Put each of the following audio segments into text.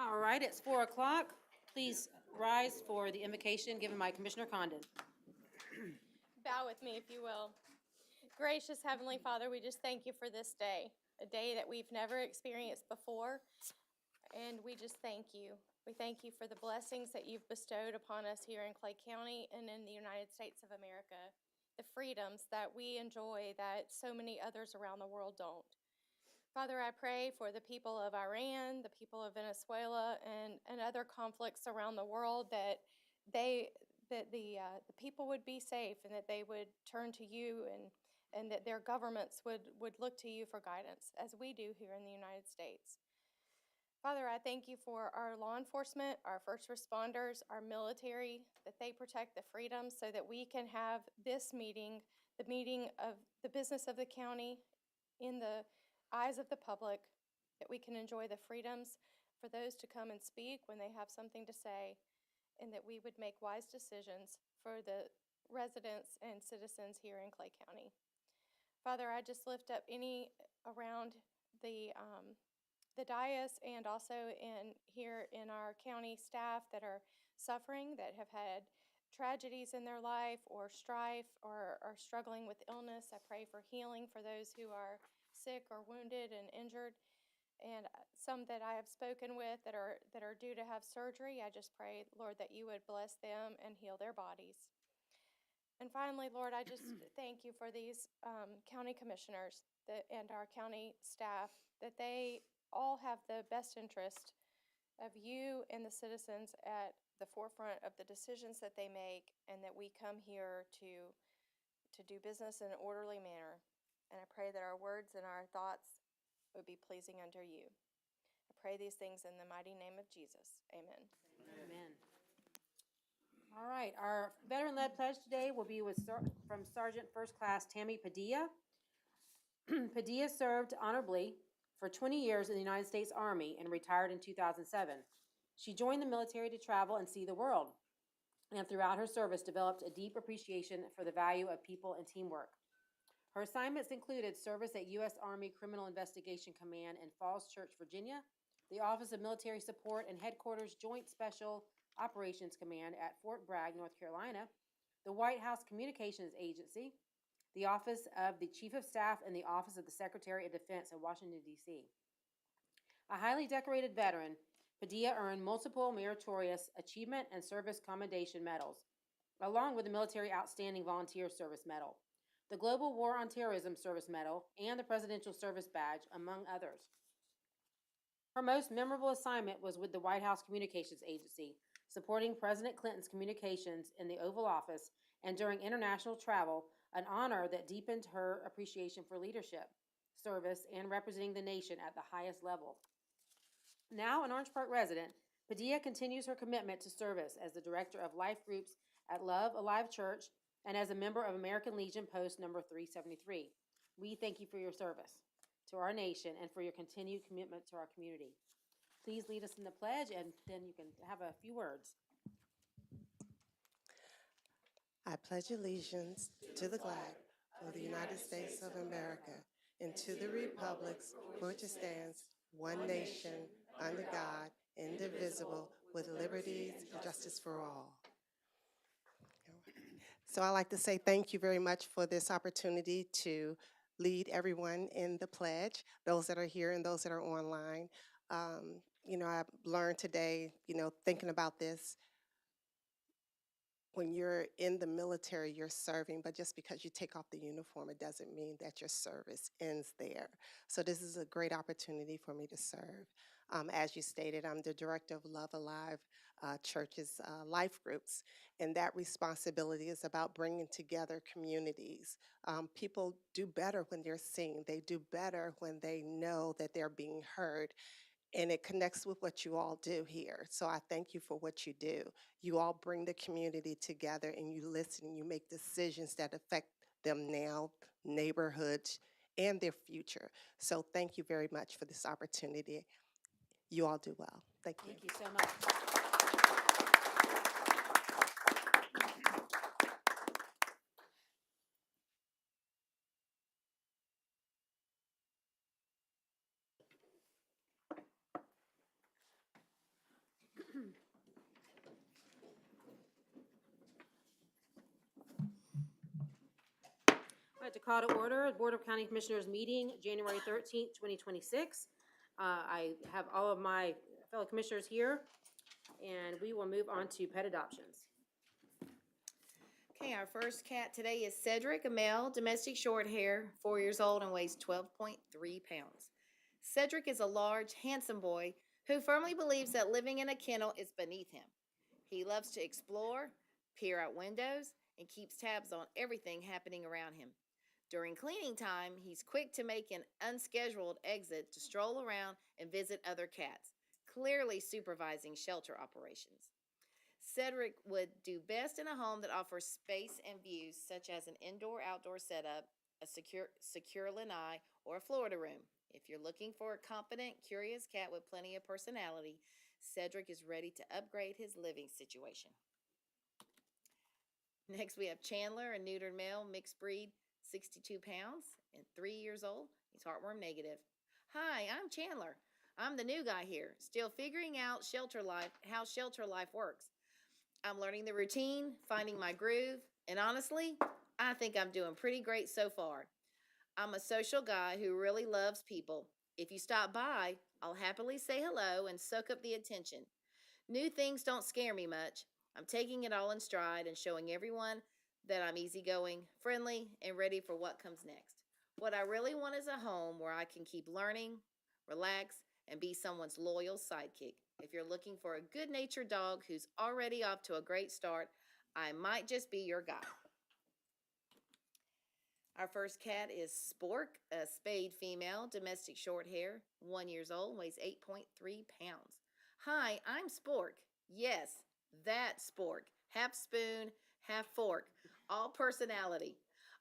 All right, it's 4 o'clock. Please rise for the invocation given by Commissioner Condon. Bow with me, if you will. Gracious Heavenly Father, we just thank you for this day, a day that we've never experienced before, and we just thank you. We thank you for the blessings that you've bestowed upon us here in Clay County and in the United States of America, the freedoms that we enjoy that so many others around the world don't. Father, I pray for the people of Iran, the people of Venezuela, and other conflicts around the world that the people would be safe and that they would turn to you and that their governments would look to you for guidance, as we do here in the United States. Father, I thank you for our law enforcement, our first responders, our military, that they protect the freedoms so that we can have this meeting, the meeting of the business of the county in the eyes of the public, that we can enjoy the freedoms for those to come and speak when they have something to say, and that we would make wise decisions for the residents and citizens here in Clay County. Father, I just lift up any around the dais and also here in our county staff that are suffering, that have had tragedies in their life or strife or are struggling with illness. I pray for healing for those who are sick or wounded and injured, and some that I have spoken with that are due to have surgery. I just pray, Lord, that you would bless them and heal their bodies. And finally, Lord, I just thank you for these county commissioners and our county staff, that they all have the best interest of you and the citizens at the forefront of the decisions that they make, and that we come here to do business in an orderly manner. And I pray that our words and our thoughts would be pleasing unto you. I pray these things in the mighty name of Jesus. Amen. Amen. All right, our veteran-led pledge today will be from Sergeant First Class Tammy Padilla. Padilla served honorably for 20 years in the United States Army and retired in 2007. She joined the military to travel and see the world, and throughout her service developed a deep appreciation for the value of people and teamwork. Her assignments included service at U.S. Army Criminal Investigation Command in Falls Church, Virginia, the Office of Military Support and Headquarters Joint Special Operations Command at Fort Bragg, North Carolina, the White House Communications Agency, the Office of the Chief of Staff, and the Office of the Secretary of Defense in Washington, D.C. A highly decorated veteran, Padilla earned multiple meritorious achievement and service commendation medals, along with the Military Outstanding Volunteer Service Medal, the Global War on Terrorism Service Medal, and the Presidential Service Badge, among others. Her most memorable assignment was with the White House Communications Agency, supporting President Clinton's communications in the Oval Office and during international travel, an honor that deepened her appreciation for leadership, service, and representing the nation at the highest level. Now an Orange Park resident, Padilla continues her commitment to service as the director of life groups at Love Alive Church and as a member of American Legion Post number 373. We thank you for your service to our nation and for your continued commitment to our community. Please lead us in the pledge, and then you can have a few words. I pledge allegiance to the flag of the United States of America and to the republics for which it stands, one nation, under God, indivisible, with liberties and justice for all. So I'd like to say thank you very much for this opportunity to lead everyone in the pledge, those that are here and those that are online. I've learned today, thinking about this, when you're in the military, you're serving, but just because you take off the uniform, it doesn't mean that your service ends there. So this is a great opportunity for me to serve. As you stated, I'm the director of Love Alive Church's life groups, and that responsibility is about bringing together communities. People do better when they're seen. They do better when they know that they're being heard. And it connects with what you all do here. So I thank you for what you do. You all bring the community together and you listen and you make decisions that affect them now, neighborhoods, and their future. So thank you very much for this opportunity. You all do well. Thank you. Thank you so much. like to call to order the Board of County Commissioners meeting, January 13th, 2026. I have all of my fellow commissioners here, and we will move on to pet adoptions. Okay, our first cat today is Cedric, a male, domestic short hair, 4 years old and weighs 12.3 pounds. Cedric is a large, handsome boy who firmly believes that living in a kennel is beneath him. He loves to explore, peer out windows, and keeps tabs on everything happening around him. During cleaning time, he's quick to make an unscheduled exit to stroll around and visit other cats, clearly supervising shelter operations. Cedric would do best in a home that offers space and views, such as an indoor-outdoor setup, a secure lanai, or a Florida room. If you're looking for a confident, curious cat with plenty of personality, Cedric is ready to upgrade his living situation. Next, we have Chandler, a neutered male, mixed breed, 62 pounds and 3 years old. He's heartworm negative. Hi, I'm Chandler. I'm the new guy here, still figuring out how shelter life works. I'm learning the routine, finding my groove, and honestly, I think I'm doing pretty great so far. I'm a social guy who really loves people. If you stop by, I'll happily say hello and soak up the attention. New things don't scare me much. I'm taking it all in stride and showing everyone that I'm easygoing, friendly, and ready for what comes next. What I really want is a home where I can keep learning, relax, and be someone's loyal sidekick. If you're looking for a good-natured dog who's already off to a great start, I might just be your guy. Our first cat is Spork, a spayed female, domestic short hair, 1 year old, weighs 8.3 pounds. Hi, I'm Spork. Yes, that Spork. Half spoon, half fork. All personality.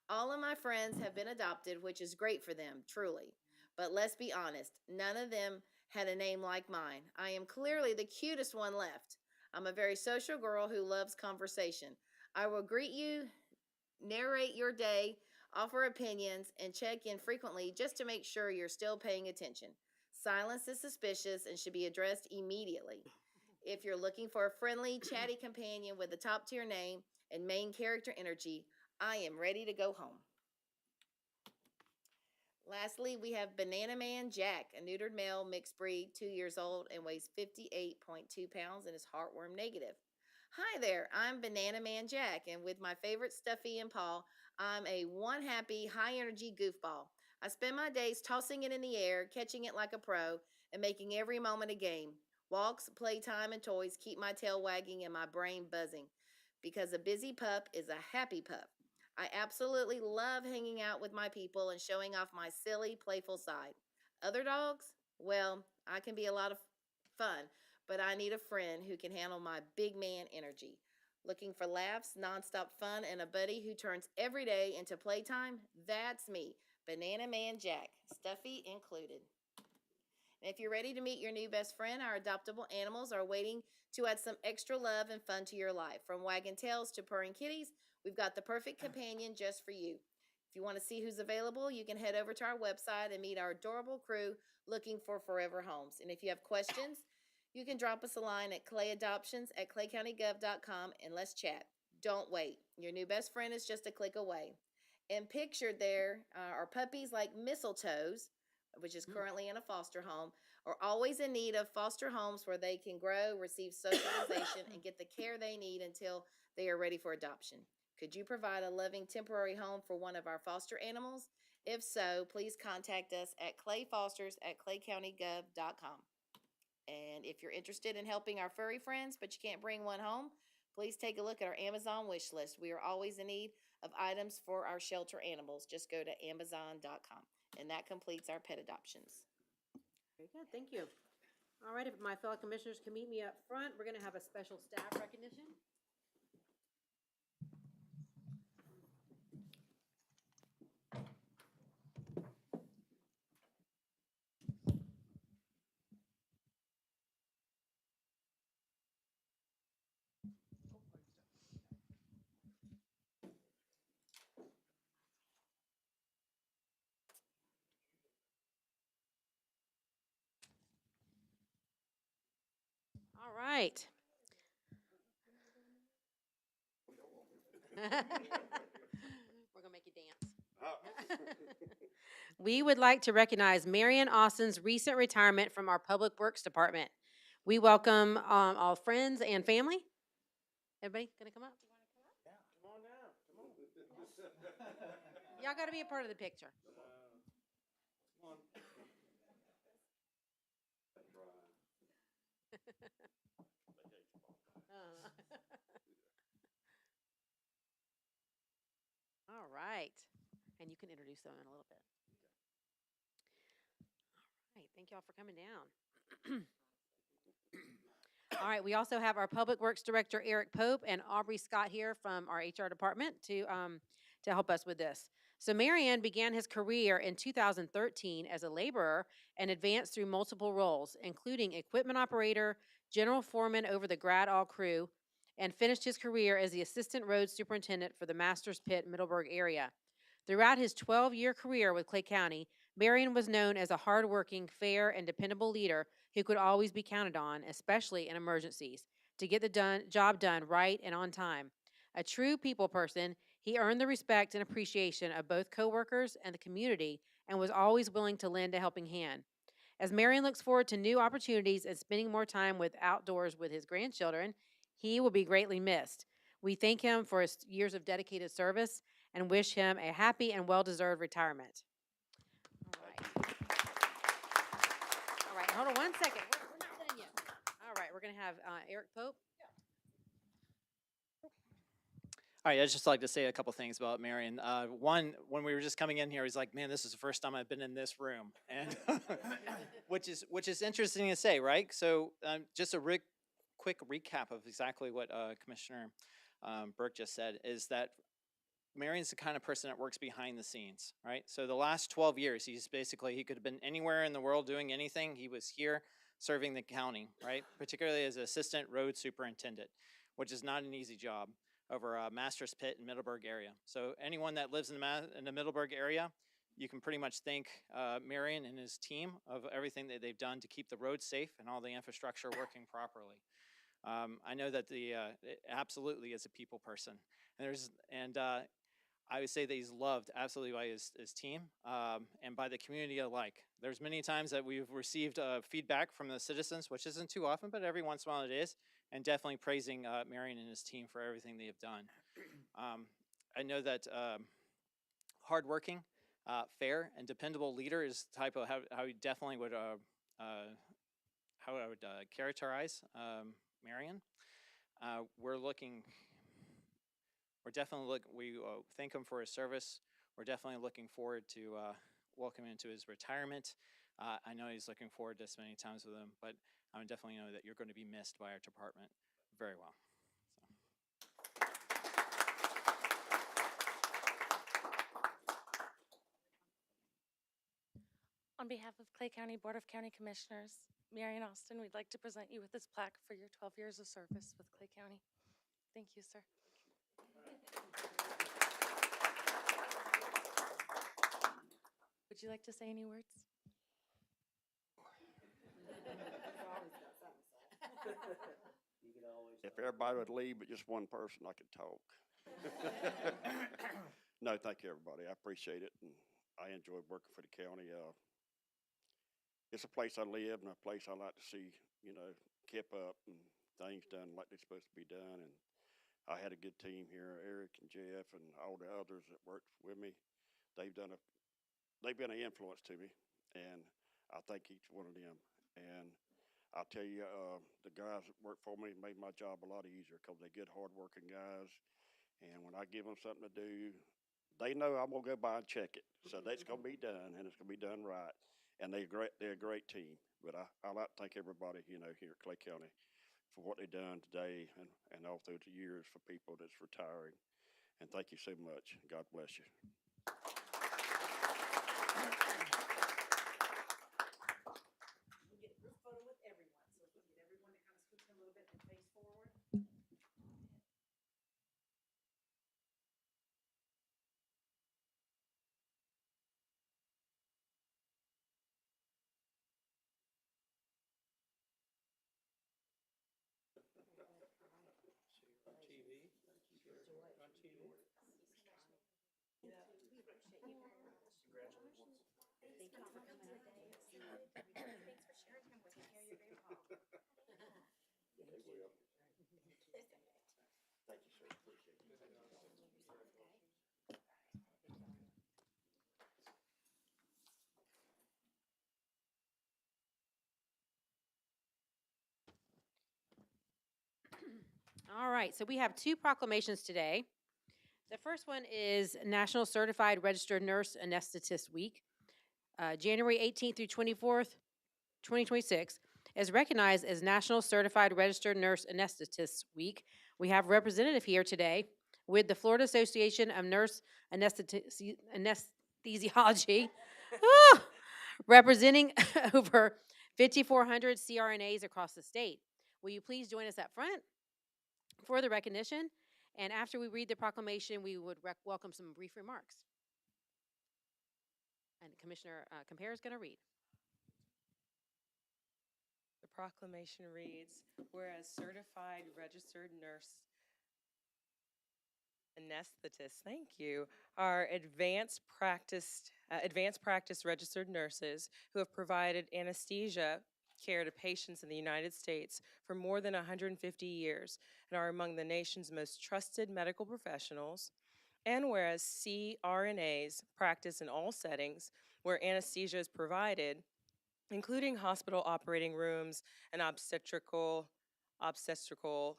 All of my friends have been adopted, which is great for them, truly. But let's be honest, none of them had a name like mine. I am clearly the cutest one left. I'm a very social girl who loves conversation. I will greet you, narrate your day, offer opinions, and check in frequently just to make sure you're still paying attention. Silence is suspicious and should be addressed immediately. If you're looking for a friendly, chatty companion with a top-tier name and main character energy, I am ready to go home. Lastly, we have Banana Man Jack, a neutered male, mixed breed, 2 years old, and weighs 58.2 pounds and is heartworm negative. Hi there, I'm Banana Man Jack, and with my favorite Stuffy and Paw, I'm a one-happy, high-energy goofball. I spend my days tossing it in the air, catching it like a pro, and making every moment a game. Walks, playtime, and toys keep my tail wagging and my brain buzzing, because a busy pup is a happy pup. I absolutely love hanging out with my people and showing off my silly, playful side. Other dogs? Well, I can be a lot of fun, but I need a friend who can handle my big man energy. Looking for laughs, nonstop fun, and a buddy who turns every day into playtime? That's me, Banana Man Jack, Stuffy included. And if you're ready to meet your new best friend, our adoptable animals are waiting to add some extra love and fun to your life. From wagging tails to purring kitties, we've got the perfect companion just for you. If you want to see who's available, you can head over to our website and meet our adorable crew looking for forever homes. And if you have questions, you can drop us a line at clayadoptions@claycountygov.com and let's chat. Don't wait. Your new best friend is just a click away. And pictured there are puppies like Mistletoes, which is currently in a foster home, are always in need of foster homes where they can grow, receive socialization, and get the care they need until they are ready for adoption. Could you provide a loving temporary home for one of our foster animals? If so, please contact us at clayfosters@claycountygov.com. And if you're interested in helping our furry friends, but you can't bring one home, please take a look at our Amazon wish list. We are always in need of items for our shelter animals. Just go to amazon.com. And that completes our pet adoptions. Very good, thank you. All right, if my fellow commissioners can meet me up front, we're going to have a special staff recognition. All right. We're gonna make you dance. We would like to recognize Marion Austin's recent retirement from our Public Works Department. We welcome all friends and family. Everybody gonna come up? Y'all gotta be a part of the picture. All right. And you can introduce them in a little bit. All right, thank y'all for coming down. All right, we also have our Public Works Director, Eric Pope, and Aubrey Scott here from our HR department to help us with this. So Marion began his career in 2013 as a laborer and advanced through multiple roles, including equipment operator, general foreman over the grad all crew, and finished his career as the assistant road superintendent for the Masters Pit, Middleburg area. Throughout his 12-year career with Clay County, Marion was known as a hardworking, fair, and dependable leader who could always be counted on, especially in emergencies, to get the job done right and on time. A true people person, he earned the respect and appreciation of both coworkers and the community and was always willing to lend a helping hand. As Marion looks forward to new opportunities and spending more time outdoors with his grandchildren, he will be greatly missed. We thank him for his years of dedicated service and wish him a happy and well-deserved retirement. All right. All right, hold on one second. We're not done yet. All right, we're going to have Eric Pope. All right, I'd just like to say a couple things about Marion. One, when we were just coming in here, he's like, "Man, this is the first time I've been in this room," and which is interesting to say, right? So, just a quick recap of exactly what Commissioner Burke just said is that Marion's the kind of person that works behind the scenes, right? So the last 12 years, he could have been anywhere in the world doing anything. He was here serving the county, right? Particularly as assistant road superintendent, which is not an easy job over Masters Pit in Middleburg area. So anyone that lives in the Middleburg area, you can pretty much thank Marion and his team of everything that they've done to keep the roads safe and all the infrastructure working properly. I know that it absolutely is a people person, and I would say that he's loved absolutely by his team and by the community alike. There's many times that we've received feedback from the citizens, which isn't too often, but every once in a while it is, and definitely praising Marion and his team for everything they have done. I know that hardworking, fair, and dependable leader is the type of how he definitely would how I would characterize Marion. We thank him for his service. We're definitely looking forward to welcoming him to his retirement. I know he's looking forward to spending times with him, but I definitely know that you're going to be missed by our department very well. On behalf of Clay County Board of County Commissioners, Marion Austin, we'd like to present you with this plaque for your 12 years of service with Clay County. Thank you, sir. Would you like to say any words? If everybody would leave but just one person, I could talk. No, thank you, everybody. I appreciate it, and I enjoy working for the county. It's a place I live and a place I like to see, kept up and things done like they're supposed to be done. And I had a good team here, Eric and Jeff and all the others that worked with me. They've been an influence to me, and I thank each one of them. And I'll tell you, the guys that work for me made my job a lot easier because they're good, hard-working guys. And when I give them something to do, they know I'm gonna go by and check it. So that's gonna be done, and it's gonna be done right. And they're great. They're a great team. But I like to thank everybody, here at Clay County for what they've done today and all through the years for people that's retiring. And thank you so much. God bless you. All right, so we have two proclamations today. The first one is National Certified Registered Nurse Anesthetist Week. January 18th through 24th, 2026 is recognized as National Certified Registered Nurse Anesthetist Week. We have a representative here today with the Florida Association of Nurse Anesthesiology, ah, representing over 5,400 CRNAs across the state. Will you please join us up front for the recognition? And after we read the proclamation, we would welcome some brief remarks. And Commissioner Compare is going to read. The proclamation reads, whereas certified registered nurse anesthetists, thank you, are advanced practice registered nurses who have provided anesthesia care to patients in the United States for more than 150 years and are among the nation's most trusted medical professionals. And whereas CRNAs practice in all settings where anesthesia is provided, including hospital operating rooms and obstetrical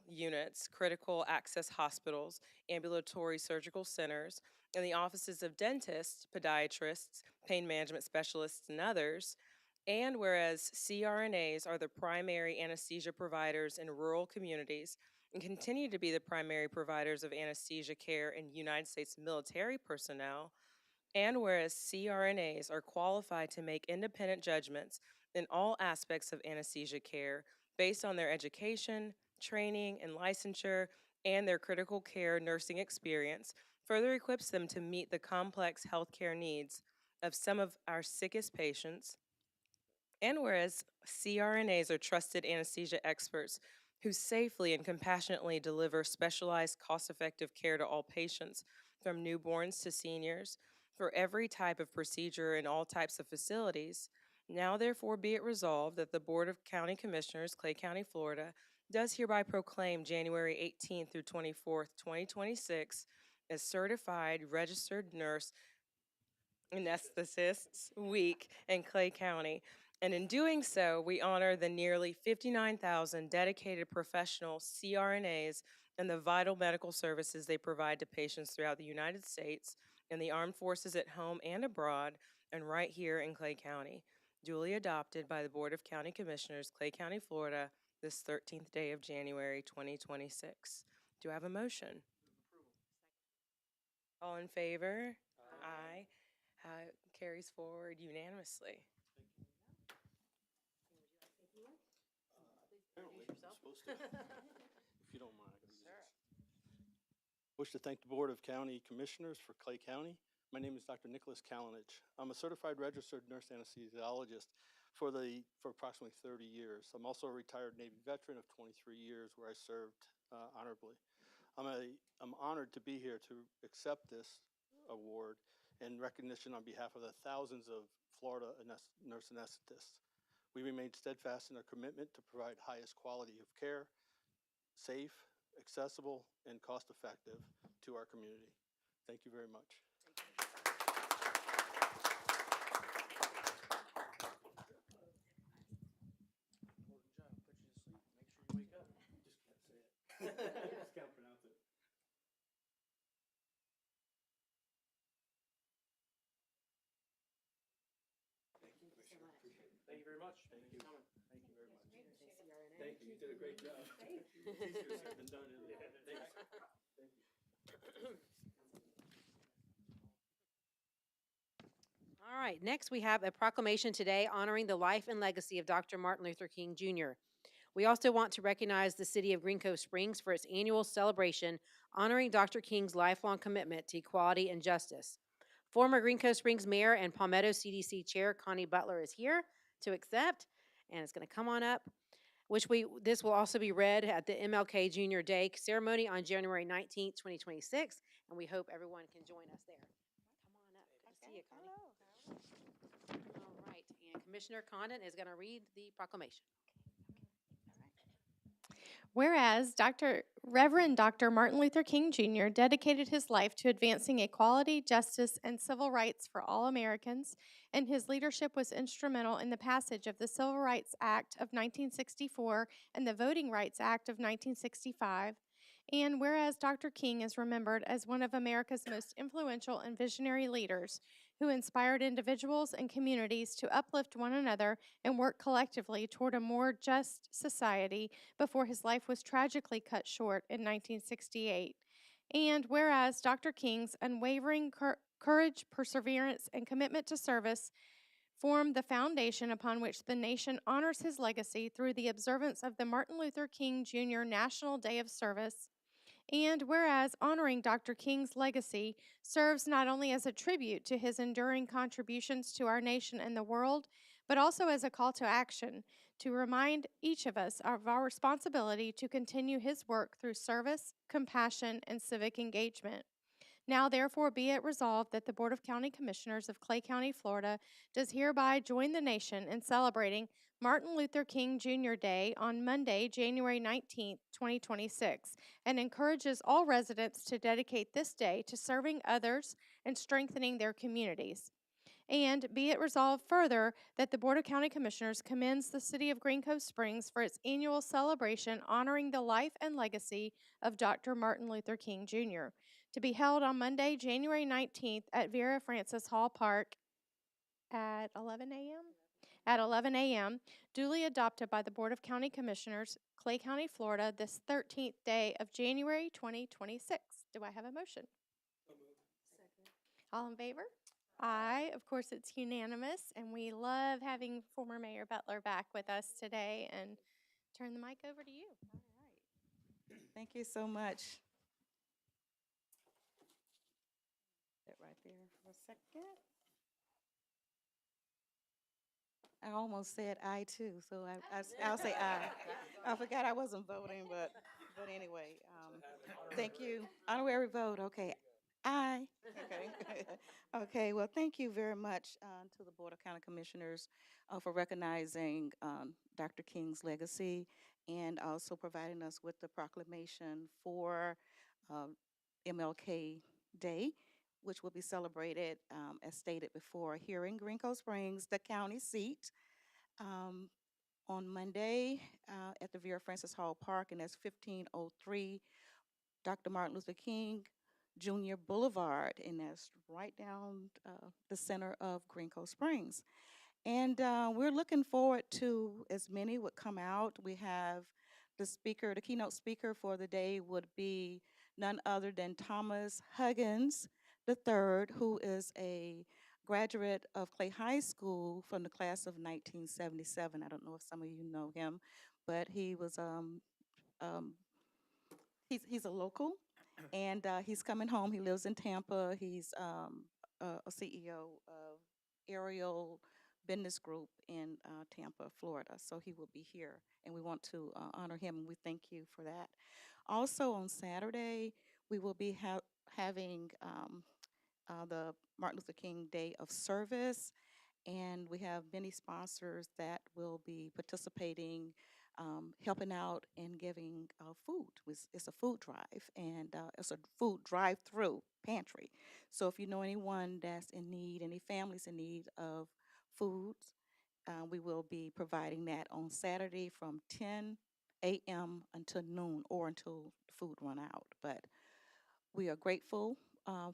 units, critical access hospitals, ambulatory surgical centers, and the offices of dentists, podiatrists, pain management specialists, and others. And whereas CRNAs are the primary anesthesia providers in rural communities and continue to be the primary providers of anesthesia care in United States military personnel, and whereas CRNAs are qualified to make independent judgments in all aspects of anesthesia care based on their education, training, and licensure, and their critical care nursing experience, further equips them to meet the complex healthcare needs of some of our sickest patients. And whereas CRNAs are trusted anesthesia experts who safely and compassionately deliver specialized, cost-effective care to all patients, from newborns to seniors, for every type of procedure in all types of facilities, now therefore be it resolved that the Board of County Commissioners, Clay County, Florida, does hereby proclaim January 18th through 24th, 2026 as Certified Registered Nurse Anesthetists Week in Clay County. And in doing so, we honor the nearly 59,000 dedicated professional CRNAs and the vital medical services they provide to patients throughout the United States and the armed forces at home and abroad, and right here in Clay County. Duly adopted by the Board of County Commissioners, Clay County, Florida, this 13th day of January, 2026. Do I have a motion? All in favor? Aye. Carries forward unanimously. If you don't mind, I can do this. Wish to thank the Board of County Commissioners for Clay County. My name is Dr. Nicholas Kalinich. I'm a certified registered nurse anesthesiologist for approximately 30 years. I'm also a retired Navy veteran of 23 years where I served honorably. I'm honored to be here to accept this award in recognition on behalf of the thousands of Florida nurse anesthetists. We remain steadfast in our commitment to provide highest quality of care, safe, accessible, and cost-effective to our community. Thank you very much. Thank you very much. Thank you. Thank you very much. Thank you. You did a great job. It's easier said than done, isn't it? Thanks. Thank you. All right, next we have a proclamation today honoring the life and legacy of Dr. Martin Luther King Jr. We also want to recognize the city of Green Cove Springs for its annual celebration honoring Dr. King's lifelong commitment to equality and justice. Former Green Cove Springs Mayor and Palmetto CDC Chair Connie Butler is here to accept, and it's going to come on up, this will also be read at the MLK Junior Day ceremony on January 19th, 2026, and we hope everyone can join us there. Come on up. see you, Connie. All right, and Commissioner Condon is going to read the proclamation. Whereas Reverend Dr. Martin Luther King Jr. dedicated his life to advancing equality, justice, and civil rights for all Americans, and his leadership was instrumental in the passage of the Civil Rights Act of 1964 and the Voting Rights Act of 1965. And whereas Dr. King is remembered as one of America's most influential and visionary leaders who inspired individuals and communities to uplift one another and work collectively toward a more just society before his life was tragically cut short in 1968. And whereas Dr. King's unwavering courage, perseverance, and commitment to service form the foundation upon which the nation honors his legacy through the observance of the Martin Luther King Jr. National Day of Service. And whereas honoring Dr. King's legacy serves not only as a tribute to his enduring contributions to our nation and the world, but also as a call to action to remind each of us of our responsibility to continue his work through service, compassion, and civic engagement. Now, therefore, be it resolved that the Board of County Commissioners of Clay County, Florida, does hereby join the nation in celebrating Martin Luther King Jr. Day on Monday, January 19th, 2026, and encourages all residents to dedicate this day to serving others and strengthening their communities. And be it resolved further that the Board of County Commissioners commends the City of Green Cove Springs for its annual celebration honoring the life and legacy of Dr. Martin Luther King Jr., to be held on Monday, January 19th at Vera Francis Hall Park at 11 a.m. At 11 a.m., duly adopted by the Board of County Commissioners, Clay County, Florida, this 13th day of January 2026. Do I have a motion? All in favor? Aye. Of course, it's unanimous, and we love having former Mayor Butler back with us today. And turn the mic over to you. All right. Thank you so much. That right there for a second. I almost said aye too, so I'll say aye. I forgot I wasn't voting, but anyway, thank you. Honorary vote, okay. Aye. Okay. Okay, well, thank you very much to the Board of County Commissioners for recognizing Dr. King's legacy and also providing us with the proclamation for MLK Day, which will be celebrated, as stated before, here in Green Cove Springs, the county seat, on Monday at the Vera Francis Hall Park, and that's 1503 Dr. Martin Luther King Jr. Boulevard, and that's right down the center of Green Cove Springs. And we're looking forward to as many would come out. We have the keynote speaker for the day would be none other than Thomas Huggins III, who is a graduate of Clay High School from the class of 1977. I don't know if some of you know him, but he was he's a local, and he's coming home. He lives in Tampa. He's a CEO of Ariel Business Group in Tampa, Florida. So he will be here, and we want to honor him, and we thank you for that. Also on Saturday, we will be having the Martin Luther King Day of Service, and we have many sponsors that will be participating, helping out and giving food. It's a food drive, and it's a food drive-through pantry. So if you know anyone that's in need, any families in need of foods, we will be providing that on Saturday from 10 a.m. until noon or until the food run out. But we are grateful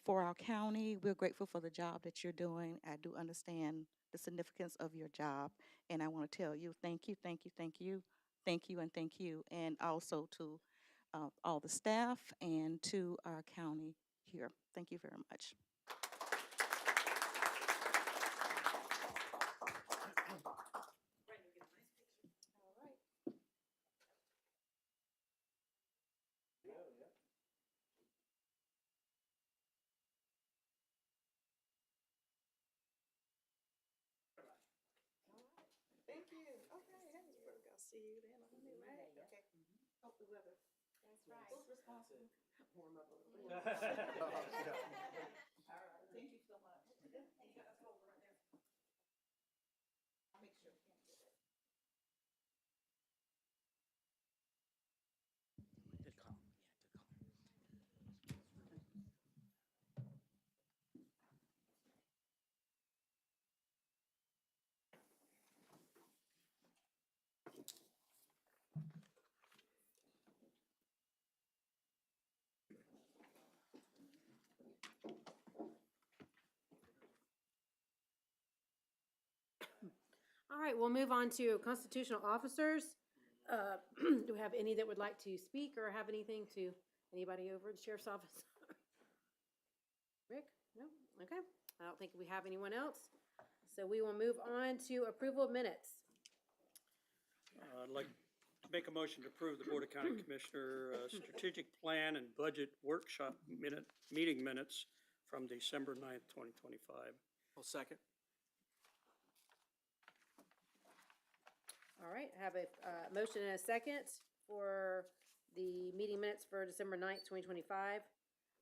for our county. We're grateful for the job that you're doing. I do understand the significance of your job, and I want to tell you thank you, thank you, thank you, thank you, and thank you, and also to all the staff and to our county here. Thank you very much. Thank you. Okay, that was pretty good. I'll see you then on the new, right? Okay. Hope the weather. That's right. Who's responsible? Warm up a little bit. All right. Thank you so much. All right, we'll move on to constitutional officers. Do we have any that would like to speak or have anything to, anybody over at the sheriff's office? Rick? No? Okay. I don't think we have anyone else. So we will move on to approval of minutes. I'd like to make a motion to approve the Board of County Commissioner strategic plan and budget workshop meeting minutes from December 9th, 2025. I'll second. All right, I have a motion and a second for the meeting minutes for December 9th, 2025.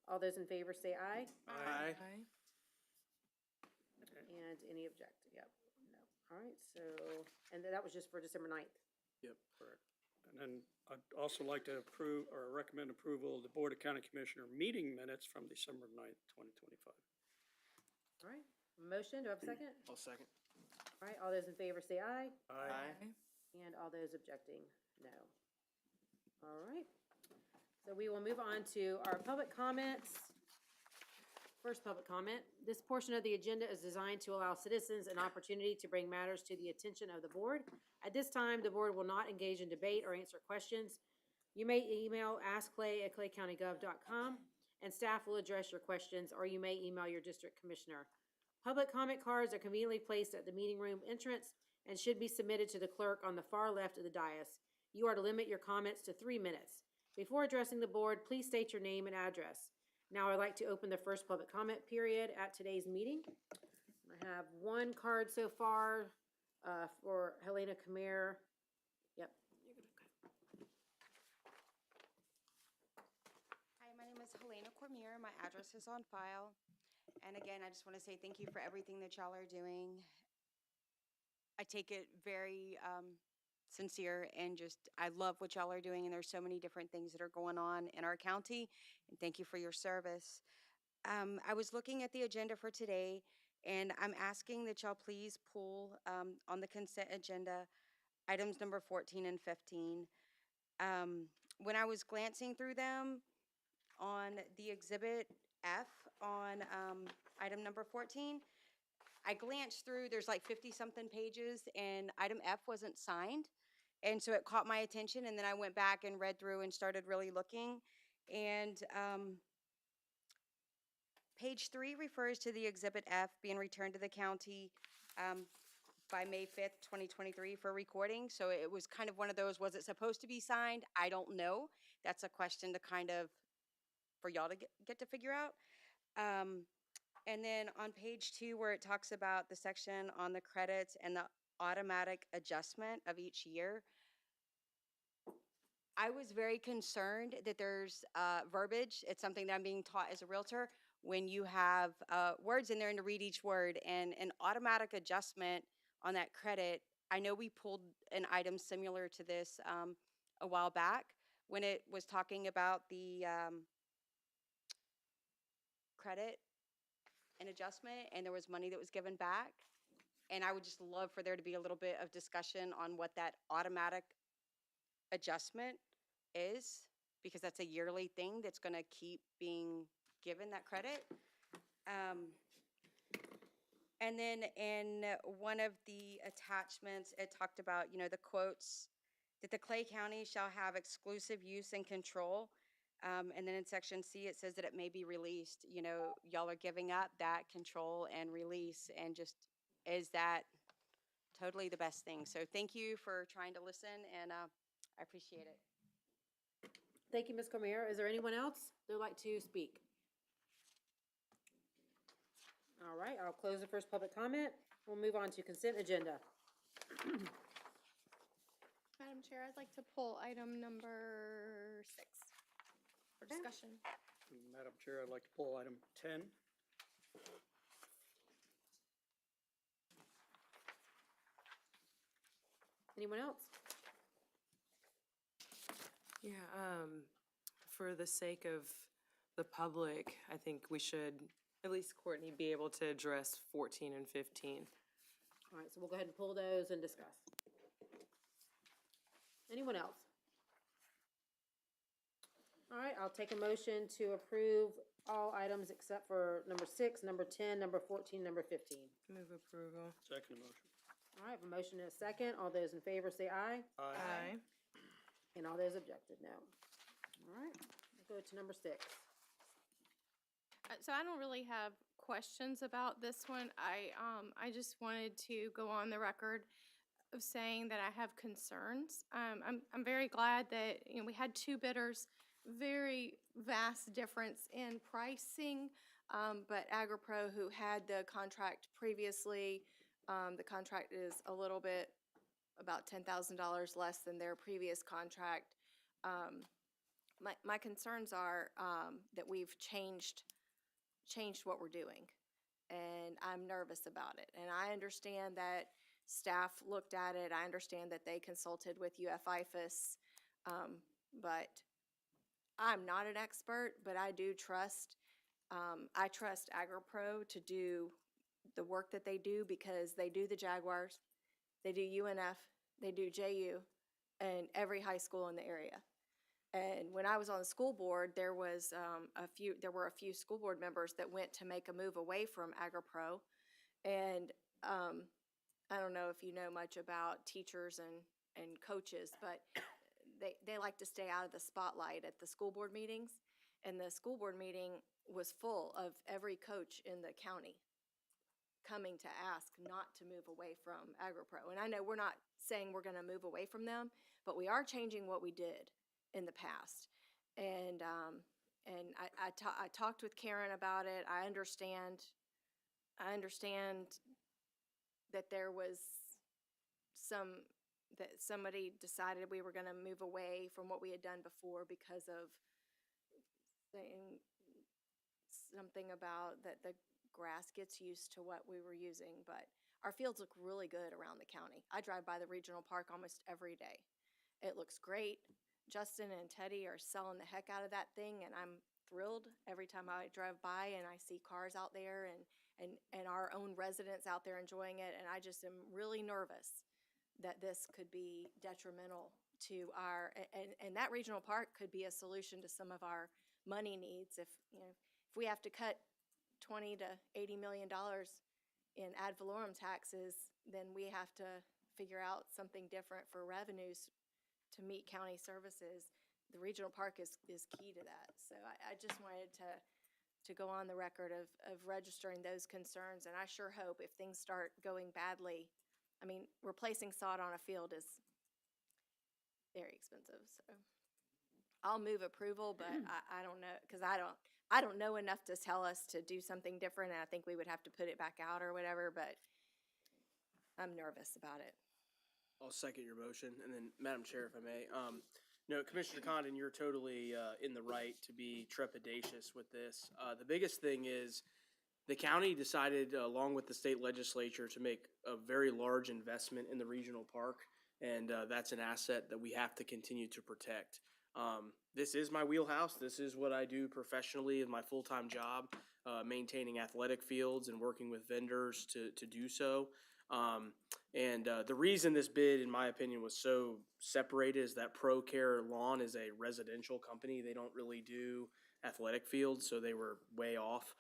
All those in favor say aye. Aye. And any object, yep, no. All right, so, and that was just for December 9th. Yep, correct. And then I'd also like to approve or recommend approval of the Board of County Commissioner meeting minutes from December 9th, 2025. All right, motion, do I have a second? I'll second. All right, all those in favor say aye. Aye. And all those objecting, no. All right. So we will move on to our public comments. First public comment. This portion of the agenda is designed to allow citizens an opportunity to bring matters to the attention of the board. At this time, the board will not engage in debate or answer questions. You may email askclay@claycountygov.com and staff will address your questions, or you may email your district commissioner. Public comment cards are conveniently placed at the meeting room entrance and should be submitted to the clerk on the far left of the dais. You are to limit your comments to 3 minutes. Before addressing the board, please state your name and address. Now I'd like to open the first public comment period at today's meeting. I have one card so far for Helena Khmer. Yep. Hi, my name is Helena Cormier. My address is on file. And again, I just want to say thank you for everything that y'all are doing. I take it very sincere and just, I love what y'all are doing, and there's so many different things that are going on in our county, and thank you for your service. I was looking at the agenda for today, and I'm asking that y'all please pull on the consent agenda items number 14 and 15. When I was glancing through them on the exhibit F on item number 14, I glanced through, there's like 50-something pages, and item F wasn't signed. And so it caught my attention, and then I went back and read through and started really looking. And page 3 refers to the exhibit F being returned to the county by May 5th, 2023 for recording. So it was kind of one of those, was it supposed to be signed? I don't know. That's a question to kind of, for y'all to get to figure out. And then on page 2, where it talks about the section on the credits and the automatic adjustment of each year, I was very concerned that there's verbiage. It's something that I'm being taught as a realtor. When you have words in there and to read each word, and an automatic adjustment on that credit, I know we pulled an item similar to this a while back when it was talking about the credit and adjustment, and there was money that was given back. And I would just love for there to be a little bit of discussion on what that automatic adjustment is, because that's a yearly thing that's going to keep being given that credit. And then in one of the attachments, it talked about, you know, the quotes that the Clay County shall have exclusive use and control. And then in section C, it says that it may be released. You know, y'all are giving up that control and release, and just, is that totally the best thing? So thank you for trying to listen, and I appreciate it. Thank you, Ms. Cormier. Is there anyone else that would like to speak? All right, I'll close the first public comment. We'll move on to consent agenda. Madam Chair, I'd like to pull item number 6 for discussion. Madam Chair, I'd like to pull item 10. Anyone else? Yeah, for the sake of the public, I think we should, at least Courtney, be able to address 14 and 15. All right, so we'll go ahead and pull those and discuss. Anyone else? All right, I'll take a motion to approve all items except for number 6, number 10, number 14, number 15. Move approval. Second motion. All right, a motion and a second. All those in favor say aye, Aye. and all those objected, no. All right, we'll go to number 6. So I don't really have questions about this one. I just wanted to go on the record of saying that I have concerns. I'm very glad that, you know, we had 2 bidders, very vast difference in pricing. But AgriPro, who had the contract previously, the contract is a little bit, about $10,000 less than their previous contract. My concerns are, that we've changed what we're doing, and I'm nervous about it. And I understand that staff looked at it. I understand that they consulted with UFIFAS, but I'm not an expert, but I do trust, I trust AgriPro to do the work that they do, because they do the Jaguars, they do UNF, they do JU, and every high school in the area. And when I was on the school board, there were a few school board members that went to make a move away from AgriPro. And I don't know if you know much about teachers and coaches, but they like to stay out of the spotlight at the school board meetings. And the school board meeting was full of every coach in the county coming to ask not to move away from AgriPro. And I know we're not saying we're going to move away from them, but we are changing what we did in the past. And I talked with Karen about it. I understand that there was that somebody decided we were going to move away from what we had done before because of saying something about that the grass gets used to what we were using. But our fields look really good around the county. I drive by the regional park almost every day. It looks great. Justin and Teddy are selling the heck out of that thing, and I'm thrilled every time I drive by and I see cars out there and our own residents out there enjoying it. And I just am really nervous that this could be detrimental to our, and that regional park could be a solution to some of our money needs. If we have to cut $20 to $80 million in ad valorem taxes, then we have to figure out something different for revenues to meet county services. The regional park is key to that. So I just wanted to go on the record of registering those concerns. And I sure hope if things start going badly, I mean, replacing sod on a field is very expensive. So I'll move approval, but I don't know, because I don't know enough to tell us to do something different. And I think we would have to put it back out or whatever, but I'm nervous about it. I'll second your motion. And then, Madam Chair, if I may, no, Commissioner Condon, you're totally in the right to be trepidatious with this. The biggest thing is the county decided, along with the state legislature, to make a very large investment in the regional park, and that's an asset that we have to continue to protect. This is my wheelhouse. This is what I do professionally in my full-time job, maintaining athletic fields and working with vendors to do so. The reason this bid, in my opinion, was so separated is that ProCare Lawn is a residential company. They don't really do athletic fields, so they were way off,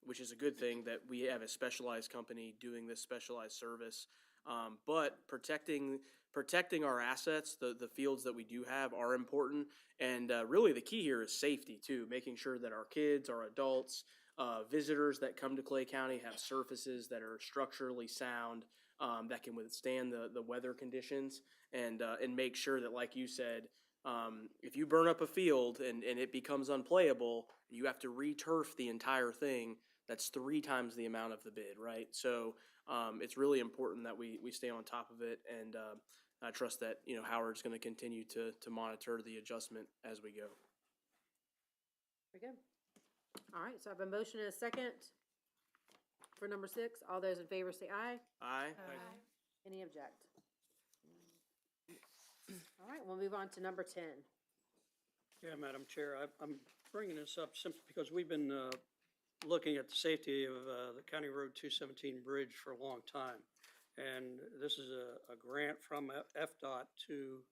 which is a good thing that we have a specialized company doing this specialized service. But protecting our assets, the fields that we do have, are important. And really the key here is safety too, making sure that our kids, our adults, visitors that come to Clay County have surfaces that are structurally sound, that can withstand the weather conditions, and make sure that, like you said, if you burn up a field and it becomes unplayable, you have to re-turf the entire thing. That's 3 times the amount of the bid, right? So it's really important that we stay on top of it, and I trust that Howard's going to continue to monitor the adjustment as we go. Very good. All right, so I have a motion and a second for number 6. All those in favor say aye. Aye. Any object? All right, we'll move on to number 10. Yeah, Madam Chair, I'm bringing this up simply because we've been looking at the safety of the County Road 217 bridge for a long time. And this is a grant from FDOT to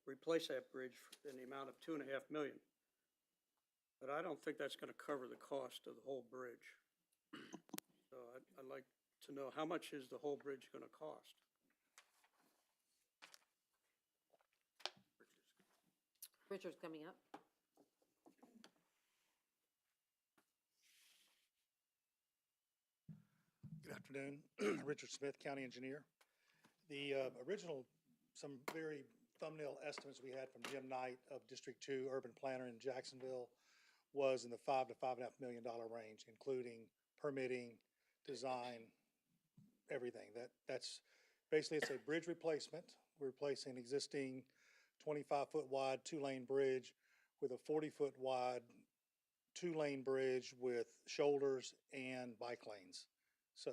replace that bridge in the amount of $2.5 million. But I don't think that's going to cover the cost of the whole bridge. So I'd like to know how much is the whole bridge gonna cost? Richard's coming up. Good afternoon, Richard Smith, County Engineer. The original, some very thumbnail estimates we had from Jim Knight of District 2 Urban Planner in Jacksonville was in the $5 to $5.5 million range, including permitting, design, everything. That's basically, it's a bridge replacement. We're replacing an existing 25-foot wide 2-lane bridge with a 40-foot wide 2-lane bridge with shoulders and bike lanes. So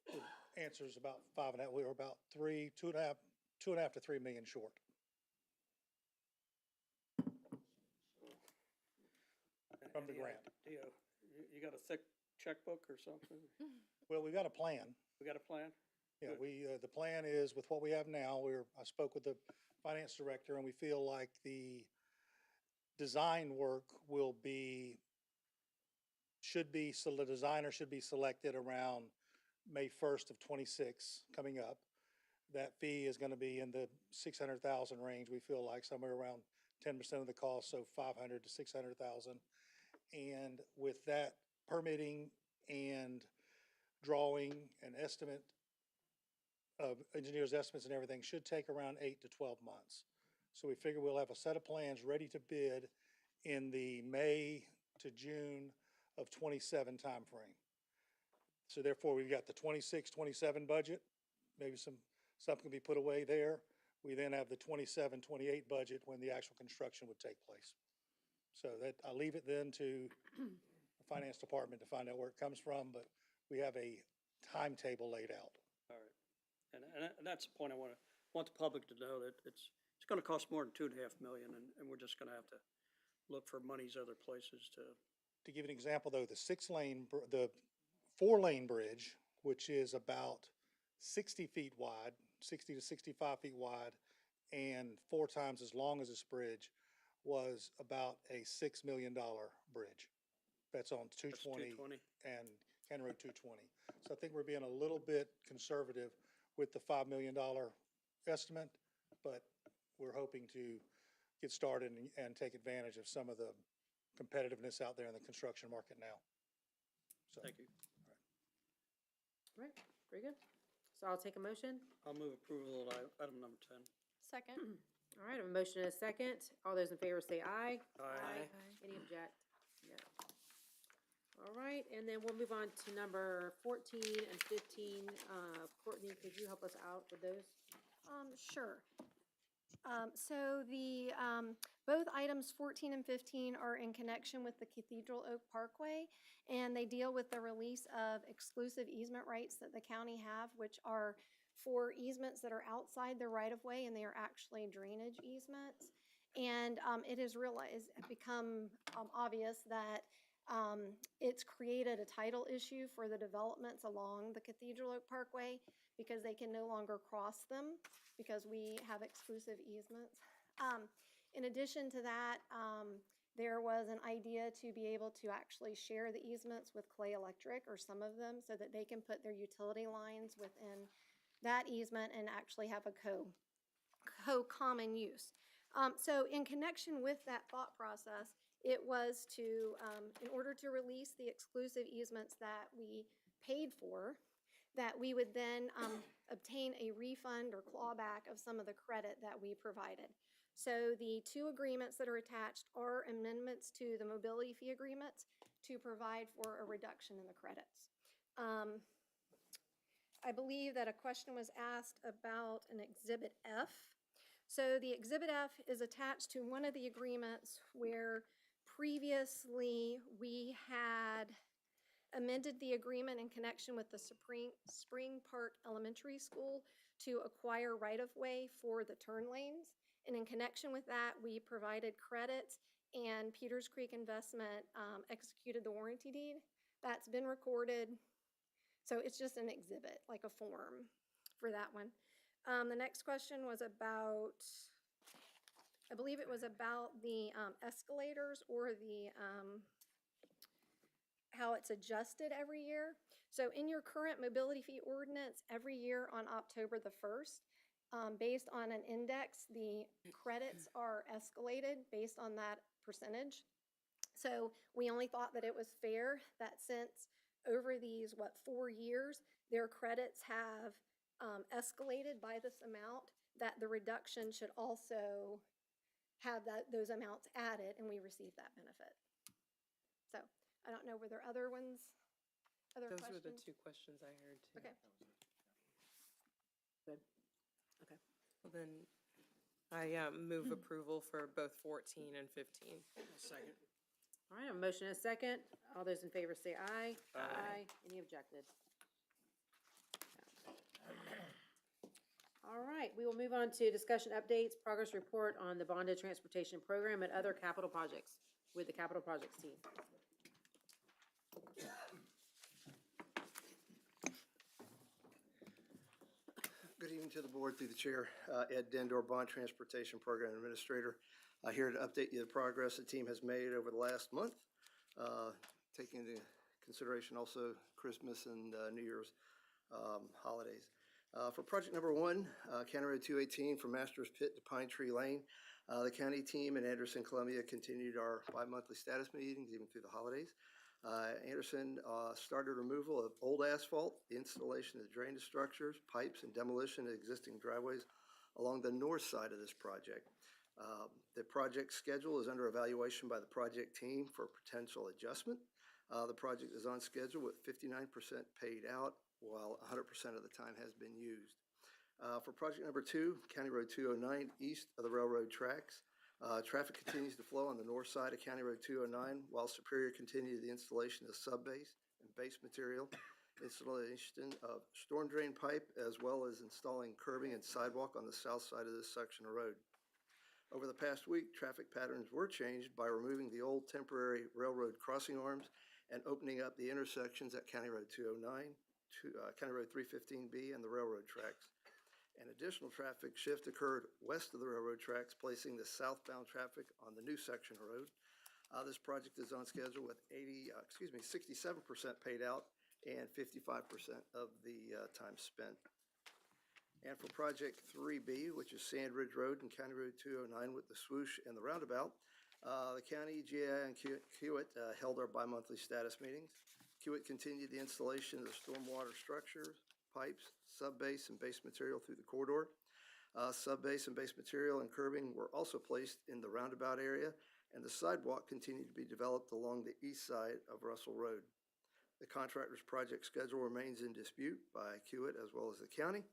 the answer is about 5.5. We were about 2.5 to 3 million short. From the grant. Dio, you got a thick checkbook or something? Well, we got a plan. We got a plan? Yeah, Good. the plan is with what we have now, I spoke with the finance director and we feel like the design work so the designer should be selected around May 1st of 26 coming up. That fee is gonna be in the 600,000 range. We feel like somewhere around 10% of the cost, so 500 to 600,000. And with that permitting and drawing and estimate of engineers' estimates and everything should take around 8 to 12 months. So we figure we'll have a set of plans ready to bid in the May to June of 27 timeframe. So therefore, we've got the 26, 27 budget, maybe something can be put away there. We then have the 27, 28 budget when the actual construction would take place. So that, I leave it then to the finance department to find out where it comes from, but we have a timetable laid out. All right. And that's the point I want the public to know, that it's gonna cost more than 2.5 million, and we're just gonna have to look for monies other places to. To give an example though, the 4-lane bridge, which is about 60 feet wide, 60 to 65 feet wide, and 4 times as long as this bridge, was about a $6 million bridge. That's on 220 and County Road 220. So I think we're being a little bit conservative with the $5 million estimate, but we're hoping to get started and take advantage of some of the competitiveness out there in the construction market now. So, Thank you. All right, very good. So I'll take a motion. I'll move approval of item number 10. Second. All right, I have a motion and a second. All those in favor say aye. Aye. Any object? No. All right, and then we'll move on to number 14 and 15. Courtney, could you help us out with those? Sure. So both items 14 and 15 are in connection with the Cathedral Oak Parkway, and they deal with the release of exclusive easement rights that the county have, which are for easements that are outside the right-of-way, and they are actually drainage easements. And it has become obvious that it's created a title issue for the developments along the Cathedral Oak Parkway because they can no longer cross them because we have exclusive easements. In addition to that, there was an idea to be able to actually share the easements with Clay Electric, or some of them, so that they can put their utility lines within that easement and actually have a co-common use. So in connection with that thought process, it was to, in order to release the exclusive easements that we paid for, that we would then obtain a refund or clawback of some of the credit that we provided. So the 2 agreements that are attached are amendments to the mobility fee agreements to provide for a reduction in the credits. I believe that a question was asked about an Exhibit F. So the Exhibit F is attached to one of the agreements where previously we had amended the agreement in connection with the Spring Park Elementary School to acquire right-of-way for the turn lanes. And in connection with that, we provided credits, and Peters Creek Investment executed the warranty deed. That's been recorded. So it's just an exhibit, like a form for that one. The next question was about, I believe it was about the escalators or the how it's adjusted every year. So in your current mobility fee ordinance, every year on October the 1st, based on an index, the credits are escalated based on that percentage. So we only thought that it was fair that since over these, 4 years, their credits have escalated by this amount, that the reduction should also have those amounts added, and we receive that benefit. So I don't know, were there other ones? Other Those questions? were the two questions I heard too. Okay. Good. Okay. Well, then I move approval for both 14 and 15. Second. All right, a motion and a second. All those in favor say aye. Aye. Any objected? All right, we will move on to discussion updates, progress report on the bonded transportation program and other capital projects with the capital projects team. Good evening to the board through the chair, Ed Dendor, Bond Transportation Program Administrator. Here to update you the progress the team has made over the last month, taking into consideration also Christmas and New Year's holidays. For project number 1, County Road 218 from Masters Pit to Pine Tree Lane, the county team in Anderson, Columbia continued our bi-monthly status meetings even through the holidays. Anderson started removal of old asphalt, installation of drainage structures, pipes, and demolition of existing driveways along the north side of this project. The project schedule is under evaluation by the project team for potential adjustment. The project is on schedule with 59% paid out, while 100% of the time has been used. For project number 2, County Road 209 east of the railroad tracks, traffic continues to flow on the north side of County Road 209, while Superior continued the installation of sub-base and base material, installation of storm drain pipe, as well as installing curbing and sidewalk on the south side of this section of road. Over the past week, traffic patterns were changed by removing the old temporary railroad crossing arms and opening up the intersections at County Road 209, County Road 315B, and the railroad tracks. An additional traffic shift occurred west of the railroad tracks, placing the southbound traffic on the new section of road. This project is on schedule with 67% paid out and 55% of the time spent. And for project 3B, which is Sand Ridge Road and County Road 209 with the swoosh and the roundabout, the county, GI, and Kiewit held our bi-monthly status meetings. Kiewit continued the installation of the stormwater structures, pipes, sub-base, and base material through the corridor. Sub-base and base material and curbing were also placed in the roundabout area, and the sidewalk continued to be developed along the east side of Russell Road. The contractor's project schedule remains in dispute by Kiewit as well as the county,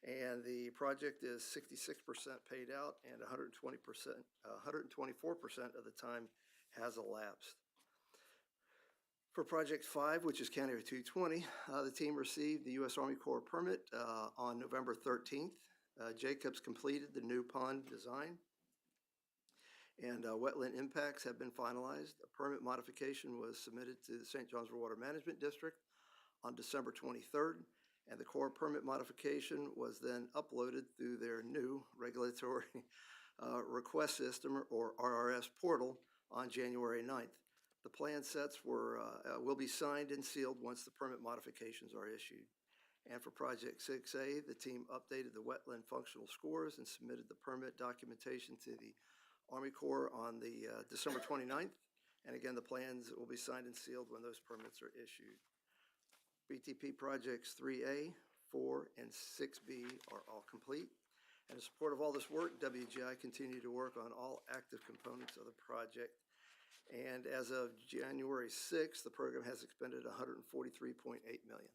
and the project is 66% paid out and 124% of the time has elapsed. For project 5, which is County Road 220, the team received the U.S. Army Corps permit on November 13th. Jacobs completed the new pond design, and wetland impacts have been finalized. A permit modification was submitted to the St. Johns River Water Management District on December 23rd, and the Corps permit modification was then uploaded through their new regulatory request system, or RRS portal, on January 9th. The plan sets will be signed and sealed once the permit modifications are issued. And for project 6A, the team updated the wetland functional scores and submitted the permit documentation to the Army Corps on the December 29th. And again, the plans will be signed and sealed when those permits are issued. BTP projects 3A, 4, and 6B are all complete. And in support of all this work, WGI continued to work on all active components of the project. And as of January 6th, the program has expended $143.8 million.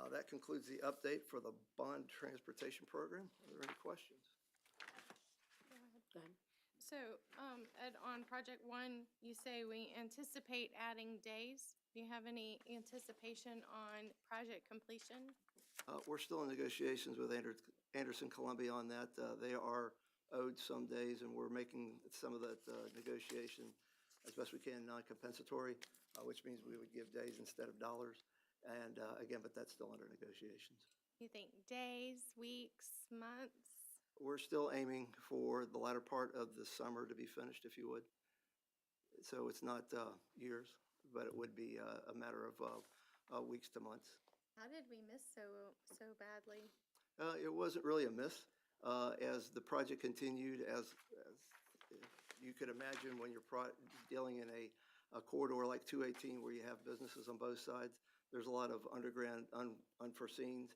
That concludes the update for the bond transportation program. Are there any questions? Go ahead. So, Ed, on project 1, you say we anticipate adding days. Do you have any anticipation on project completion? We're still in negotiations with Anderson, Columbia on that. They are owed some days, and we're making some of that negotiation as best we can non-compensatory, which means we would give days instead of dollars. And again, but that's still under negotiations. You think days, weeks, months? We're still aiming for the latter part of the summer to be finished, if you would. So it's not years, but it would be a matter of weeks to months. How did we miss so badly? It wasn't really a miss. As the project continued, as you could imagine when you're dealing in a corridor like 218 where you have businesses on both sides, there's a lot of underground unforeseens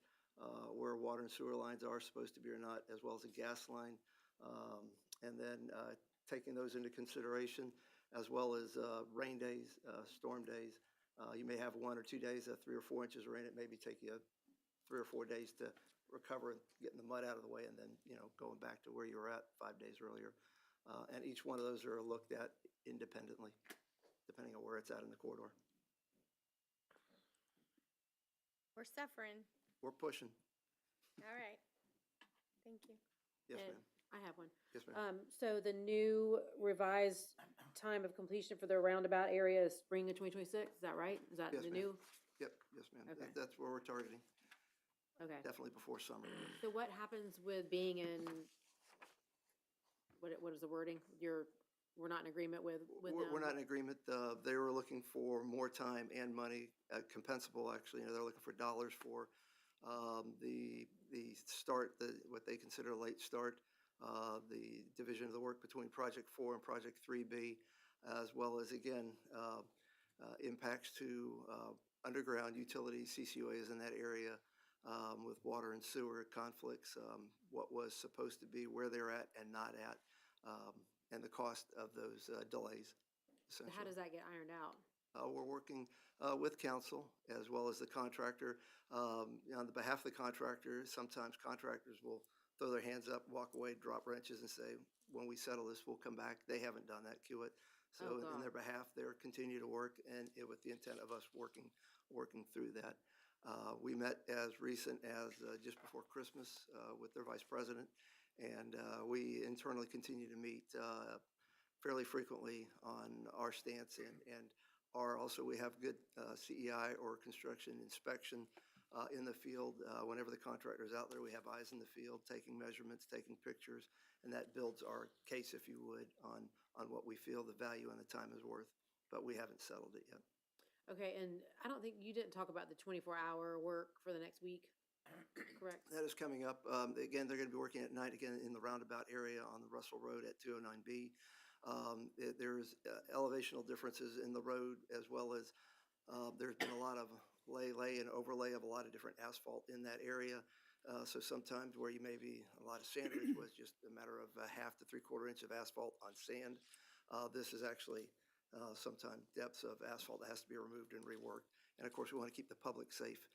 where water and sewer lines are supposed to be or not, as well as a gas line. And then taking those into consideration, as well as rain days, storm days. You may have 1 or 2 days of 3 or 4 inches of rain. It maybe take you 3 or 4 days to recover, getting the mud out of the way, and then going back to where you were at 5 days earlier. And each one of those are looked at independently, depending on where it's at in the corridor. We're suffering. We're pushing. All right. Thank you. Yes, And ma'am. I have one. Yes, ma'am. So the new revised time of completion for the roundabout area is spring of 2026, is that right? Is that Yes, the ma'am. new? Yep, yes, ma'am. Okay. That's where we're targeting, Okay. definitely before summer. So what happens with being in, what is the wording? We're not in agreement with them? We're not in agreement. They were looking for more time and money, compensable, actually. They're looking for dollars for the start, what they consider a late start, the division of the work between Project 4 and Project 3B, as well as, again, impacts to underground utilities, CCUAs in that area, with water and sewer conflicts, what was supposed to be, where they're at and not at, and the cost of those delays, So essentially. how does that get ironed out? We're working with council as well as the contractor. On the behalf of the contractor, sometimes contractors will throw their hands up, walk away, drop wrenches and say, when we settle this, we'll come back. They haven't done that, Kiewit. So Oh, in their God. behalf, they're continue to work and with the intent of us working through that. We met as recent as just before Christmas with their vice president, and we internally continue to meet fairly frequently on our stance and also we have good CEI or construction inspection in the field. Whenever the contractor is out there, we have eyes in the field, taking measurements, taking pictures, and that builds our case, if you would, on what we feel the value and the time is worth, but we haven't settled it yet. Okay, and I don't think, you didn't talk about the 24-hour work for the next week, correct? That is coming up. Again, they're going to be working at night again in the roundabout area on the Russell Road at 209B. There's elevational differences in the road, as well as there's been a lot of lay and overlay of a lot of different asphalt in that area. So sometimes where you may be a lot of sandage was just a matter of a half to 3/4 inch of asphalt on sand. This is actually sometimes depths of asphalt that has to be removed and reworked. And of course, we want to keep the public safe.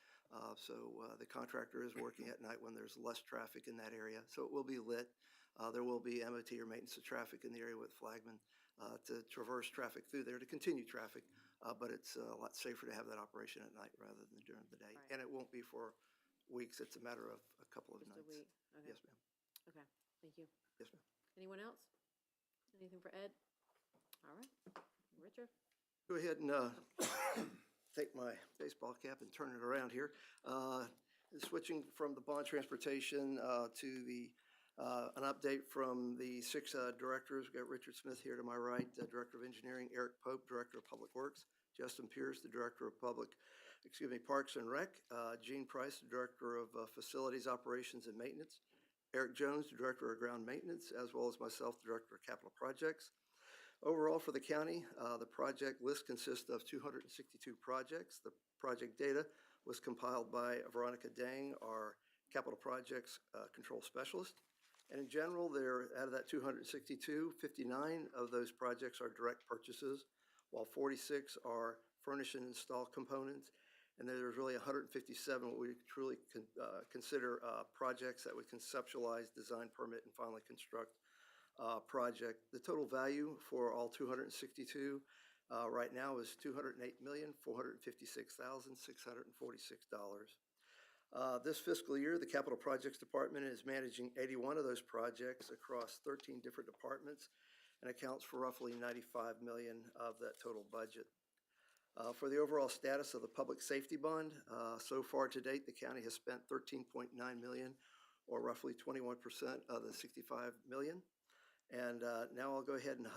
So the contractor is working at night when there's less traffic in that area. So it will be lit. There will be MOT or maintenance of traffic in the area with flagmen to traverse traffic through there to continue traffic. But it's a lot safer to have that operation at night rather than during the day. Right. And it won't be for weeks. It's a matter of a couple of Just a nights. week? Okay. Yes, ma'am. Okay, thank you. Yes, ma'am. Anyone else? Anything for Ed? All right, Richard? Go ahead and take my baseball cap and turn it around here. Switching from the bond transportation to an update from the 6 directors. We've got Richard Smith here to my right, Director of Engineering, Eric Pope, Director of Public Works, Justin Pierce, the Director of Parks and Rec, Gene Price, the Director of Facilities, Operations and Maintenance, Eric Jones, the Director of Ground Maintenance, as well as myself, the Director of Capital Projects. Overall for the county, the project list consists of 262 projects. The project data was compiled by Veronica Dang, our Capital Projects Control Specialist. And in general, out of that 262, 59 of those projects are direct purchases, while 46 are furnish and install components. And there's really 157 what we truly consider projects that we conceptualize, design, permit, and finally construct project. The total value for all 262 right now is $208,456,646. This fiscal year, the Capital Projects Department is managing 81 of those projects across 13 different departments and accounts for roughly $95 million of that total budget. For the overall status of the public safety bond, so far to date, the county has spent $13.9 million, or roughly 21% of the $65 million. And now I'll go ahead and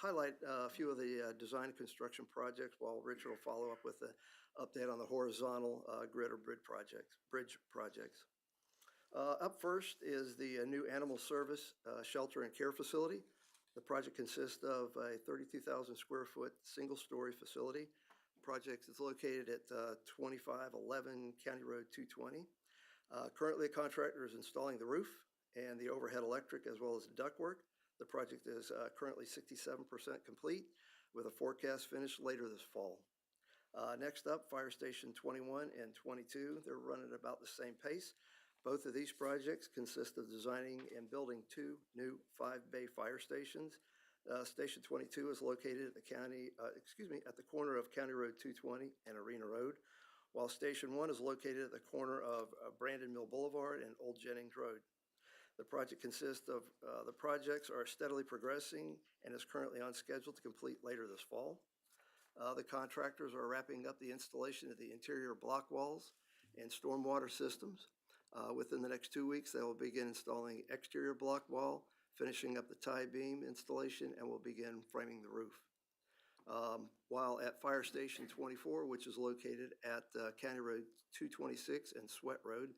highlight a few of the design and construction projects while Richard will follow up with an update on the horizontal grid or bridge projects. Up first is the new animal service shelter and care facility. The project consists of a 32,000 square foot single-story facility. The project is located at 2511 County Road 220. Currently, a contractor is installing the roof and the overhead electric as well as the ductwork. The project is currently 67% complete with a forecast finish later this fall. Next up, Fire Station 21 and 22. They're running about the same pace. Both of these projects consist of designing and building 2 new 5-bay fire stations. Station 22 is located at at the corner of County Road 220 and Arena Road, while Station 1 is located at the corner of Brandon Mill Boulevard and Old Jennings Road. The project consists of, the projects are steadily progressing and is currently on schedule to complete later this fall. The contractors are wrapping up the installation of the interior block walls and stormwater systems. Within the next 2 weeks, they will begin installing exterior block wall, finishing up the tie beam installation, and will begin framing the roof. While at Fire Station 24, which is located at County Road 226 and Sweat Road,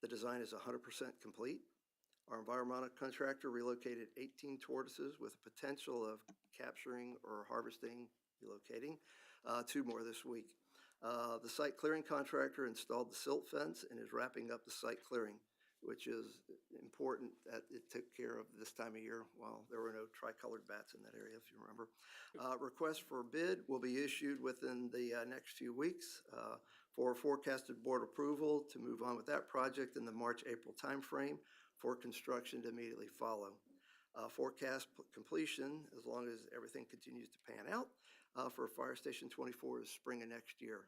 the design is 100% complete. Our environmental contractor relocated 18 tortoises with the potential of capturing or harvesting, relocating, 2 more this week. The site clearing contractor installed the silt fence and is wrapping up the site clearing, which is important that it took care of this time of year while there were no tricolored bats in that area, if you remember. Request for bid will be issued within the next few weeks for forecasted board approval to move on with that project in the March-April timeframe for construction to immediately follow. Forecast completion, as long as everything continues to pan out, for Fire Station 24 is spring of next year.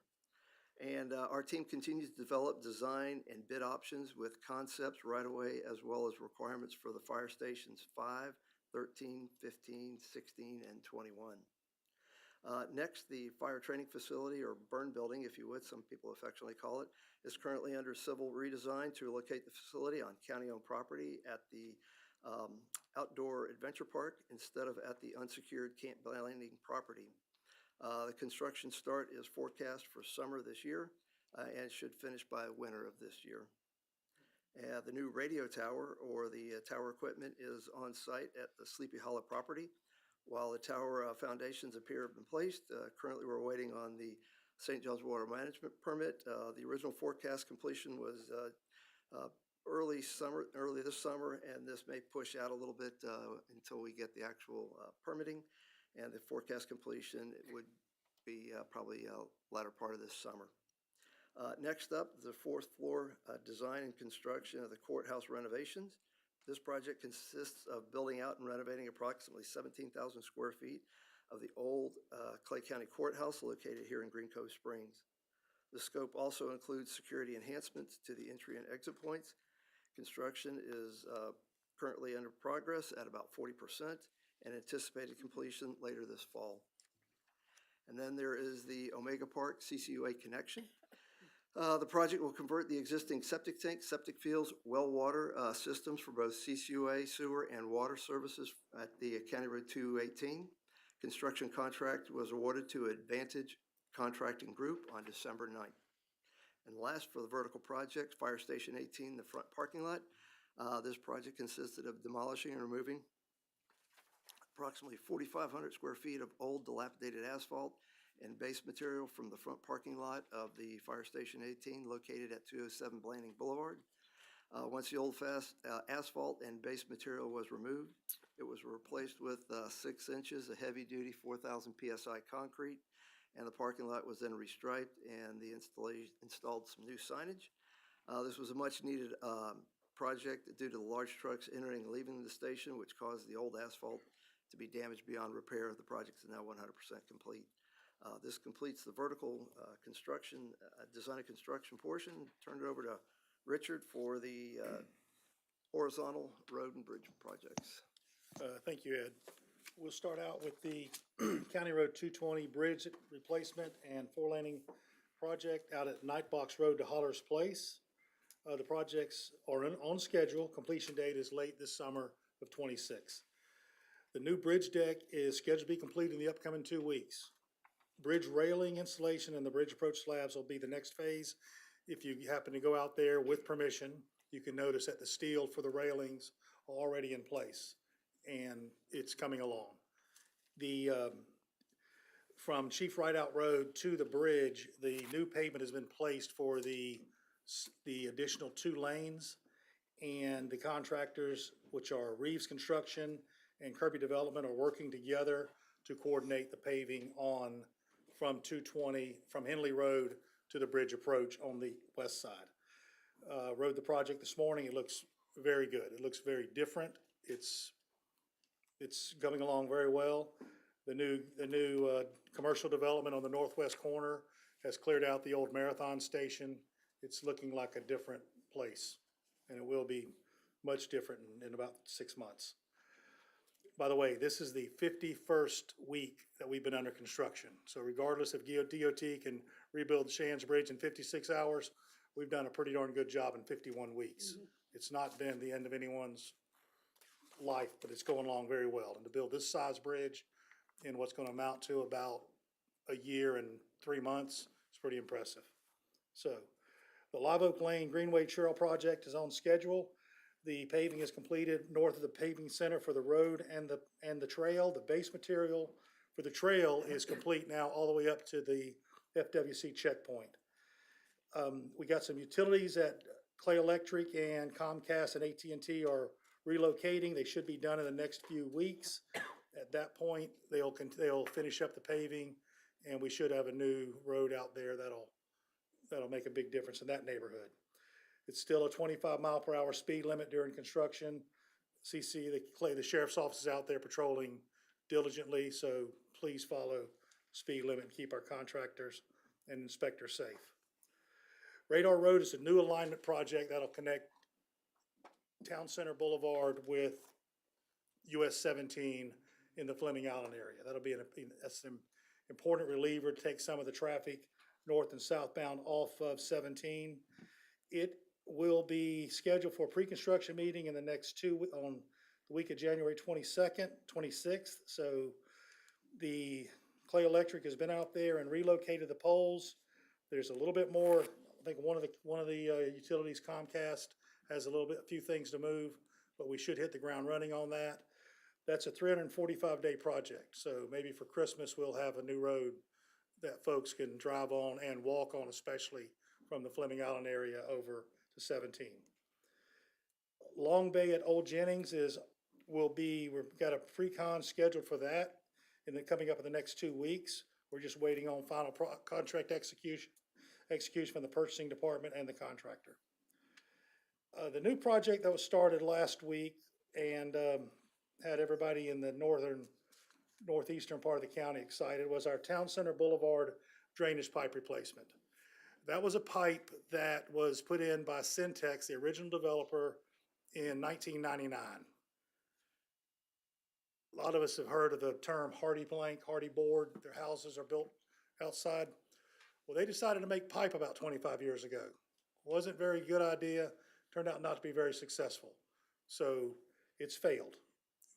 And our team continues to develop design and bid options with concepts right away, as well as requirements for the fire stations 5, 13, 15, 16, and 21. Next, the fire training facility, or burn building, if you would, some people affectionately call it, is currently under civil redesign to locate the facility on county-owned property at the outdoor adventure park instead of at the unsecured Camp Landing property. The construction start is forecast for summer this year and should finish by winter of this year. The new radio tower, or the tower equipment, is on site at the Sleepy Hollow property. While the tower foundations appear to have been placed, currently we're waiting on the St. John's Water Management permit. The original forecast completion was early this summer, and this may push out a little bit until we get the actual permitting. And the forecast completion would be probably latter part of this summer. Next up, the 4th floor design and construction of the courthouse renovations. This project consists of building out and renovating approximately 17,000 square feet of the old Clay County Courthouse located here in Green Cove Springs. The scope also includes security enhancements to the entry and exit points. Construction is currently under progress at about 40%. And anticipated completion later this fall. And then there is the Omega Park CCUA connection. The project will convert the existing septic tank, septic fields, well water systems for both CCUA, sewer, and water services at the County Road 218. Construction contract was awarded to Advantage Contracting Group on December 9th. And last, for the vertical project, Fire Station 18, the front parking lot. This project consisted of demolishing and removing approximately 4,500 square feet of old dilapidated asphalt and base material from the front parking lot of the Fire Station 18 located at 207 Blanding Boulevard. Once the old asphalt and base material was removed, it was replaced with 6 inches of heavy-duty 4,000 PSI concrete, and the parking lot was then restriped, and the installed some new signage. This was a much-needed project due to the large trucks entering and leaving the station, which caused the old asphalt to be damaged beyond repair. The project is now 100% complete. This completes the vertical construction, design and construction portion. Turn it over to Richard for the horizontal road and bridge projects. Thank you, Ed. We'll start out with the County Road 220 bridge replacement and 4-laning project out at Nightbox Road to Hollers Place. The projects are on schedule. Completion date is late this summer of '26. The new bridge deck is scheduled to be complete in the upcoming 2 weeks. Bridge railing installation and the bridge approach slabs will be the next phase. If you happen to go out there with permission, you can notice that the steel for the railings are already in place, and it's coming along. From Chief Rideout Road to the bridge, the new pavement has been placed for the additional 2 lanes, and the contractors, which are Reeves Construction and Kirby Development, are working together to coordinate the paving from 220, from Henley Road to the bridge approach on the west side. Rode the project this morning. It looks very good. It looks very different. It's coming along very well. The new commercial development on the northwest corner has cleared out the old Marathon station. It's looking like a different place, and it will be much different in about 6 months. By the way, this is the 51st week that we've been under construction. So regardless if DOT can rebuild Shands Bridge in 56 hours, we've done a pretty darn good job in 51 weeks. It's not been the end of anyone's life, but it's going along very well. And to build this size bridge in what's going to amount to about a year and 3 months, it's pretty impressive. So the Live Oak Lane Greenway Trail project is on schedule. The paving is completed north of the paving center for the road and the trail. The base material for the trail is complete now all the way up to the FWC checkpoint. We got some utilities at Clay Electric, and Comcast and AT&T are relocating. They should be done in the next few weeks. At that point, they'll finish up the paving, and we should have a new road out there that'll make a big difference in that neighborhood. It's still a 25-mile-per-hour speed limit during construction. The sheriff's office is out there patrolling diligently, so please follow the speed limit and keep our contractors and inspectors safe. Radar Road is a new alignment project that'll connect Town Center Boulevard with US 17 in the Fleming Island area. That's an important reliever to take some of the traffic north and southbound off of 17. It will be scheduled for a pre-construction meeting in the next on the week of January 22nd, 26th. So the Clay Electric has been out there and relocated the poles. There's a little bit more. I think one of the utilities, Comcast, has a few things to move, but we should hit the ground running on that. That's a 345-day project. So maybe for Christmas, we'll have a new road that folks can drive on and walk on, especially from the Fleming Island area over to 17. Long Bay at Old Jennings we've got a pre-con scheduled for that coming up in the next 2 weeks. We're just waiting on final contract execution from the purchasing department and the contractor. The new project that was started last week and had everybody in the northeastern part of the county excited was our Town Center Boulevard drainage pipe replacement. That was a pipe that was put in by Syntex, the original developer, in 1999. A lot of us have heard of the term hardy plank, hardy board. Their houses are built outside. Well, they decided to make pipe about 25 years ago. Wasn't a very good idea. Turned out not to be very successful. So it's failed.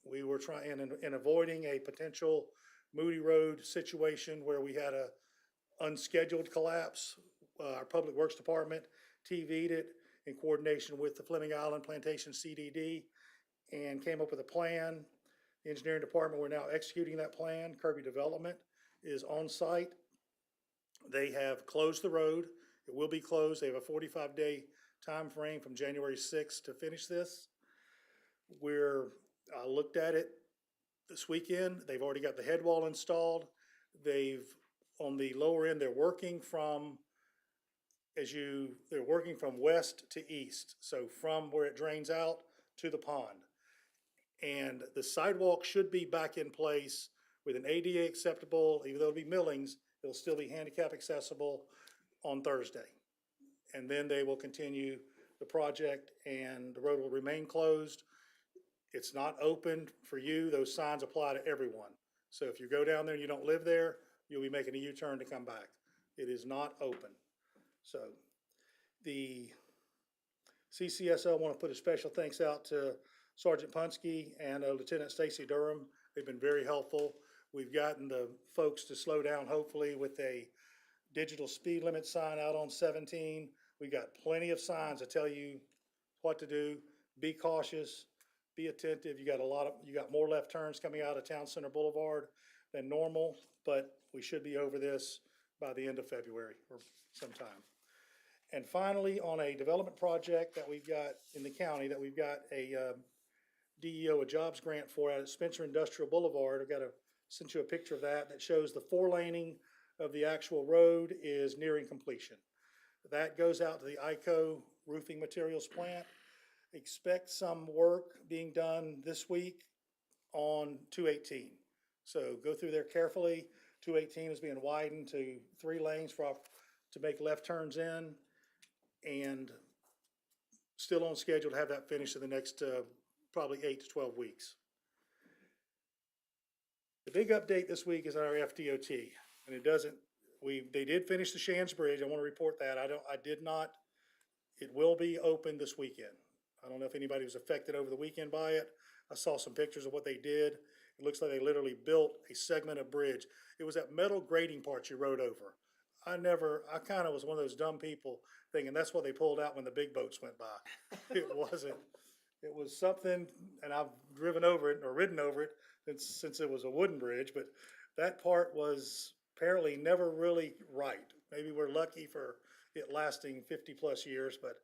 We were trying, in avoiding a potential Moody Road situation where we had a unscheduled collapse, our Public Works Department TV'd it in coordination with the Fleming Island Plantation CDD and came up with a plan. The engineering department, we're now executing that plan. Kirby Development is on site. They have closed the road. It will be closed. They have a 45-day time frame from January 6th to finish this. I looked at it this weekend. They've already got the head wall installed. On the lower end, they're working from west to east. So from where it drains out to the pond. And the sidewalk should be back in place with an ADA acceptable, even though it'll be millings, it'll still be handicap accessible on Thursday. And then they will continue the project and the road will remain closed. It's not open for you. Those signs apply to everyone. So if you go down there and you don't live there, you'll be making a U-turn to come back. It is not open. So the CCSO, I want to put a special thanks out to Sergeant Punske and Lieutenant Stacy Durham. They've been very helpful. We've gotten the folks to slow down, hopefully, with a digital speed limit sign out on 17. We got plenty of signs that tell you what to do. Be cautious, be attentive. You got more left turns coming out of Town Center Boulevard than normal, but we should be over this by the end of February or sometime. And finally, on a development project that we've got in the county, that we've got a DEO, a jobs grant for out at Spencer Industrial Boulevard. I've got to send you a picture of that shows the 4-laning of the actual road is nearing completion. That goes out to the ICO roofing materials plant. Expect some work being done this week on 218. So go through there carefully. 218 is being widened to 3 lanes to make left turns in, and still on schedule to have that finished in the next probably 8 to 12 weeks. The big update this week is our FDOT, and they did finish the Shands Bridge. I want to report that. It will be open this weekend. I don't know if anybody was affected over the weekend by it. I saw some pictures of what they did. It looks like they literally built a segment of bridge. It was that metal grating part you rode over. I kind of was one of those dumb people thinking that's what they pulled out when the big boats went by. It wasn't. It was something, and I've ridden over it since it was a wooden bridge, but that part was apparently never really right. Maybe we're lucky for it lasting 50+ years, but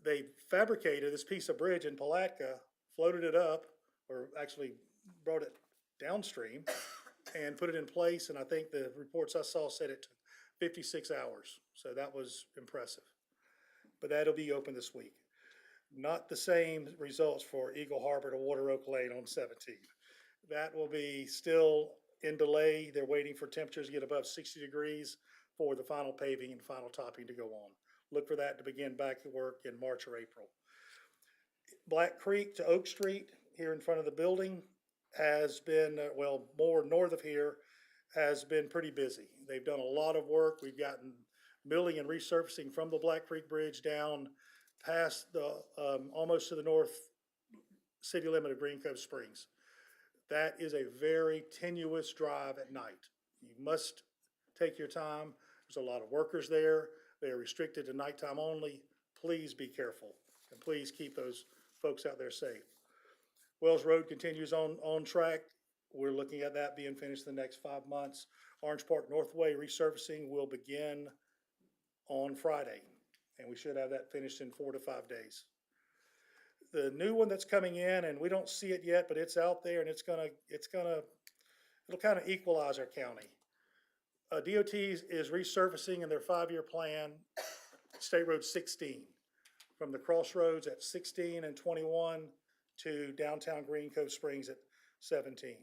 they fabricated this piece of bridge in Palatka, floated it up, or actually brought it downstream and put it in place, and I think the reports I saw said it took 56 hours, so that was impressive. But that'll be open this week. Not the same results for Eagle Harbor to Water Oak Lane on 17. That will be still in delay. They're waiting for temperatures to get above 60 degrees for the final paving and final topping to go on. Look for that to begin back to work in March or April. Black Creek to Oak Street here in front of the building has been, more north of here, has been pretty busy. They've done a lot of work. We've gotten milling and resurfacing from the Black Creek Bridge down past almost to the north city limit of Green Cove Springs. That is a very tenuous drive at night. You must take your time. There's a lot of workers there. They are restricted to nighttime only. Please be careful, and please keep those folks out there safe. Wells Road continues on track. We're looking at that being finished in the next 5 months. Orange Park Northway resurfacing will begin on Friday, and we should have that finished in 4 to 5 days. The new one that's coming in, and we don't see it yet, but it's out there, and it'll kind of equalize our county. DOT is resurfacing in their 5-year plan, State Road 16, from the crossroads at 16 and 21 to downtown Green Cove Springs at 17.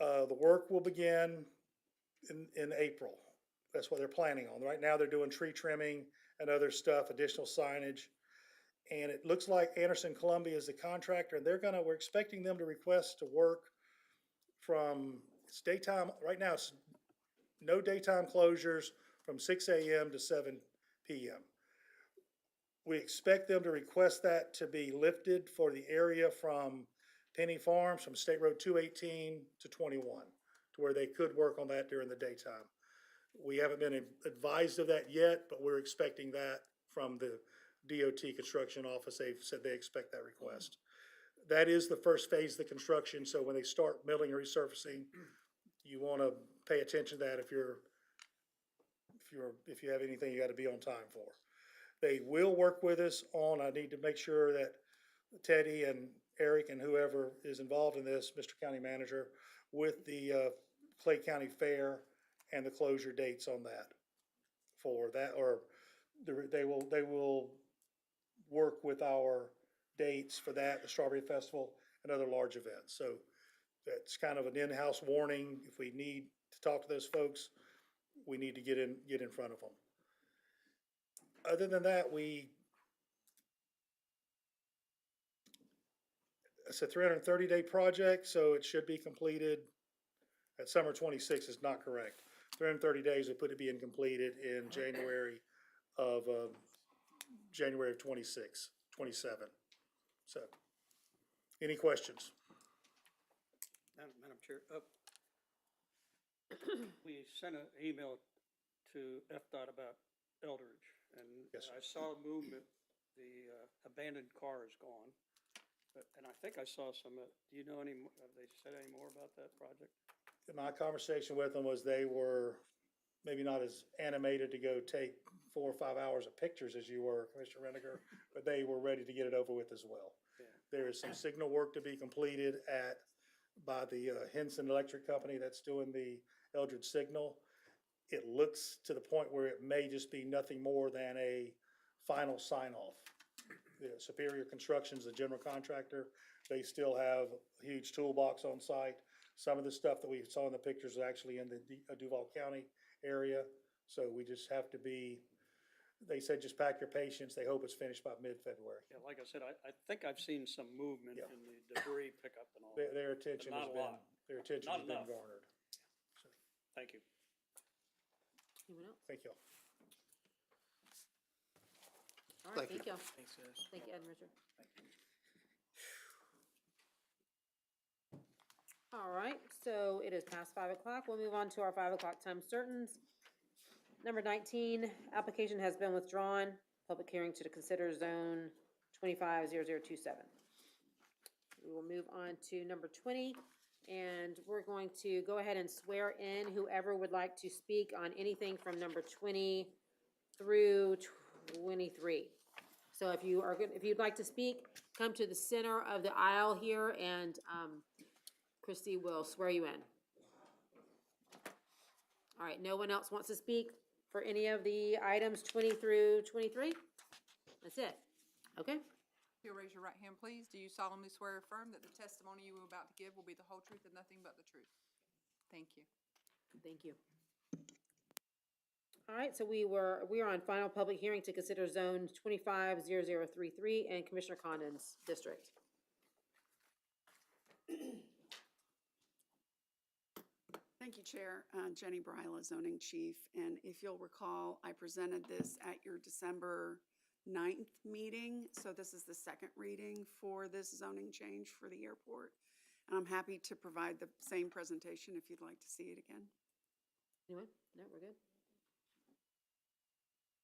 The work will begin in April. That's what they're planning on. Right now, they're doing tree trimming and other stuff, additional signage. And it looks like Anderson Columbia is the contractor, and we're expecting them to request to work from, it's daytime, right now it's no daytime closures from 6 a.m. to 7 p.m. We expect them to request that to be lifted for the area from Penny Farms, from State Road 218 to 21, to where they could work on that during the daytime. We haven't been advised of that yet, but we're expecting that from the DOT construction office. They've said they expect that request. That is the first phase of the construction, so when they start milling or resurfacing, you want to pay attention to that if you have anything you got to be on time for. They will work with us on, I need to make sure that Teddy and Eric and whoever is involved in this, Mr. County Manager, with the Clay County Fair and the closure dates on that. For that, or they will work with our dates for that, the Strawberry Festival, and other large events. So that's kind of an in-house warning. If we need to talk to those folks, we need to get in front of them. Other than that, it's a 330-day project, so it should be completed at summer 26 is not correct. 330 days would put it being completed in January of 27. So, any questions? Madam Chair, we sent an email to FDOT about Eldridge, and Yes, sir. I saw movement, the abandoned car is gone. And I think I saw some, do you know have they said any more about that project? My conversation with them was they were maybe not as animated to go take 4 or 5 hours of pictures as you were, Commissioner Reniger, but they were ready to get it over with as well. Yeah. There is some signal work to be completed by the Henson Electric Company that's doing the Eldridge signal. It looks to the point where it may just be nothing more than a final sign-off. The Superior Construction's the general contractor. They still have a huge toolbox on site. Some of the stuff that we saw in the pictures is actually in the Duval County area. So we just have to they said just pack your patience. They hope it's finished by mid-February. Yeah, like I said, I think I've seen some movement Yeah. in the debris pickup and all. Their attention But has not a been, lot. their attention Not has been enough. garnered. So, Thank you. Anyone else? thank you. All right, Thank you. thank you. Thanks, guys. Thank you, Ed and Richard. All right, so it is past 5 o'clock. We'll move on to our 5 o'clock time certains. Number 19, application has been withdrawn. Public hearing to consider zone 250027. We will move on to number 20, and we're going to go ahead and swear in whoever would like to speak on anything from number 20 through 23. So if you'd like to speak, come to the center of the aisle here, and Christy will swear you in. All right, no one else wants to speak for any of the items 20 through 23? That's it. Okay. If you'll raise your right hand, please. Do you solemnly swear or affirm that the testimony you are about to give will be the whole truth and nothing but the truth? Thank you. Thank you. All right, so we are on final public hearing to consider zone 250033 in Commissioner Condon's district. Thank you, Chair. Jenny Bryla, Zoning Chief. And if you'll recall, I presented this at your December 9th meeting. So this is the second reading for this zoning change for the airport. And I'm happy to provide the same presentation if you'd like to see it again. Anyone? No, we're good.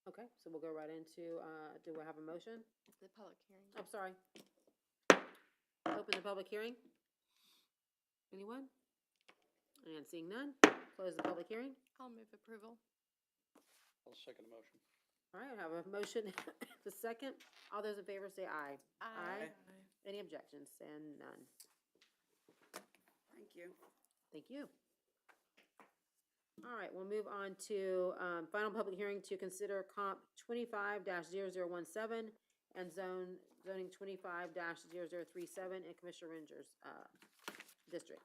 Okay, so we'll go right into, do we have a motion? The public hearing. I'm sorry. Open the public hearing. Anyone? And seeing none, close the public hearing. I'll move approval. I'll second the motion. All right, I have a motion, the second. All those in favor say aye. Aye. Any objections? And none. Thank you. Thank you. All right, we'll move on to final public hearing to consider comp 25-0017 and zoning 25-0037 in Commissioner Ranger's district.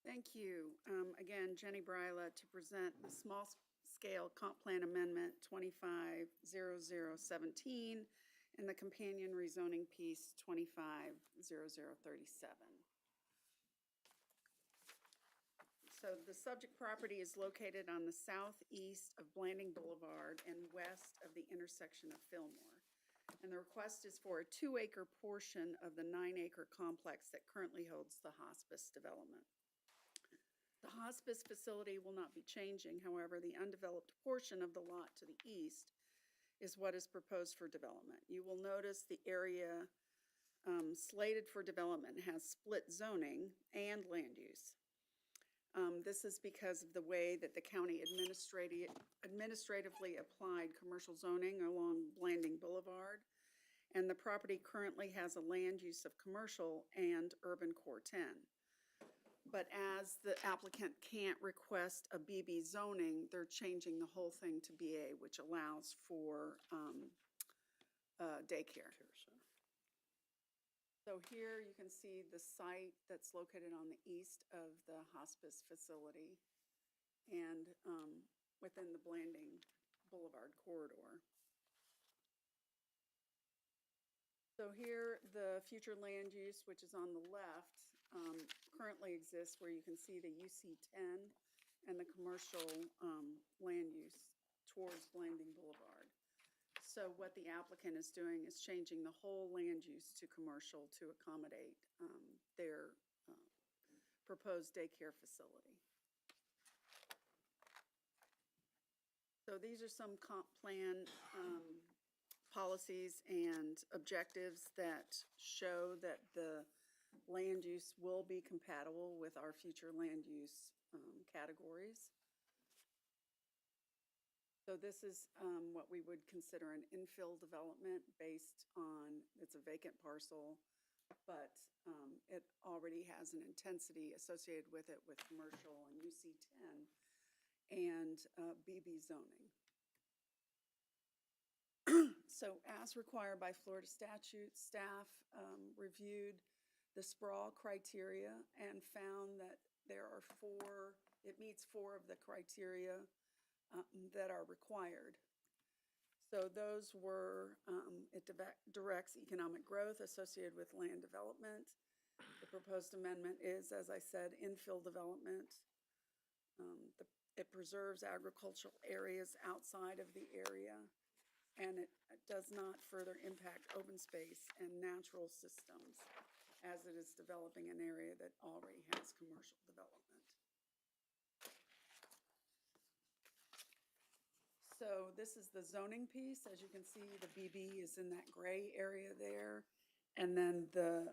Thank you. Again, Jenny Bryla to present the small-scale comp plan amendment 250017 and the companion rezoning piece 250037. So the subject property is located on the southeast of Blanding Boulevard and west of the intersection of Fillmore. And the request is for a 2-acre portion of the 9-acre complex that currently holds the hospice development. The hospice facility will not be changing. However, the undeveloped portion of the lot to the east is what is proposed for development. You will notice the area slated for development has split zoning and land use. This is because of the way that the county administratively applied commercial zoning along Blanding Boulevard, and the property currently has a land use of commercial and urban core 10. But as the applicant can't request a BB zoning, they're changing the whole thing to BA, which allows for daycare. So here you can see the site that's located on the east of the hospice facility and within the Blanding Boulevard corridor. So here, the future land use, which is on the left, currently exists where you can see the UC10 and the commercial land use towards Blanding Boulevard. So what the applicant is doing is changing the whole land use to commercial to accommodate their proposed daycare facility. So these are some comp plan policies and objectives that show that the land use will be compatible with our future land use categories. So this is what we would consider an infill development based on, it's a vacant parcel, but it already has an intensity associated with it with commercial and UC10 and BB zoning. So as required by Florida statute, staff reviewed the sprawl criteria and found that there are it meets 4 of the criteria that are required. So those were, it directs economic growth associated with land development. The proposed amendment is, as I said, infill development. It preserves agricultural areas outside of the area, and it does not further impact open space and natural systems as it is developing an area that already has commercial development. So this is the zoning piece. As you can see, the BB is in that gray area there. And then the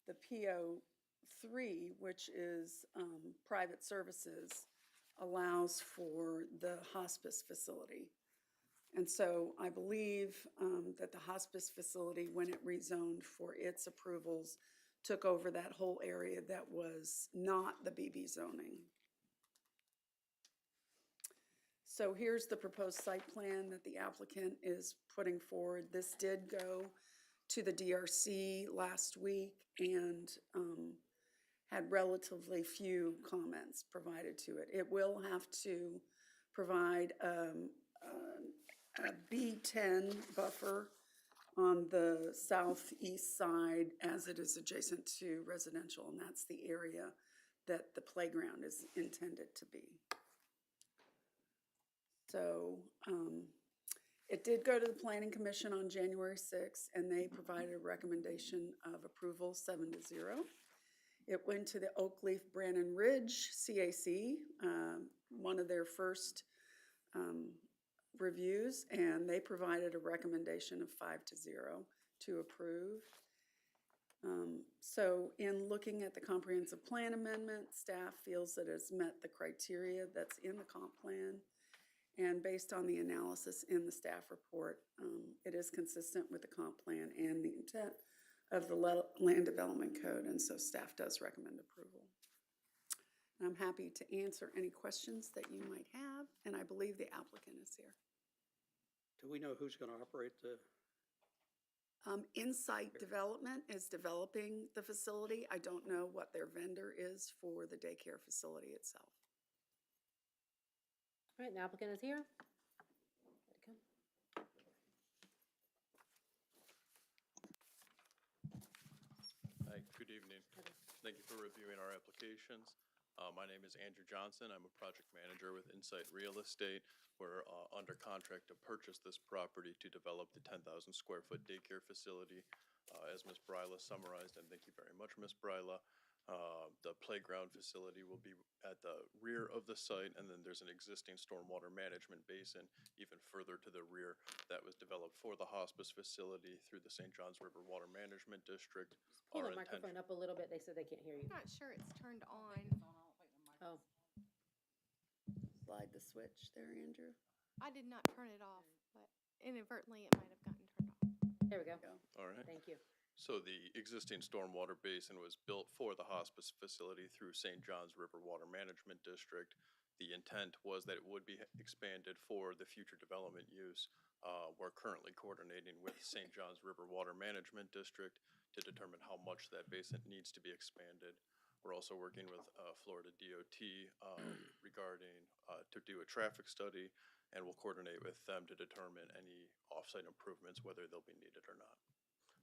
PO3, which is private services, allows for the hospice facility. And so I believe that the hospice facility, when it rezoned for its approvals, took over that whole area that was not the BB zoning. So here's the proposed site plan that the applicant is putting forward. This did go to the DRC last week and had relatively few comments provided to it. It will have to provide a B10 buffer on the southeast side as it is adjacent to residential, and that's the area that the playground is intended to be. So it did go to the Planning Commission on January 6th, and they provided a recommendation of approval 7-0. It went to the Oakleaf Brannon Ridge CAC, one of their first reviews, and they provided a recommendation of 5-0 to approve. So in looking at the comprehensive plan amendment, staff feels that it's met the criteria that's in the comp plan. And based on the analysis in the staff report, it is consistent with the comp plan and the intent of the Land Development Code, and so staff does recommend approval. And I'm happy to answer any questions that you might have, and I believe the applicant is here. Do we know who's going to operate the? Insight Development is developing the facility. I don't know what their vendor is for the daycare facility itself. All right, the applicant is here. Hi, good evening. Thank you for reviewing our applications. My name is Andrew Johnson. I'm a project manager with Insight Real Estate. We're under contract to purchase this property to develop the 10,000 square foot daycare facility. As Ms. Bryla summarized, and thank you very much, Ms. Bryla, the playground facility will be at the rear of the site, and then there's an existing stormwater management basin even further to the rear that was developed for the hospice facility through the St. Johns River Water Management District. Pull the microphone up a little bit. They said they can't hear you. I'm not sure it's turned on. Oh. Slide the switch there, Andrew. I did not turn it off, but inadvertently it might have gotten turned off. There we go. All right. Thank you. So the existing stormwater basin was built for the hospice facility through St. Johns River Water Management District. The intent was that it would be expanded for the future development use. We're currently coordinating with St. Johns River Water Management District to determine how much that basin needs to be expanded. We're also working with Florida DOT regarding to do a traffic study, and we'll coordinate with them to determine any offsite improvements, whether they'll be needed or not.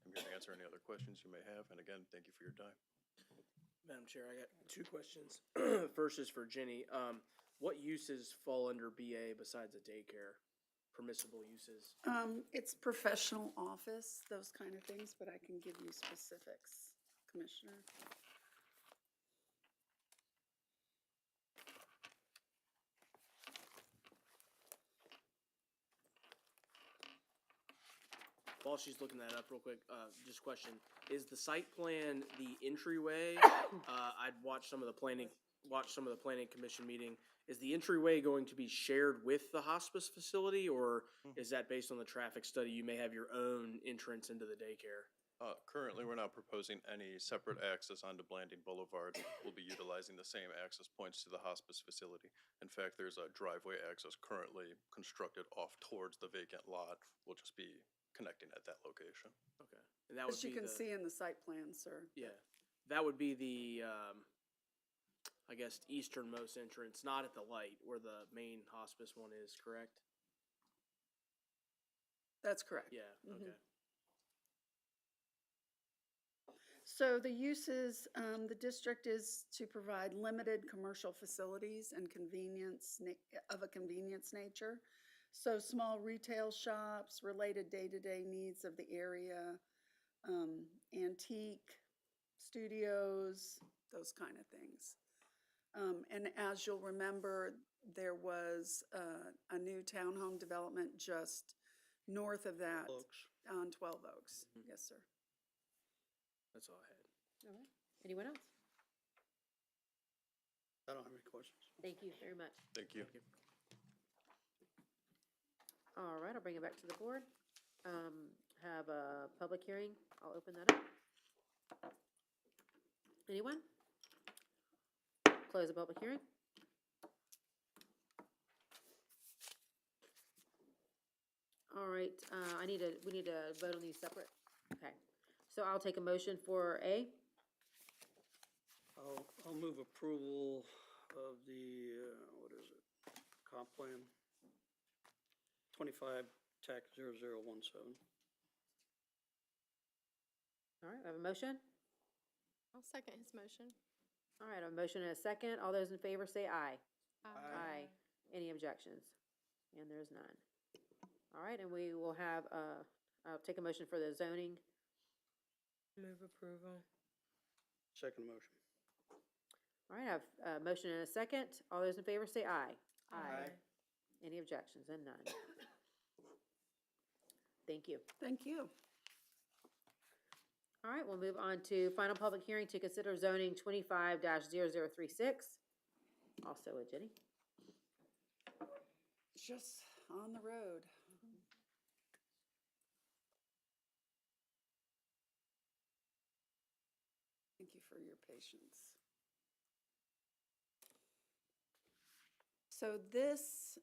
I'm here to answer any other questions you may have, and again, thank you for your time. Madam Chair, I got 2 questions. First is for Jenny. What uses fall under BA besides a daycare? permissible uses? It's professional office, those kind of things, but I can give you specifics, Commissioner. While she's looking that up real quick, just a question, is the site plan the entryway? I'd watched some of the planning commission meeting. Is the entryway going to be shared with the hospice facility, or is that based on the traffic study? You may have your own entrance into the daycare. Currently, we're not proposing any separate access onto Blanding Boulevard. We'll be utilizing the same access points to the hospice facility. In fact, there's a driveway access currently constructed off towards the vacant lot. We'll just be connecting at that location. Okay. And that would As you be can the, see in the site plan, sir. yeah, that would be the, I guess, easternmost entrance, not at the light where the main hospice one is, correct? That's correct. Yeah, Mhm. okay. So the uses, the district is to provide limited commercial facilities and of a convenience nature. So small retail shops, related day-to-day needs of the area, antique studios, those kind of things. And as you'll remember, there was a new townhome development just north of that on 12 Oaks. Yes, sir. That's all I had. All right. Anyone else? I don't have any questions. Thank you very much. Thank you. All right, I'll bring it back to the board. Have a public hearing. I'll open that up. Anyone? Close the public hearing. All right, we need to vote on these separate. Okay, so I'll take a motion for A. I'll move approval of the, what is it, comp plan? 25 TAC 0017. All right, I have a motion. I'll second his motion. All right, I have a motion and a second. All those in favor say aye. Aye. Any objections? And there's none. All right, and we will have, I'll take a motion for the zoning. Move approval. Second motion. All right, I have a motion and a second. All those in favor say aye. Aye. Any objections? And none. Thank you. Thank you. All right, we'll move on to final public hearing to consider zoning 25-0036. Also with Jenny. Just on the road. Thank you for your patience. So this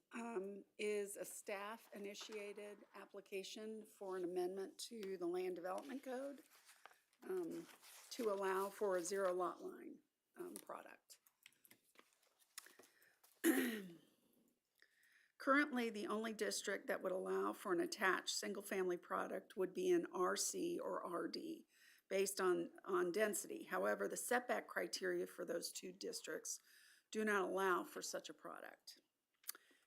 is a staff-initiated application for an amendment to the Land Development Code to allow for a zero lot line product. Currently, the only district that would allow for an attached single-family product would be in RC or RD, based on density. However, the setback criteria for those two districts do not allow for such a product.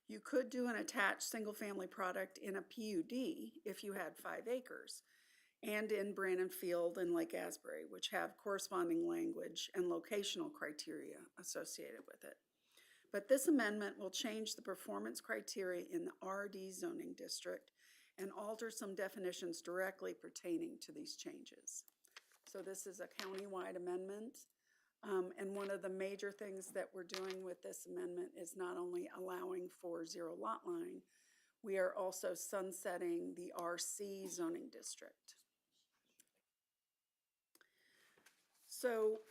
You could do an attached single-family product in a PUD if you had 5 acres, and in Brannon Field and Lake Asbury, which have corresponding language and locational criteria associated with it. But this amendment will change the performance criteria in the RD zoning district and alter some definitions directly pertaining to these changes. So this is a countywide amendment. And one of the major things that we're doing with this amendment is not only allowing for zero lot line, we are also sunsetting the RC zoning district. So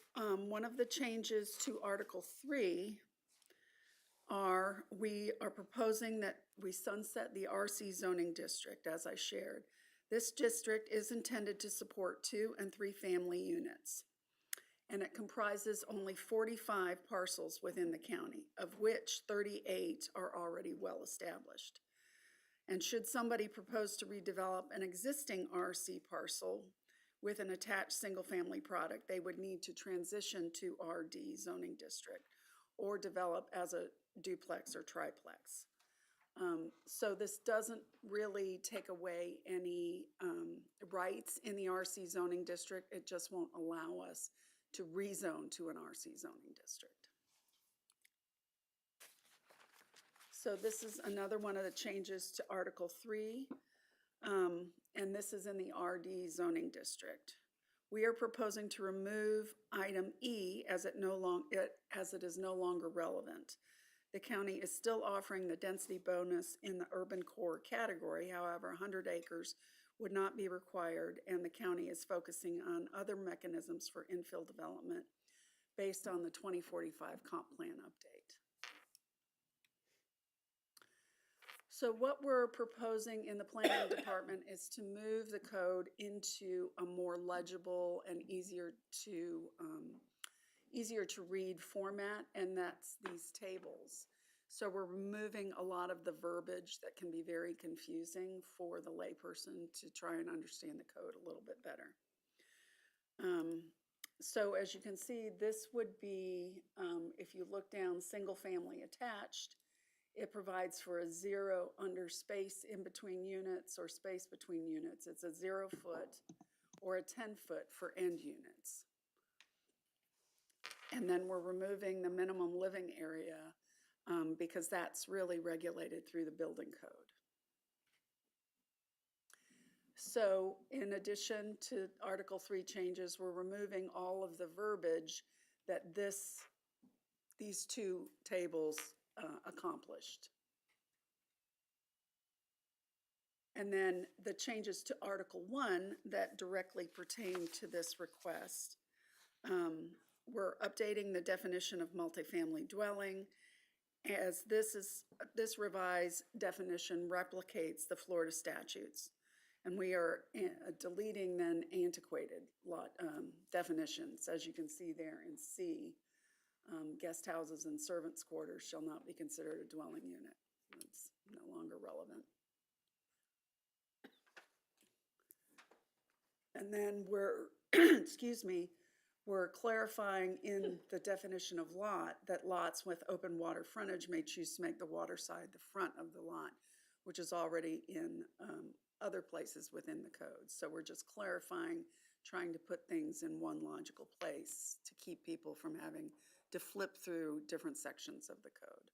one of the changes to Article 3 we are proposing that we sunset the RC zoning district, as I shared. This district is intended to support 2 and 3 family units, and it comprises only 45 parcels within the county, of which 38 are already well established. And should somebody propose to redevelop an existing RC parcel with an attached single-family product, they would need to transition to RD zoning district or develop as a duplex or triplex. So this doesn't really take away any rights in the RC zoning district. It just won't allow us to rezone to an RC zoning district. So this is another one of the changes to Article 3, and this is in the RD zoning district. We are proposing to remove item E as it is no longer relevant. The county is still offering the density bonus in the urban core category. However, 100 acres would not be required, and the county is focusing on other mechanisms for infill development based on the 2045 comp plan update. So what we're proposing in the planning department is to move the code into a more legible and easier to read format, and that's these tables. So we're removing a lot of the verbiage that can be very confusing for the layperson to try and understand the code a little bit better. So as you can see, this would be, if you look down, single family attached, it provides for a 0 under space in between units or space between units. It's a 0 foot or a 10 foot for end units. And then we're removing the minimum living area because that's really regulated through the building code. So in addition to Article 3 changes, we're removing all of the verbiage that these two tables accomplished. And then the changes to Article 1 that directly pertain to this request. We're updating the definition of multifamily dwelling, as this revised definition replicates the Florida statutes. And we are deleting then antiquated definitions, as you can see there in C. Guest houses and servants' quarters shall not be considered a dwelling unit. It's no longer relevant. And then we're, excuse me, we're clarifying in the definition of lot that lots with open water frontage may choose to make the water side the front of the lot, which is already in other places within the code. So we're just clarifying, trying to put things in one logical place to keep people from having to flip through different sections of the code.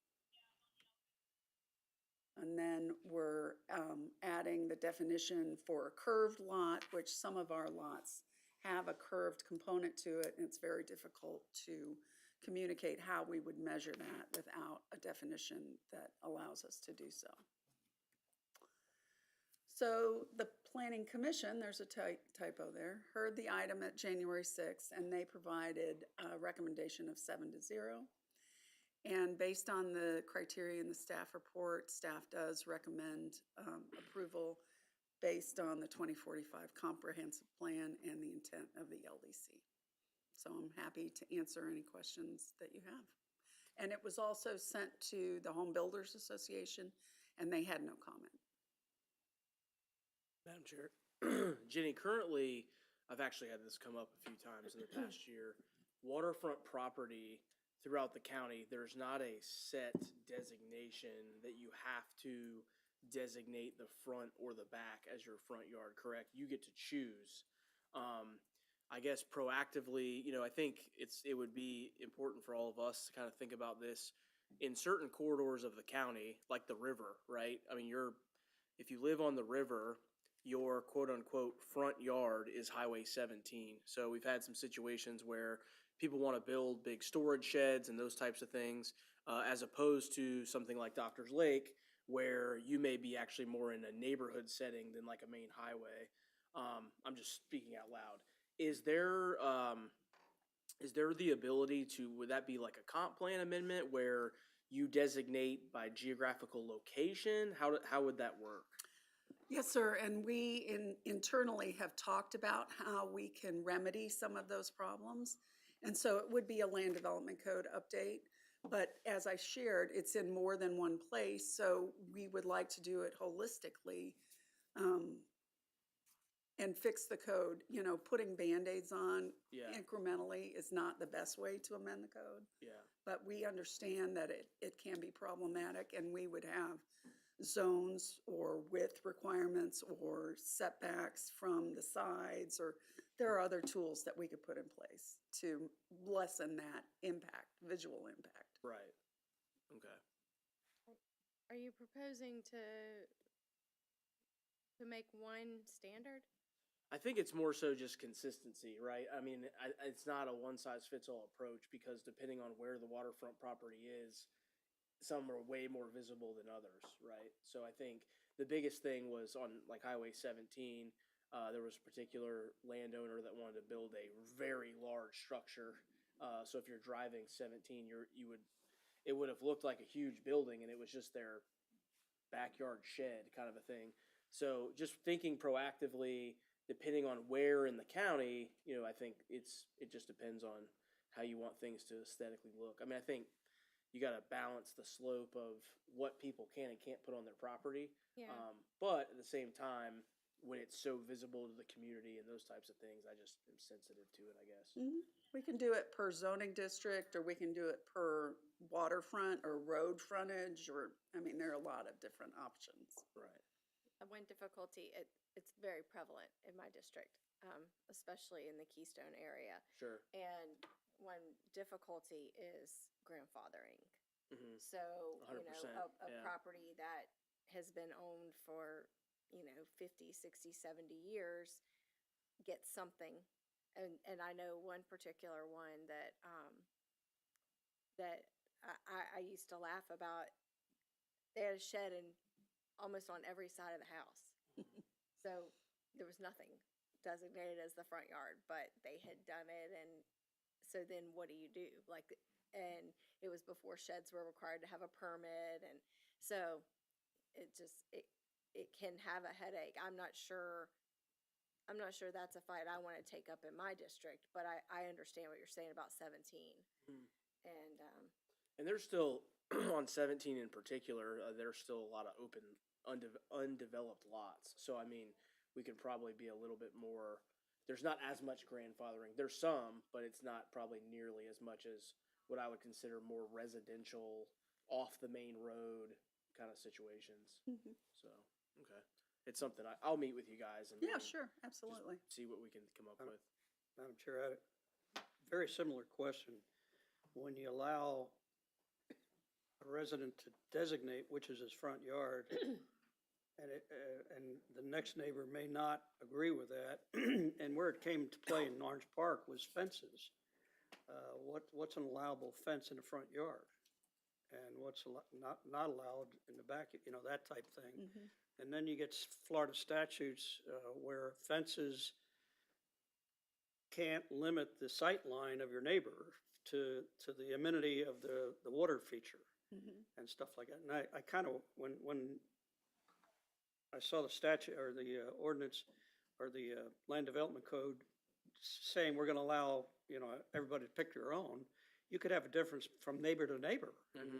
And then we're adding the definition for a curved lot, which some of our lots have a curved component to it, and it's very difficult to communicate how we would measure that without a definition that allows us to do so. So the Planning Commission, there's a typo there, heard the item at January 6th, and they provided a recommendation of 7-0. And based on the criteria in the staff report, staff does recommend approval based on the 2045 comprehensive plan and the intent of the LDC. So I'm happy to answer any questions that you have. And it was also sent to the Home Builders Association, and they had no comment. Madam Chair, Jenny, currently, I've actually had this come up a few times in the past year. Waterfront property throughout the county, there's not a set designation that you have to designate the front or the back as your front yard, correct? You get to choose. I guess proactively, I think it would be important for all of us to kind of think about this in certain corridors of the county, like the river, right? I mean, if you live on the river, your quote-unquote front yard is Highway 17. So we've had some situations where people want to build big storage sheds and those types of things, as opposed to something like Doctor's Lake, where you may be actually more in a neighborhood setting than like a main highway. I'm just speaking out loud. Is there the ability to, would that be like a comp plan amendment where you designate by geographical location? How would that work? Yes, sir, and we internally have talked about how we can remedy some of those problems. And so it would be a land development code update, but as I shared, it's in more than one place, so we would like to do it holistically and fix the code. Putting Band-Aids on incrementally is not the best way to amend the code. Yeah. But we understand that it can be problematic, and we would have zones or width requirements or setbacks from the sides, or there are other tools that we could put in place to lessen that impact, visual impact. Right. Okay. Are you proposing to make one standard? I think it's more so just consistency, right? I mean, it's not a one-size-fits-all approach because depending on where the waterfront property is, some are way more visible than others, right? So I think the biggest thing was on like Highway 17, there was a particular landowner that wanted to build a very large structure. So if you're driving 17, it would have looked like a huge building and it was just their backyard shed kind of a thing. So just thinking proactively, depending on where in the county, I think it just depends on how you want things to aesthetically look. I mean, I think you got to balance the slope of what people can and can't put on their property. Yeah. But at the same time, when it's so visible to the community and those types of things, I just am sensitive to it, I guess. We can do it per zoning district, or we can do it per waterfront or road frontage, or, I mean, there are a lot of different options. Right. One difficulty, it's very prevalent in my district, especially in the Keystone area. Sure. And one difficulty is grandfathering. Mm-hmm. So, 100%, a yeah. property that has been owned for, 50, 60, 70 years gets something. And I know one particular one that, that I used to laugh about. They had a shed almost on every side of the house. So there was nothing designated as the front yard, but they had done it. And so then what do you do? And it was before sheds were required to have a permit. And so it can have a headache. I'm not sure that's a fight I want to take up in my district, but I understand what you're saying about 17. Mm. And, And there's still, on 17 in particular, there's still a lot of open, undeveloped lots. So, I mean, we could probably be a little bit more, there's not as much grandfathering. There's some, but it's not probably nearly as much as what I would consider more residential, off the main road kind of situations. So, okay. It's something I'll meet with you guys and Yeah, maybe sure, just absolutely. see what we can come up with. Madam Chair, I had a very similar question. When you allow a resident to designate which is his front yard, and the next neighbor may not agree with that, and where it came to play in Orange Park was fences. What's an allowable fence in the front yard? And what's not allowed in the back, that type thing. And then you get Florida statutes where fences can't limit the sight line of your neighbor to the amenity of the water feature and stuff like that. And I kind of, when I saw the statute or the ordinance or the land development code saying we're going to allow, everybody to pick their own, you could have a difference from neighbor to neighbor. And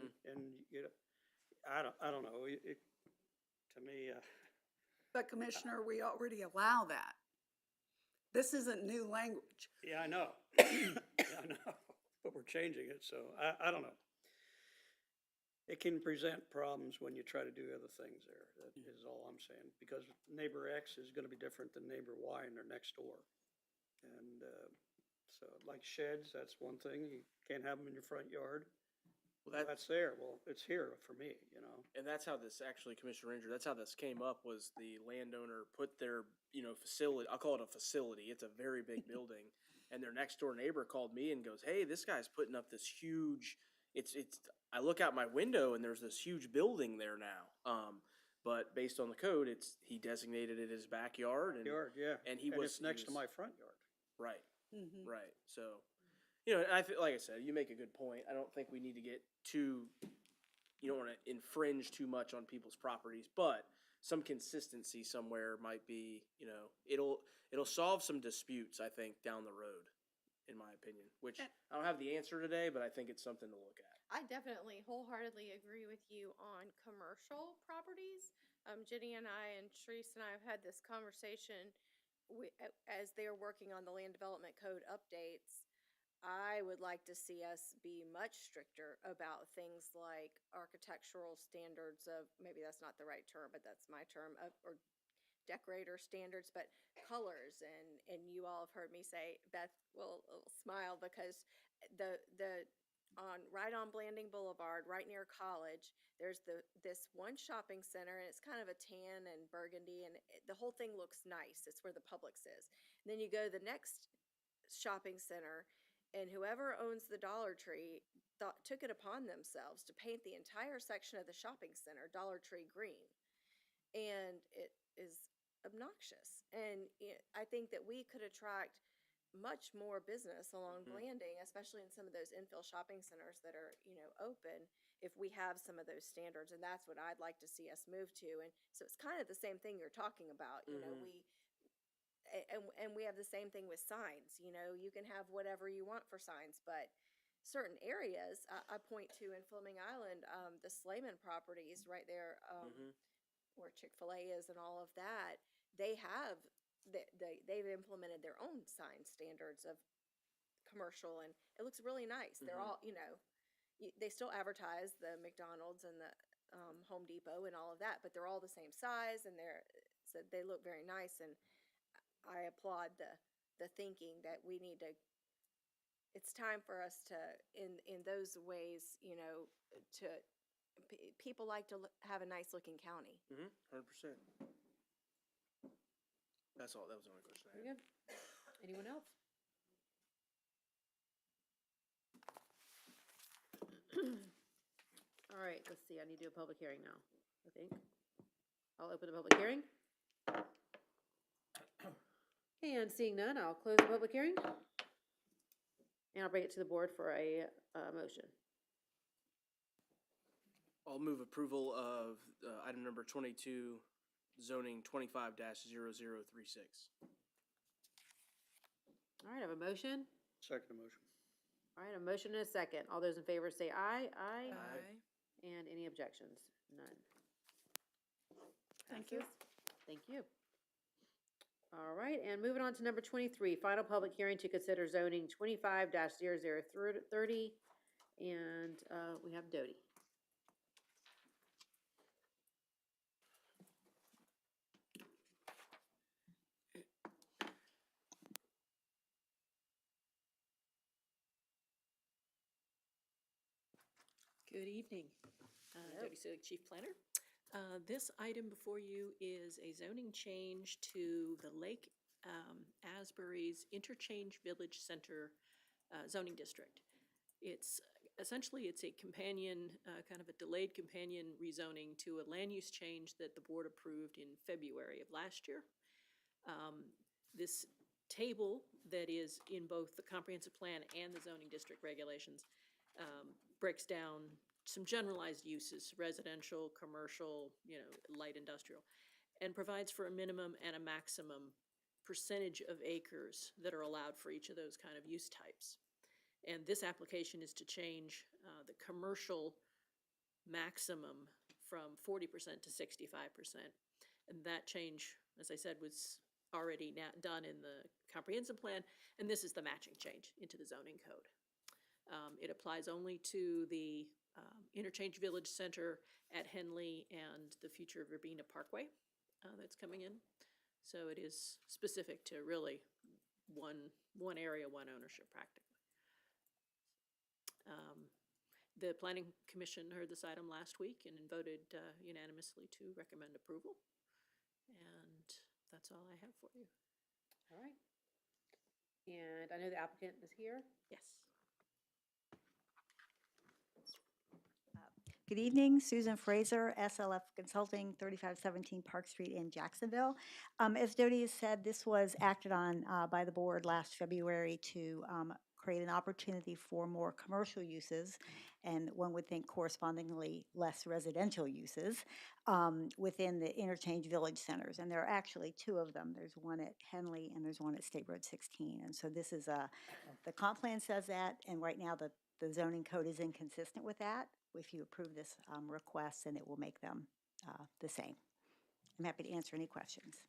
I don't know, to me. But Commissioner, we already allow that. This isn't new language. Yeah, I know. Yeah, I know, but we're changing it, so I don't know. It can present problems when you try to do other things there, that is all I'm saying, because neighbor X is gonna be different than neighbor Y and they're next door. And, so like sheds, that's one thing, you can't have them in your front yard. Well, that's there, well, it's here for me, And that's how this actually, Commissioner Ranger, that's how this came up, was the landowner put their, facility, I'll call it a facility, it's a very big building, and their next door neighbor called me and goes, hey, this guy's putting up this huge, I look out my window and there's this huge building there now. But based on the code, he designated it his backyard. And it's next to my front yard. Right, right, so. And I feel, like I said, you make a good point. I don't think we need to get you don't want to infringe too much on people's properties, but some consistency somewhere might be, it'll solve some disputes, I think, down the road, in my opinion, which I don't have the answer today, but I think it's something to look at. I definitely wholeheartedly agree with you on commercial properties. Jenny and I and Sharice and I have had this conversation as they're working on the land development code updates. I would like to see us be much stricter about things like architectural standards of, maybe that's not the right term, but that's my term, of, or decorator standards, but colors, and you all have heard me say, Beth will smile because right on Blanding Boulevard, right near College, there's this one shopping center, and it's kind of a tan and burgundy, and the whole thing looks nice. It's where the Publix is. And then you go to the next shopping center, and whoever owns the Dollar Tree took it upon themselves to paint the entire section of the shopping center Dollar Tree green. And it is obnoxious. And I think that we could attract much more business along Blanding, especially in some of those infill shopping centers that are, open, if we have some of those standards. And that's what I'd like to see us move to. And so it's kind of the same thing you're talking about. We have the same thing with signs. You can have whatever you want for signs, but certain areas, I point to in Fleming Island, the Slayman properties right there, where Chick-fil-A is and all of that, they've implemented their own sign standards of commercial, and it looks really nice. They're all, they still advertise the McDonald's and the Home Depot and all of that, but they're all the same size, and they look very nice. And I applaud the thinking that we need to. It's time for us to, in those ways, people like to have a nice looking county. 100%. That's all. That was the only question I Very had. good. Anyone else? All right, let's see. I need to do a public hearing now, I think. I'll open the public hearing. And seeing none, I'll close the public hearing. And I'll bring it to the board for a motion. I'll move approval of item number 22, zoning 25-0036. All right, I have a motion. Second motion. All right, a motion and a second. All those in favor say aye. Aye. Aye. And any objections? None. Thank you. Passes. Thank you. All right, and moving on to number 23, final public hearing to consider zoning 25-0030. And we have Dodie. Good evening. Dodie Selig, Chief Planner. This item before you is a zoning change to the Lake Asbury's Interchange Village Center zoning district. It's essentially a companion, kind of a delayed companion rezoning to a land use change that the board approved in February of last year. This table that is in both the comprehensive plan and the zoning district regulations breaks down some generalized uses, residential, commercial, light industrial, and provides for a minimum and a maximum percentage of acres that are allowed for each of those kind of use types. And this application is to change the commercial maximum from 40% to 65%. And that change, as I said, was already done in the comprehensive plan, and this is the matching change into the zoning code. It applies only to the Interchange Village Center at Henley and the future Verbena Parkway that's coming in. So it is specific to really one area, one ownership practically. The Planning Commission heard this item last week and voted unanimously to recommend approval. And that's all I have for you. All right. And I know the applicant is here. Yes. Good evening, Susan Fraser, SLF Consulting, 3517 Park Street in Jacksonville. As Dodie has said, this was acted on by the board last February to create an opportunity for more commercial uses, and one would think correspondingly less residential uses within the Interchange Village Centers. And there are actually two of them. There's one at Henley and there's one at State Road 16. And so this is the comp plan says that, and right now the zoning code is inconsistent with that. If you approve this request, then it will make them the same. I'm happy to answer any questions.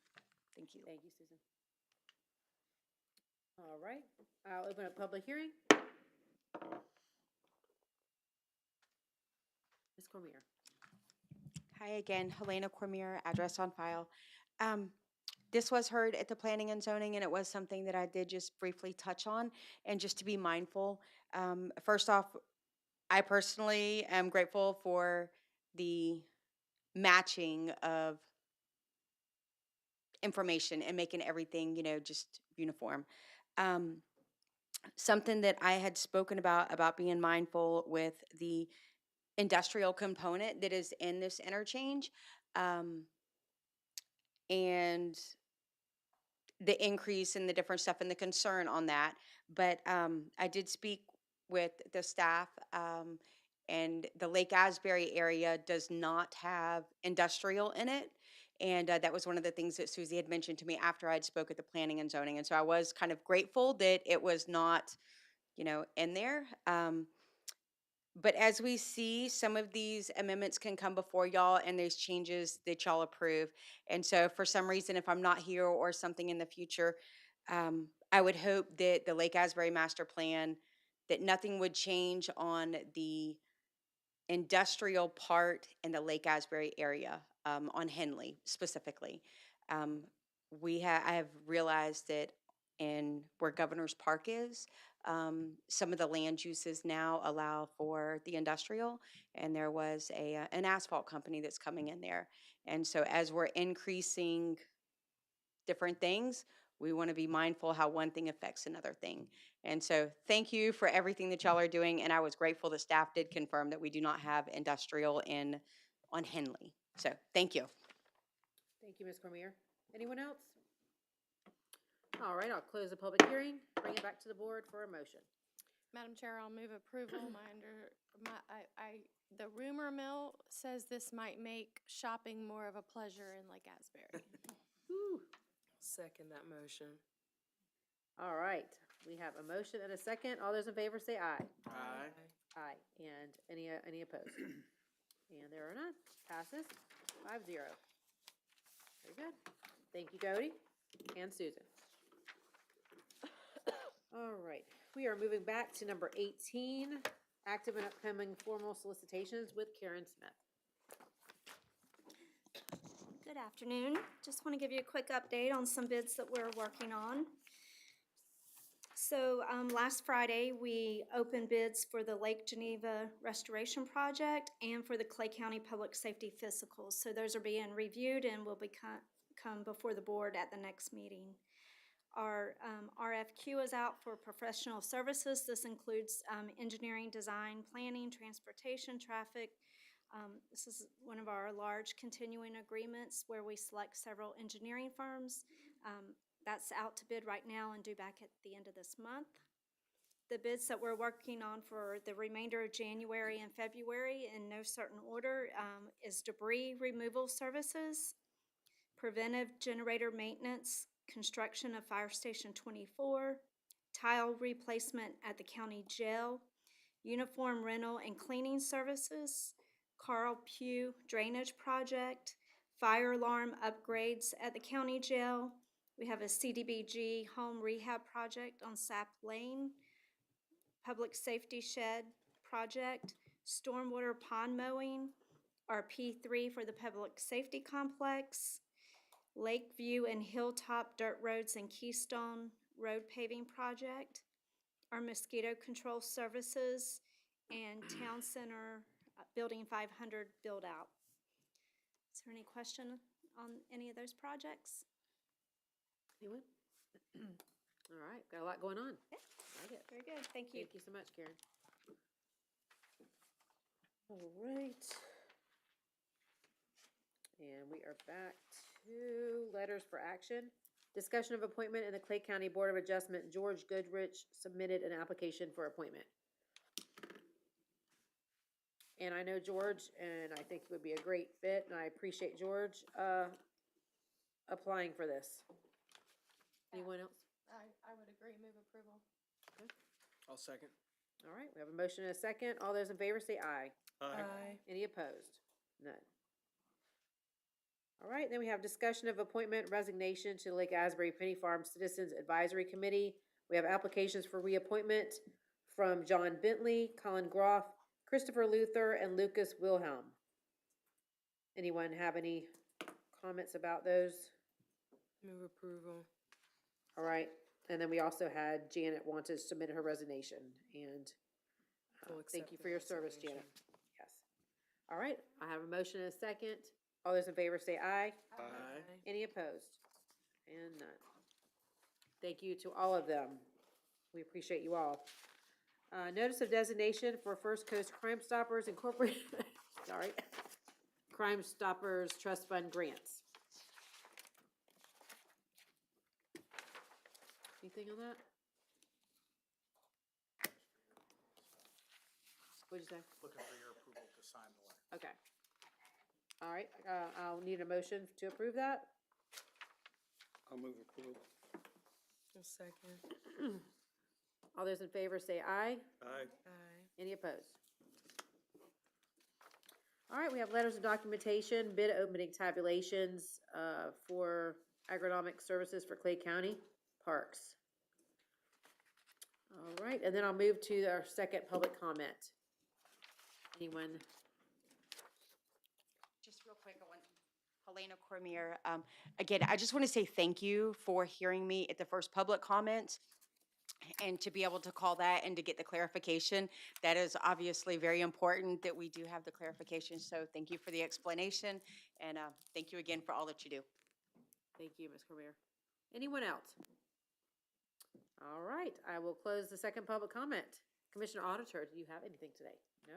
Thank you. Thank you, Susan. All right. I'll open up public hearing. Ms. Cormier. Hi again, Helena Cormier, address on file. This was heard at the planning and zoning, and it was something that I did just briefly touch on, and just to be mindful. First off, I personally am grateful for the matching of information and making everything, just uniform. Something that I had spoken about being mindful with the industrial component that is in this interchange, and the increase and the different stuff and the concern on that. But I did speak with the staff, and the Lake Asbury area does not have industrial in it. And that was one of the things that Susie had mentioned to me after I'd spoke at the planning and zoning. And so I was kind of grateful that it was not, in there. But as we see, some of these amendments can come before y'all and there's changes that y'all approve. And so for some reason, if I'm not here or something in the future, I would hope that the Lake Asbury Master Plan, that nothing would change on the industrial part in the Lake Asbury area, on Henley specifically. I have realized that in where Governor's Park is, some of the land uses now allow for the industrial, and there was an asphalt company that's coming in there. And so as we're increasing different things, we want to be mindful how one thing affects another thing. And so thank you for everything that y'all are doing, and I was grateful the staff did confirm that we do not have industrial on Henley. So thank you. Thank you, Ms. Cormier. Anyone else? All right, I'll close the public hearing, bring it back to the board for a motion. Madam Chair, I'll move approval. The rumor mill says this might make shopping more of a pleasure in Lake Asbury. Second that motion. All right, we have a motion and a second. All those in favor say aye. Aye. Aye. And any opposed? And there are none. Passes 5-0. Very good. Thank you, Cody and Susan. All right, we are moving back to number 18, active and upcoming formal solicitations with Karen Smith. Good afternoon. Just want to give you a quick update on some bids that we're working on. So last Friday, we opened bids for the Lake Geneva Restoration Project and for the Clay County Public Safety Physicals. So those are being reviewed and will come before the board at the next meeting. Our RFQ is out for professional services. This includes engineering, design, planning, transportation, traffic. This is one of our large continuing agreements where we select several engineering firms. That's out to bid right now and due back at the end of this month. The bids that we're working on for the remainder of January and February in no certain order is debris removal services, preventive generator maintenance, construction of Fire Station 24, tile replacement at the county jail, uniform rental and cleaning services, Carl Pugh drainage project, fire alarm upgrades at the county jail. We have a CDBG home rehab project on Sap Lane, public safety shed project, stormwater pond mowing, our P3 for the public safety complex, Lakeview and Hilltop Dirt Roads and Keystone Road paving project, our mosquito control services, and Town Center Building 500 build out. Is there any question on any of those projects? Anyone? All right, got a lot going on. Yeah, Like it. very good. Thank you. Thank you so much, Karen. All right. And we are back to letters for action. Discussion of appointment in the Clay County Board of Adjustment. George Goodrich submitted an application for appointment. And I know George, and I think he would be a great fit, and I appreciate George applying for this. Anyone else? I would agree, move approval. Okay. I'll second. All right, we have a motion and a second. All those in favor say aye. Aye. Any opposed? None. All right, then we have discussion of appointment resignation to Lake Asbury Penny Farm Citizens Advisory Committee. We have applications for reappointment from John Bentley, Colin Groff, Christopher Luther, and Lucas Wilhelm. Anyone have any comments about those? Move approval. All right, and then we also had Janet want to submit her resignation, and We'll thank accept you the for your service, Janet. resignation. Yes. All right, I have a motion and a second. All those in favor say aye. Aye. Any opposed? And none. Thank you to all of them. We appreciate you all. Notice of designation for First Coast Crime Stoppers Incorporated, sorry, Crime Stoppers Trust Fund grants. Anything on that? What'd you say? Looking for your approval to sign the letter. Okay. All right, I'll need a motion to approve that. I'll move approval. A second. All those in favor say aye. Aye. Aye. Any opposed? All right, we have letters of documentation, bid opening tabulations for agronomic services for Clay County Parks. All right, and then I'll move to our second public comment. Anyone? Just real quick, I want Helena Cormier. Again, I just want to say thank you for hearing me at the first public comment and to be able to call that and to get the clarification. That is obviously very important that we do have the clarification. So thank you for the explanation and thank you again for all that you do. Thank you, Ms. Cormier. Anyone else? All right, I will close the second public comment. Commissioner Auditor, do you have anything today? No?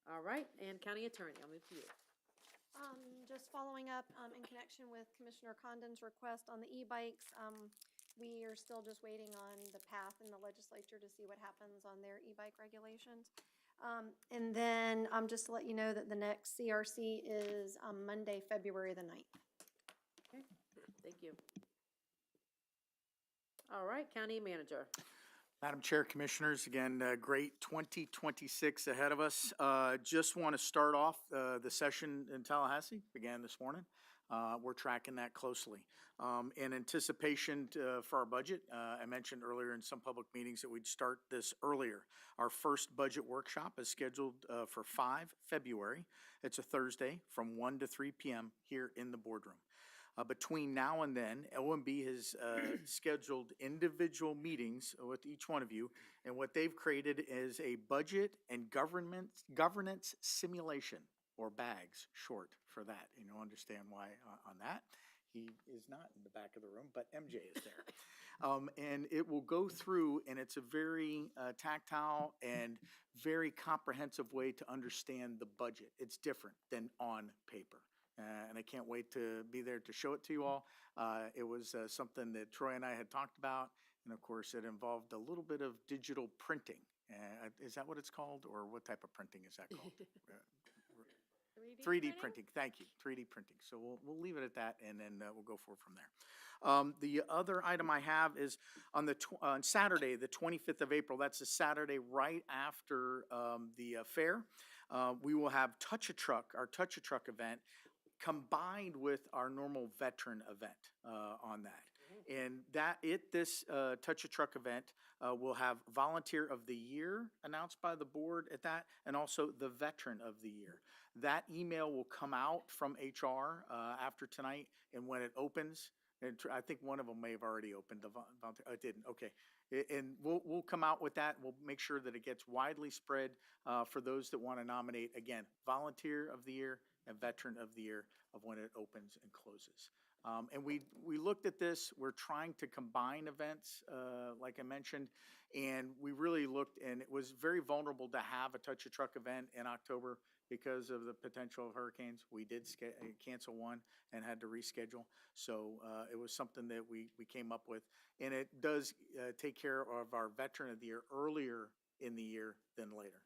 All right, and County Attorney, I'll move to you. Just following up, in connection with Commissioner Condon's request on the e-bikes, we are still just waiting on the path in the legislature to see what happens on their e-bike regulations. And then, just to let you know that the next CRC is, Monday, February the 9th. Okay, thank you. All right, County Manager. Madam Chair, Commissioners, again, great 2026 ahead of us. Just want to start off, the session in Tallahassee began this morning. We're tracking that closely. In anticipation for our budget, I mentioned earlier in some public meetings that we'd start this earlier. Our first budget workshop is scheduled for 5 February. It's a Thursday from 1 to 3 p.m. here in the boardroom. Between now and then, OMB has scheduled individual meetings with each one of you, and what they've created is a budget and governance simulation, or BAGS, short for that. You know, understand why on that. He is not in the back of the room, but MJ is there. And it will go through, and it's a very tactile and very comprehensive way to understand the budget. It's different than on paper. And I can't wait to be there to show it to you all. It was something that Troy and I had talked about, and of course, it involved a little bit of digital printing. Is that what it's called, or what type of printing is that called? 3D printing. Thank you. 3D printing. So we'll leave it at that, and then we'll go forward from there. The other item I have is on on Saturday, the 25th of April. That's a Saturday right after the fair. We will have Touch a Truck, our Touch a Truck event, combined with our normal veteran event on that. And this Touch a Truck event will have Volunteer of the Year announced by the board at that, and also the Veteran of the Year. That email will come out from HR after tonight, and when it opens, and I think one of them may have already opened, the volunteer, it didn't, okay. And we'll come out with that. We'll make sure that it gets widely spread for those that want to nominate, again, Volunteer of the Year and Veteran of the Year of when it opens and closes. And we looked at this. We're trying to combine events, like I mentioned, and we really looked, and it was very vulnerable to have a Touch a Truck event in October because of the potential of hurricanes. We did cancel one and had to reschedule. So it was something that we came up with, and it does take care of our Veteran of the Year earlier in the year than later,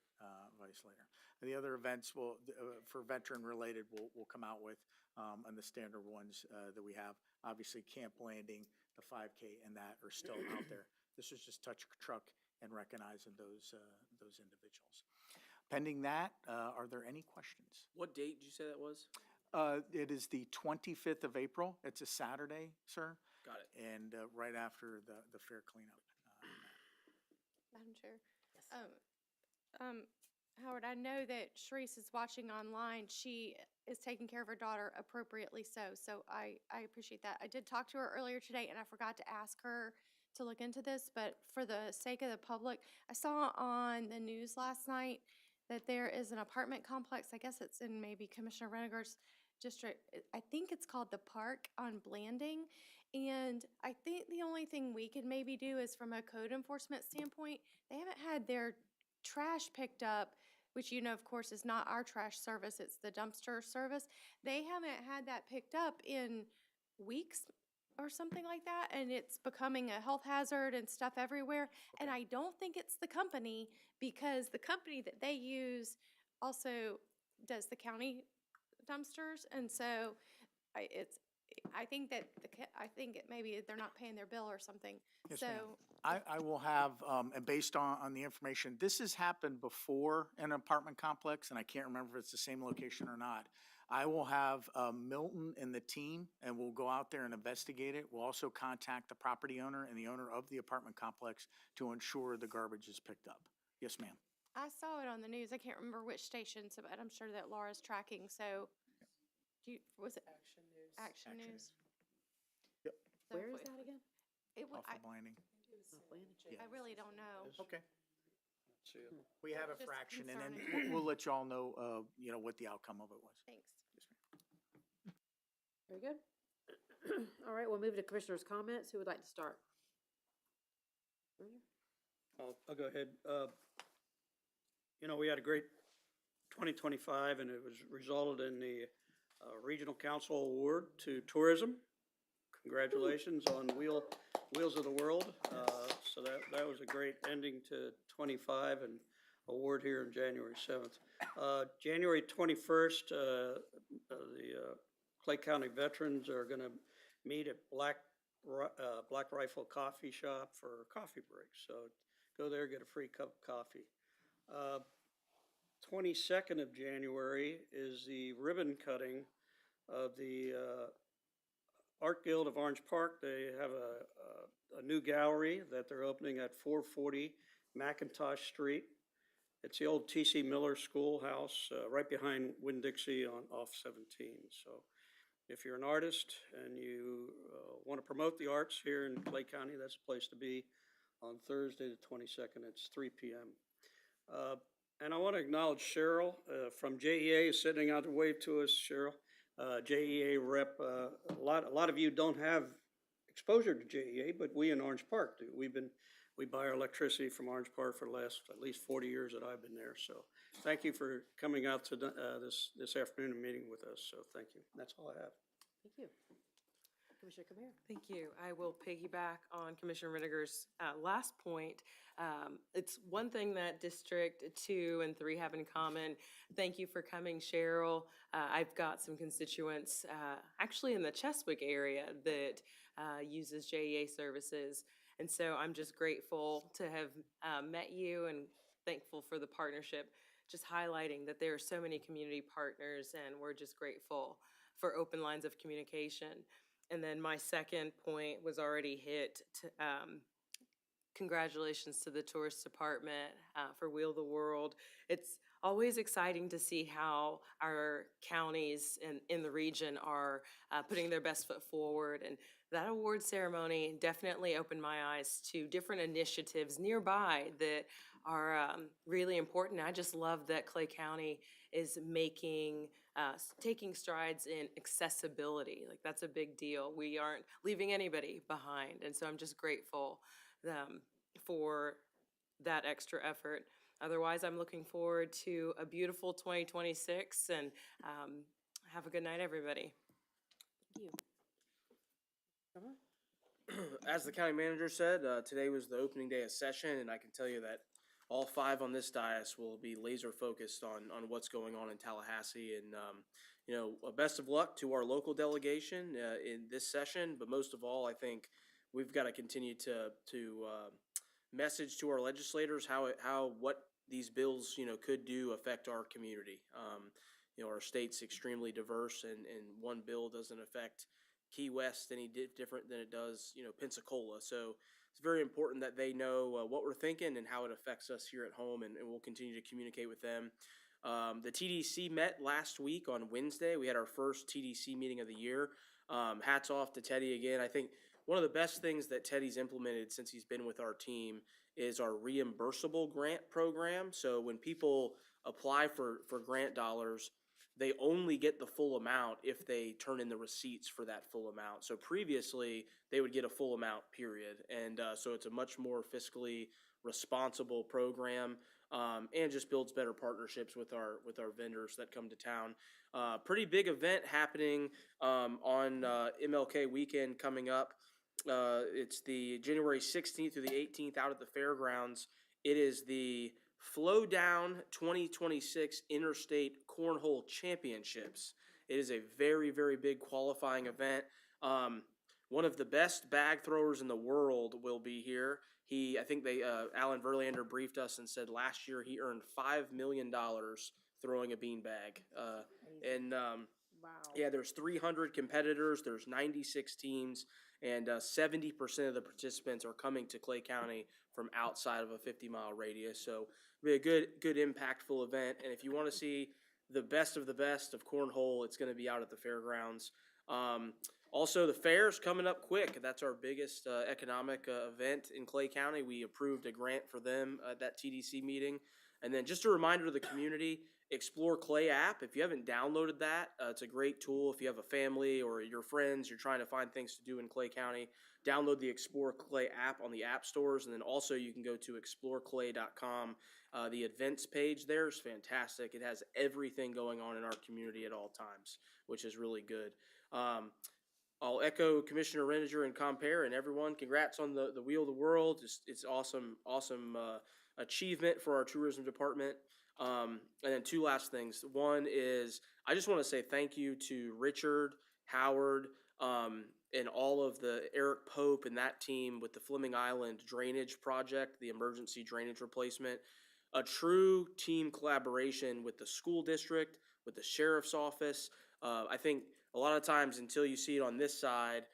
vice later. The other events will, for veteran related, we'll come out with, and the standard ones that we have. Obviously, Camp Landing, the 5K, and that are still out there. This is just Touch a Truck and recognizing those individuals. Pending that, are there any questions? What date did you say that was? It is the 25th of April. It's a Saturday, sir. Got it. And right after the fair cleanup. Madam Chair. Howard, I know that Sharice is watching online. She is taking care of her daughter appropriately so I appreciate that. I did talk to her earlier today, and I forgot to ask her to look into this, but for the sake of the public, I saw on the news last night that there is an apartment complex, I guess it's in maybe Commissioner Reniger's district. I think it's called The Park on Blanding, and I think the only thing we could maybe do is from a code enforcement standpoint, they haven't had their trash picked up, which of course, is not our trash service, it's the dumpster service. They haven't had that picked up in weeks or something like that, and it's becoming a health hazard and stuff everywhere. And I don't think it's the company, because the company that they use also does the county dumpsters, and so I think that I think it maybe they're not paying their bill or something. Yes, So ma'am. I will have, and based on the information, this has happened before in an apartment complex, and I can't remember if it's the same location or not. I will have Milton and the team, and we'll go out there and investigate it. We'll also contact the property owner and the owner of the apartment complex to ensure the garbage is picked up. Yes, ma'am. I saw it on the news. I can't remember which station, so but I'm sure that Laura's tracking. So, was it Action News? Action News. Yep. So Where is if- that again? It would. Off of Blanding. I really don't know. Okay. See it. We have a Just fraction, and then concerning. we'll let y'all know, what the outcome of it was. Thanks. Very good. All right, we'll move to commissioners' comments. Who would like to start? I'll go ahead. We had a great 2025, and it was resulted in the Regional Council Award to Tourism. Congratulations on Wheels of the World. So that was a great ending to 25 and award here on January 7th. January 21st, the Clay County veterans are going to meet at Black Rifle Coffee Shop for a coffee break. So go there, get a free cup of coffee. 22nd of January is the ribbon cutting of the Art Guild of Orange Park. They have a new gallery that they're opening at 440 McIntosh Street. It's the old T.C. Miller Schoolhouse, right behind Winn-Dixie off 17. So if you're an artist and you want to promote the arts here in Clay County, that's a place to be on Thursday the 22nd. It's 3 p.m. And I want to acknowledge Cheryl from JEA is sitting out to wave to us. Cheryl, JEA rep. A lot of you don't have exposure to JEA, but we in Orange Park do. We buy our electricity from Orange Park for the last at least 40 years that I've been there. So thank you for coming out to this afternoon and meeting with us. So thank you. That's all I have. Thank you. Commissioner Kamara. Thank you. I will piggyback on Commissioner Reniger's last point. It's one thing that District 2 and 3 have in common. Thank you for coming, Cheryl. I've got some constituents actually in the Cheswick area that uses JEA services. And so I'm just grateful to have met you and thankful for the partnership, just highlighting that there are so many community partners and we're just grateful for open lines of communication. And then my second point was already hit. Congratulations to the tourist department for Wheel the World. It's always exciting to see how our counties in the region are putting their best foot forward. And that award ceremony definitely opened my eyes to different initiatives nearby that are really important. I just love that Clay County is taking strides in accessibility. Like, that's a big deal. We aren't leaving anybody behind. And so I'm just grateful for that extra effort. Otherwise, I'm looking forward to a beautiful 2026 and have a good night, everybody. Thank you. As the county manager said, today was the opening day of session, and I can tell you that all 5 on this dais will be laser focused on what's going on in Tallahassee. And, best of luck to our local delegation in this session. But most of all, I think we've got to continue to message to our legislators what these bills, could do affect our community. Our state's extremely diverse, and one bill doesn't affect Key West any different than it does, Pensacola. So it's very important that they know what we're thinking and how it affects us here at home, and we'll continue to communicate with them. The TDC met last week on Wednesday. We had our first TDC meeting of the year. Hats off to Teddy again. I think one of the best things that Teddy's implemented since he's been with our team is our reimbursable grant program. So when people apply for grant dollars, they only get the full amount if they turn in the receipts for that full amount. So previously, they would get a full amount, period. And so it's a much more fiscally responsible program, and just builds better partnerships with our vendors that come to town. Pretty big event happening on MLK weekend coming up. It's the January 16th through the 18th out at the fairgrounds. It is the Flow Down 2026 Interstate Cornhole Championships. It is a very, very big qualifying event. One of the best bag throwers in the world will be here. I think Alan Verlander briefed us and said last year he earned $5 million throwing a beanbag. Yeah, there's 300 competitors, there's 96 teams, and 70% of the participants are coming to Clay County from outside of a 50-mile radius. So it'll be a good impactful event. And if you want to see the best of cornhole, it's going to be out at the fairgrounds. Also, the fair's coming up quick. That's our biggest economic event in Clay County. We approved a grant for them at that TDC meeting. And then just a reminder to the community, Explore Clay app. If you haven't downloaded that, it's a great tool. If you have a family or your friends, you're trying to find things to do in Clay County, download the Explore Clay app on the app stores. And then also you can go to exploreclay.com. The events page there is fantastic. It has everything going on in our community at all times, which is really good. I'll echo Commissioner Renninger and Compare and everyone. Congrats on the Wheel of the World. It's awesome achievement for our tourism department. And then two last things. One is I just want to say thank you to Richard, Howard, and all of the Eric Pope and that team with the Fleming Island drainage project, the emergency drainage replacement. A true team collaboration with the school district, with the sheriff's office. I think a lot of times until you see it on this side,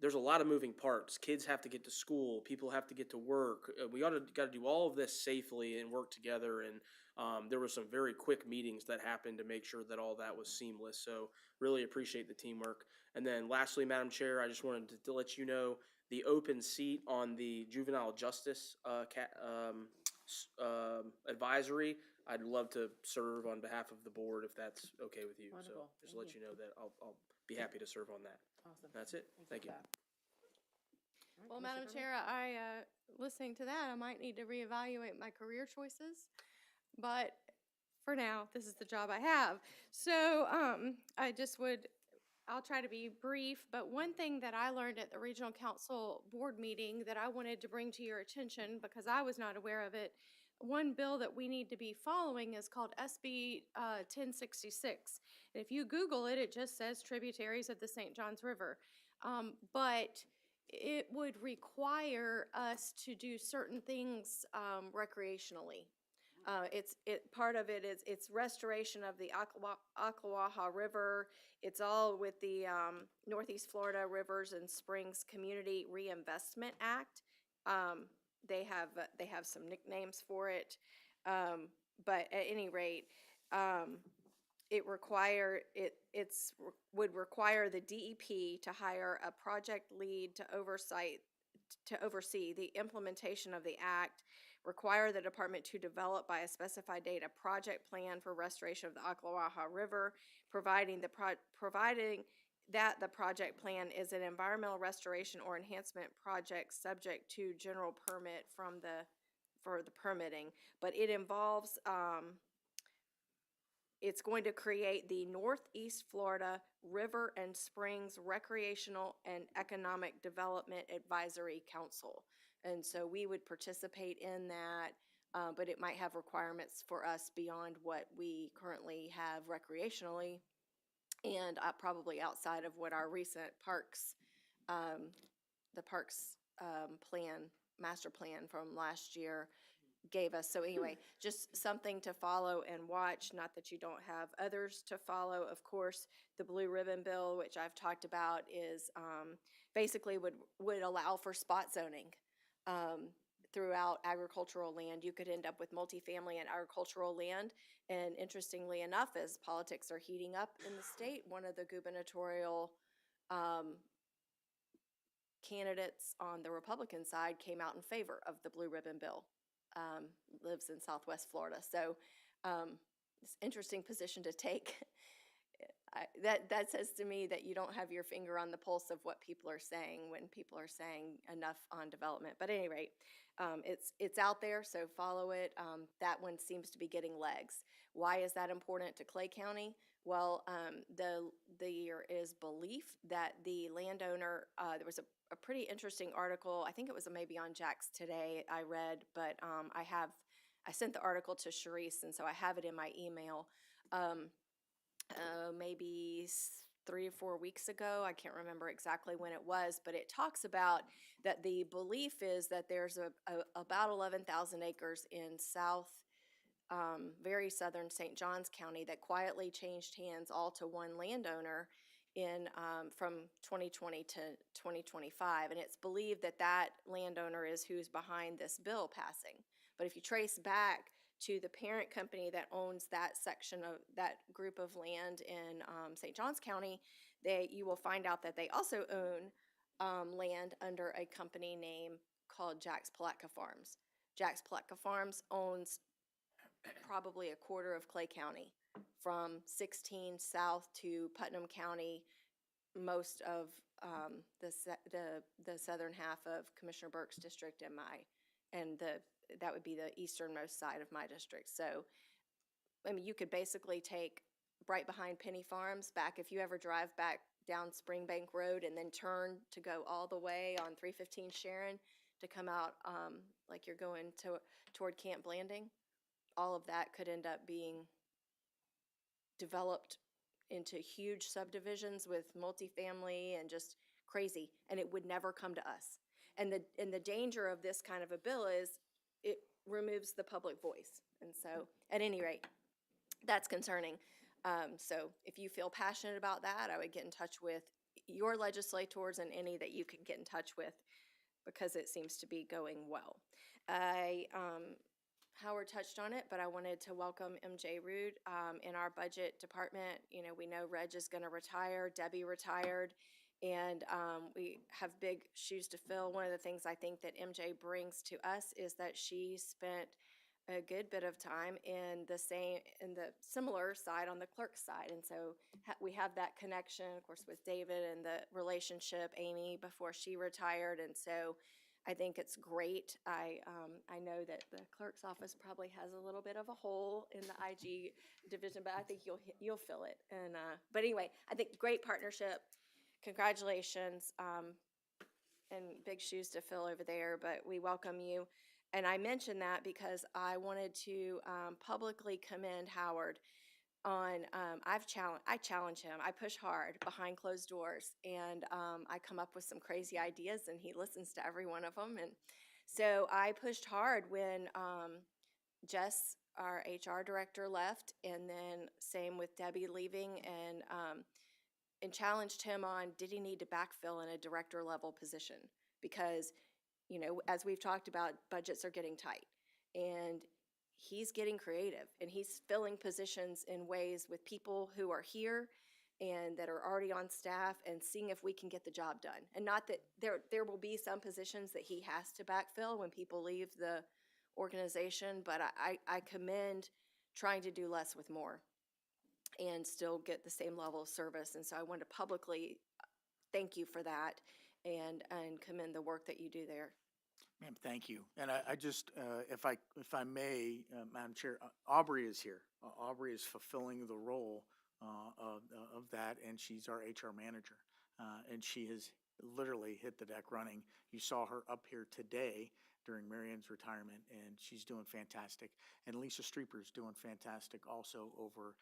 there's a lot of moving parts. Kids have to get to school. People have to get to work. We got to do all of this safely and work together. And there were some very quick meetings that happened to make sure that all that was seamless. So really appreciate the teamwork. And then lastly, Madam Chair, I just wanted to let you know the open seat on the juvenile justice advisory. I'd love to serve on behalf of the board if that's okay with you. Wonderful. So just to let you know that I'll be happy to serve on that. Awesome. That's it. Thank you. Well, Madam Chair, listening to that, I might need to reevaluate my career choices. But for now, this is the job I have. So I'll try to be brief, but one thing that I learned at the Regional Council Board meeting that I wanted to bring to your attention because I was not aware of it, one bill that we need to be following is called SB 1066. And if you Google it, it just says tributaries of the St. Johns River. But it would require us to do certain things recreationally. Part of it is it's restoration of the Ocklawaha River. It's all with the Northeast Florida Rivers and Springs Community Reinvestment Act. They have some nicknames for it, but at any rate, would require the DEP to hire a project lead to oversee the implementation of the act, require the department to develop by a specified date a project plan for restoration of the Ocklawaha River, providing that the project plan is an environmental restoration or enhancement project subject to general permit for the permitting. But it involves, it's going to create the Northeast Florida River and Springs Recreational and Economic Development Advisory Council. And so we would participate in that, but it might have requirements for us beyond what we currently have recreationally and probably outside of what our recent the parks master plan from last year gave us. So anyway, just something to follow and watch, not that you don't have others to follow. Of course, the Blue Ribbon Bill, which I've talked about, is basically would allow for spot zoning. throughout agricultural land. You could end up with multifamily and agricultural land. And interestingly enough, as politics are heating up in the state, one of the gubernatorial candidates on the Republican side came out in favor of the Blue Ribbon Bill. Lives in Southwest Florida. So it's an interesting position to take. That says to me that you don't have your finger on the pulse of what people are saying when people are saying enough on development. But at any rate, it's out there, so follow it. That one seems to be getting legs. Why is that important to Clay County? Well, there is belief that the landowner, there was a pretty interesting article, I think it was maybe on Jax Today I read, but I sent the article to Sharice, and so I have it in my email. Maybe 3 or 4 weeks ago, I can't remember exactly when it was, but it talks about that the belief is that there's about 11,000 acres in very southern St. Johns County that quietly changed hands all to one landowner from 2020 to 2025. And it's believed that that landowner is who's behind this bill passing. But if you trace back to the parent company that owns that section of that group of land in St. Johns County, you will find out that they also own land under a company name called Jack's Palatka Farms. Jack's Palatka Farms owns probably a quarter of Clay County, from 16 south to Putnam County, most of the southern half of Commissioner Burke's district and that would be the easternmost side of my district. So, I mean, you could basically take right behind Penny Farms back, if you ever drive back down Springbank Road and then turn to go all the way on 315 Sharon to come out like you're going toward Camp Blanding. All of that could end up being developed into huge subdivisions with multifamily and just crazy, and it would never come to us. And the danger of this kind of a bill is it removes the public voice. And so, at any rate, that's concerning. So if you feel passionate about that, I would get in touch with your legislators and any that you can get in touch with, because it seems to be going well. Howard touched on it, but I wanted to welcome MJ Rood in our budget department. You know, we know Reg is going to retire, Debbie retired, and we have big shoes to fill. One of the things I think that MJ brings to us is that she spent a good bit of time in the similar side on the clerk side, and so we have that connection, of course, with David and the relationship, Amy, before she retired, and so I think it's great. I know that the clerk's office probably has a little bit of a hole in the IG division, but I think you'll fill it. And but anyway, I think great partnership. Congratulations, and big shoes to fill over there. But we welcome you. And I mention that because I wanted to publicly commend Howard on, I challenge him. I push hard behind closed doors, and I come up with some crazy ideas, and he listens to every one of them. And so I pushed hard when Jess, our HR director, left, and then same with Debbie leaving, and challenged him on, did he need to backfill in a director level position? Because, you know, as we've talked about, budgets are getting tight, and he's getting creative, and he's filling positions in ways with people who are here and that are already on staff, and seeing if we can get the job done. And not that there will be some positions that he has to backfill when people leave the organization, but I commend trying to do less with more and still get the same level of service. And so I want to publicly thank you for that and commend the work that you do there. Ma'am, thank you. And I just, if I may, Madam Chair, Aubrey is here. Aubrey is fulfilling the role of that, and she's our HR manager. And she has literally hit the deck running. You saw her up here today during Marianne's retirement, and she's doing fantastic. And Lisa Streeper's doing fantastic also over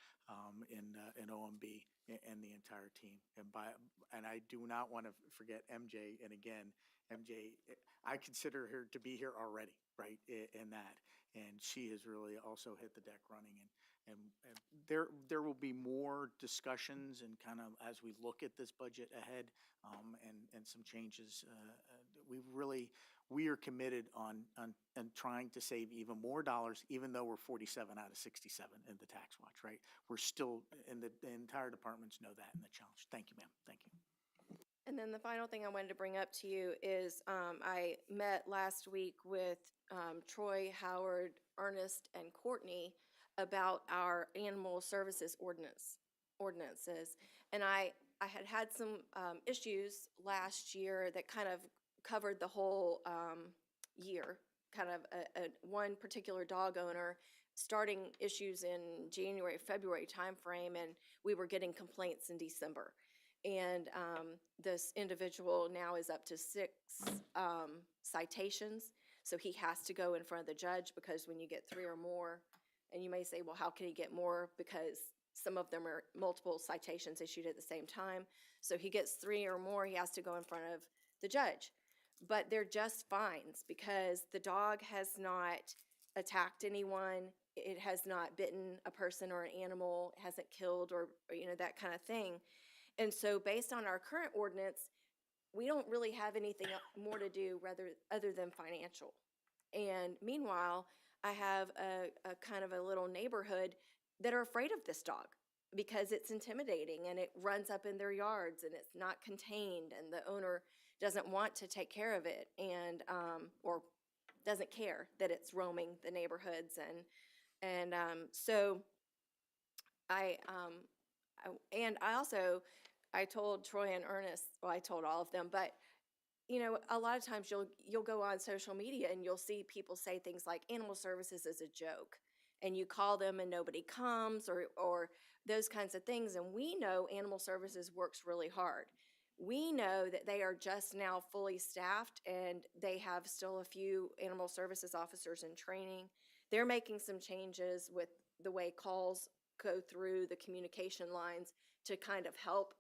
in OMB and the entire team. And I do not want to forget MJ. And again, MJ, I consider her to be here already, right, in that. And she has really also hit the deck running. And there will be more discussions and kind of as we look at this budget ahead and some changes. We really we are committed on trying to save even more dollars, even though we're 47 out of 67 in the tax watch, right? We're still, and the entire departments know that in the challenge. Thank you, ma'am. Thank you. And then the final thing I wanted to bring up to you is I met last week with Troy, Howard, Ernest, and Courtney about our animal services ordinances. And I had some issues last year that kind of covered the whole year, kind of one particular dog owner starting issues in January, February timeframe, and we were getting complaints in December. And this individual now is up to 6 citations. So he has to go in front of the judge, because when you get 3 or more, and you may say, well, how can he get more? Because some of them are multiple citations issued at the same time. So he gets 3 or more, he has to go in front of the judge. But they're just fines, because the dog has not attacked anyone. It has not bitten a person or an animal, hasn't killed or that kind of thing. And so based on our current ordinance, we don't really have anything more to do other than financial. And meanwhile, I have a kind of a little neighborhood that are afraid of this dog because it's intimidating and it runs up in their yards and it's not contained, and the owner doesn't want to take care of it, and or doesn't care that it's roaming the neighborhoods. And so I told Troy and Ernest, well, I told all of them, but a lot of times you'll go on social media and you'll see people say things like animal services is a joke, and you call them and nobody comes, or those kinds of things. And we know animal services works really hard. We know that they are just now fully staffed, and they have still a few animal services officers in training. They're making some changes with the way calls go through the communication lines to kind of help.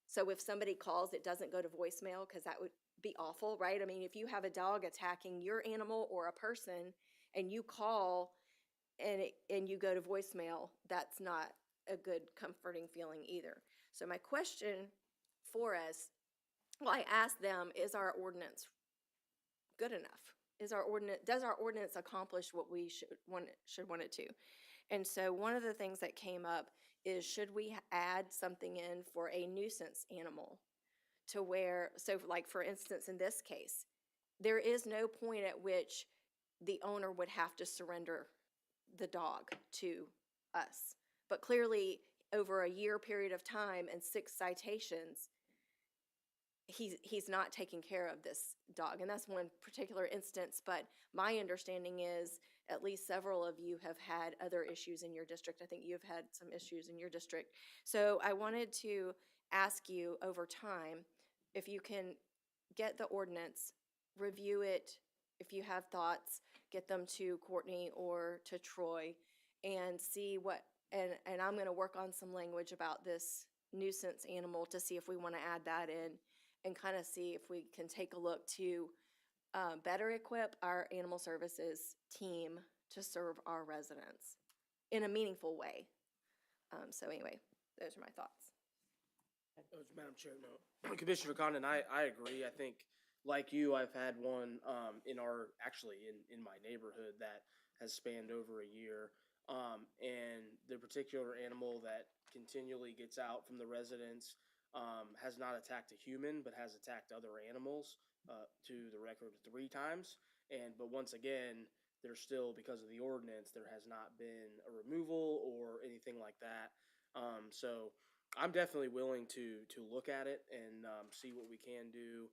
So if somebody calls, it doesn't go to voicemail, because that would be awful, right? I mean, if you have a dog attacking your animal or a person and you call and you go to voicemail, that's not a good comforting feeling either. So my question for us, well, I asked them, is our ordinance good enough? Does our ordinance accomplish what we should want it to? And so one of the things that came up is, should we add something in for a nuisance animal, to where, so like for instance, in this case, there is no point at which the owner would have to surrender the dog to us. But clearly, over a year period of time and 6 citations, he's not taking care of this dog. And that's one particular instance, but my understanding is at least several of you have had other issues in your district. I think you've had some issues in your district. So I wanted to ask you over time, if you can get the ordinance, review it. If you have thoughts, get them to Courtney or to Troy and see what, and I'm going to work on some language about this nuisance animal to see if we want to add that in, and kind of see if we can take a look to better equip our animal services team to serve our residents in a meaningful way. So anyway, those are my thoughts. Madam Chair, no. Commissioner Condon, I agree. I think, like you, I've had one in my neighborhood that has spanned over a year. And the particular animal that continually gets out from the residents has not attacked a human, but has attacked other animals, to the record 3 times. But once again, there's still, because of the ordinance, there has not been a removal or anything like that. So I'm definitely willing to look at it and see what we can do.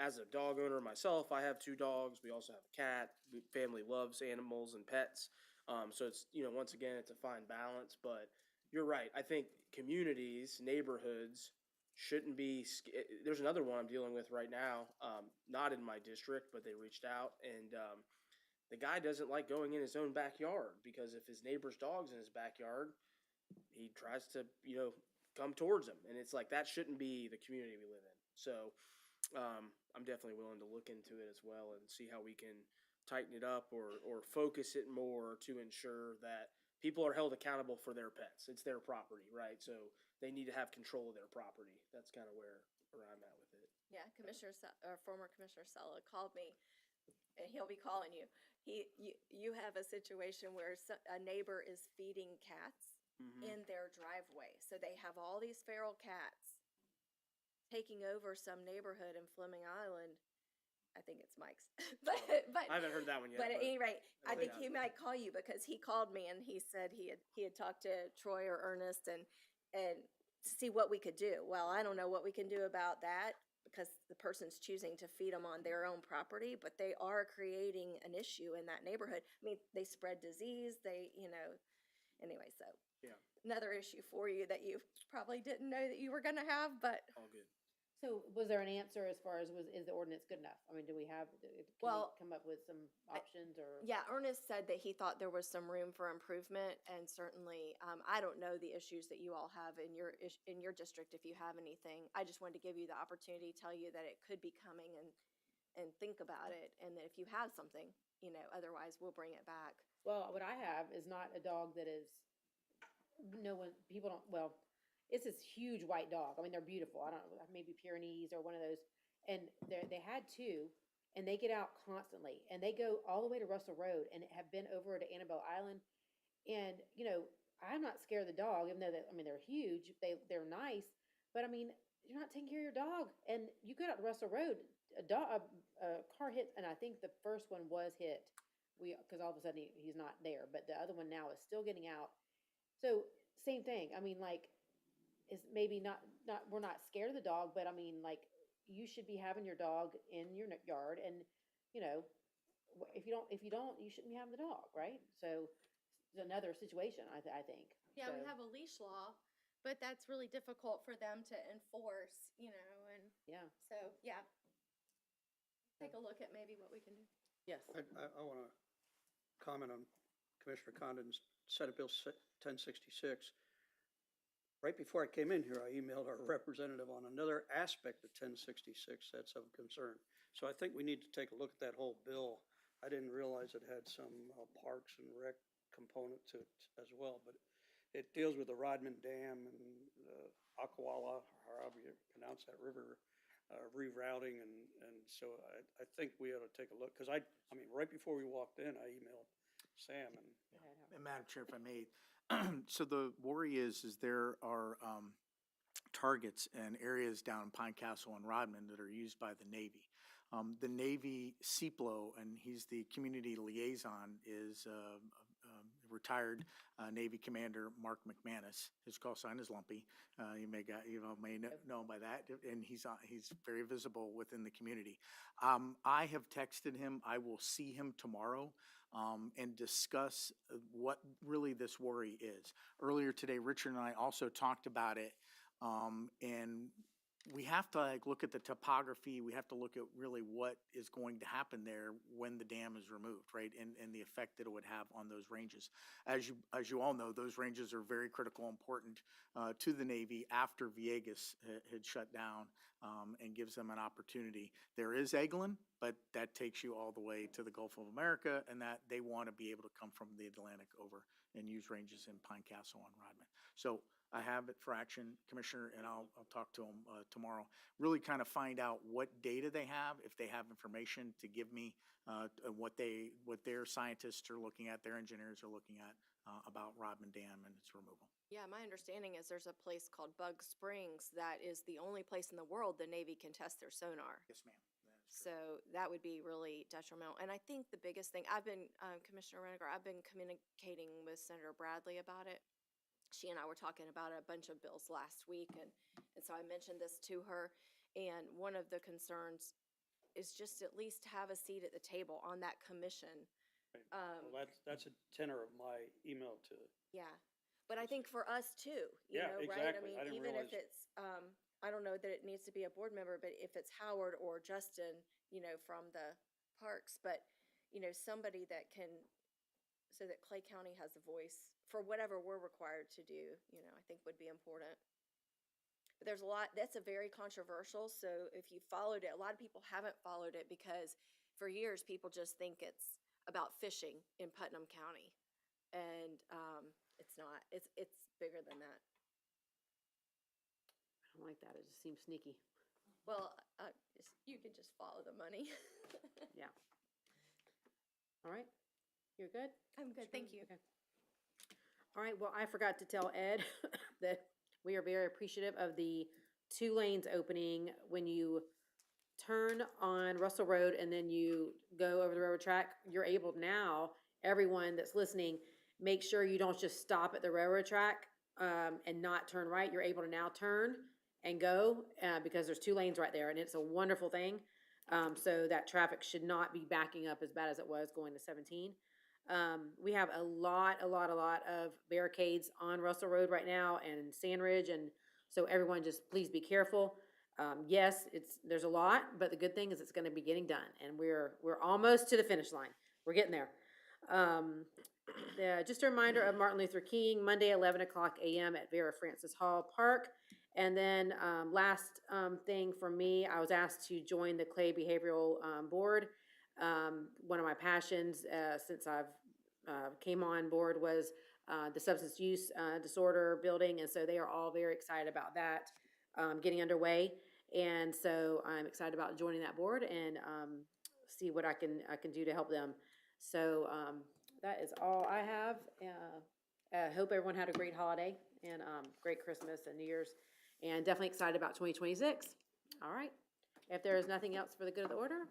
As a dog owner myself, I have 2 dogs. We also have a cat. Family loves animals and pets. So it's, once again, it's a fine balance. But you're right. I think communities, neighborhoods shouldn't be. There's another one I'm dealing with right now, not in my district, but they reached out, and the guy doesn't like going in his own backyard, because if his neighbor's dog's in his backyard, he tries to, come towards him. And it's like, that shouldn't be the community we live in. So I'm definitely willing to look into it as well and see how we can tighten it up or focus it more to ensure that people are held accountable for their pets. It's their property, right? So they need to have control of their property. That's kind of where I'm at with it. Yeah, former Commissioner Sella called me and he'll be calling you. You have a situation where a neighbor is feeding cats in their driveway. So they have all these feral cats taking over some neighborhood in Fleming Island. I think it's Mike's, but I haven't heard that one yet. But at but- any rate, I think Yeah. he might call you because he called me and he said he had talked to Troy or Ernest and to see what we could do. Well, I don't know what we can do about that because the person's choosing to feed them on their own property, but they are creating an issue in that neighborhood. I mean, they spread disease. Anyway, so Yeah. another issue for you that you probably didn't know that you were going to have, but All good. So was there an answer as far as is the ordinance good enough? I mean, do we have, can Well, we come up with some options or? yeah, Ernest said that he thought there was some room for improvement, and certainly, I don't know the issues that you all have in your district, if you have anything. I just wanted to give you the opportunity, tell you that it could be coming and think about it, and that if you have something, otherwise we'll bring it back. Well, what I have is not a dog that is, it's this huge white dog. I mean, they're beautiful. I don't know, maybe Pyrenees or one of those. And they had two, and they get out constantly. And they go all the way to Russell Road and have been over to Annabelle Island. And, I'm not scared of the dog, even though they're huge. They're nice. But, you're not taking care of your dog. And you go out to Russell Road, a car hit, and I think the first one was hit. Because all of a sudden he's not there. But the other one now is still getting out. So, same thing. It's maybe not, we're not scared of the dog, but you should be having your dog in your yard and, if you don't, you shouldn't be having the dog, right? So it's another situation, I think. Yeah, we So, have a leash law, but that's really difficult for them to enforce, and yeah. so, yeah. Take a look at maybe what we can do. Yes. I want to comment on Commissioner Condon's Senate Bill 1066. Right before I came in here, I emailed our representative on another aspect of 1066 that's of concern. So I think we need to take a look at that whole bill. I didn't realize it had some parks and rec component to it as well, but it deals with the Rodman Dam and Aquala, or however you pronounce that river, rerouting, and so I think we ought to take a look, because right before we walked in, I emailed Sam and And Madam Chair, if I may, so the worry is there are targets and areas down in Pine Castle and Rodman that are used by the Navy. The Navy CPLO, and he's the community liaison, is retired Navy Commander Mark McManus. His call sign is Lumpy. You may know him by that, and he's very visible within the community. I have texted him. I will see him tomorrow and discuss what really this worry is. Earlier today, Richard and I also talked about it, and we have to look at the topography. We have to look at really what is going to happen there when the dam is removed, right? And the effect that it would have on those ranges. As you all know, those ranges are very critical, important to the Navy after Viegas had shut down, and gives them an opportunity. There is Eglin, but that takes you all the way to the Gulf of America, and that they want to be able to come from the Atlantic over and use ranges in Pine Castle and Rodman. So I have it for action, Commissioner, and I'll talk to them tomorrow. Really kind of find out what data they have, if they have information to give me, what their scientists are looking at, their engineers are looking at about Rodman Dam and its removal. Yeah, my understanding is there's a place called Bug Springs that is the only place in the world the Navy can test their sonar. Yes, ma'am. So that would be really detrimental. And I think the biggest thing, Commissioner Reniger, I've been communicating with Senator Bradley about it. She and I were talking about a bunch of bills last week, and so I mentioned this to her. And one of the concerns is just at least have a seat at the table on that commission. well, that's a tenor of my email to. Yeah, but I think for us too, Yeah, right? exactly. I didn't Even if realize- it's, I don't know that it needs to be a board member, but if it's Howard or Justin, from the parks, but, somebody that can, so that Clay County has a voice for whatever we're required to do, I think would be important. But there's a lot, that's a very controversial, so if you followed it, a lot of people haven't followed it because for years, people just think it's about fishing in Putnam County. And, it's not, it's bigger than that. I don't like that. It just seems sneaky. Well, you can just follow the money. Yeah. All right, you're good? I'm good, thank you. Okay. All right, well, I forgot to tell Ed that we are very appreciative of the 2 lanes opening when you turn on Russell Road and then you go over the railroad track. You're able now, everyone that's listening, make sure you don't just stop at the railroad track and not turn right. You're able to now turn and go because there's 2 lanes right there, and it's a wonderful thing. So that traffic should not be backing up as bad as it was going to 17. We have a lot of barricades on Russell Road right now and Sand Ridge, and so everyone just please be careful. Yes, there's a lot, but the good thing is it's going to be getting done, and we're almost to the finish line. We're getting there. Just a reminder of Martin Luther King, Monday, 11 o'clock a.m. at Vera Francis Hall Park. And then last thing for me, I was asked to join the Clay Behavioral Board. One of my passions since I've came on board was the substance use disorder building, and so they are all very excited about that getting underway. And so I'm excited about joining that board and see what I can do to help them. So that is all I have. I hope everyone had a great holiday and great Christmas and New Year's, and definitely excited about 2026. All right. If there is nothing else for the good of the order,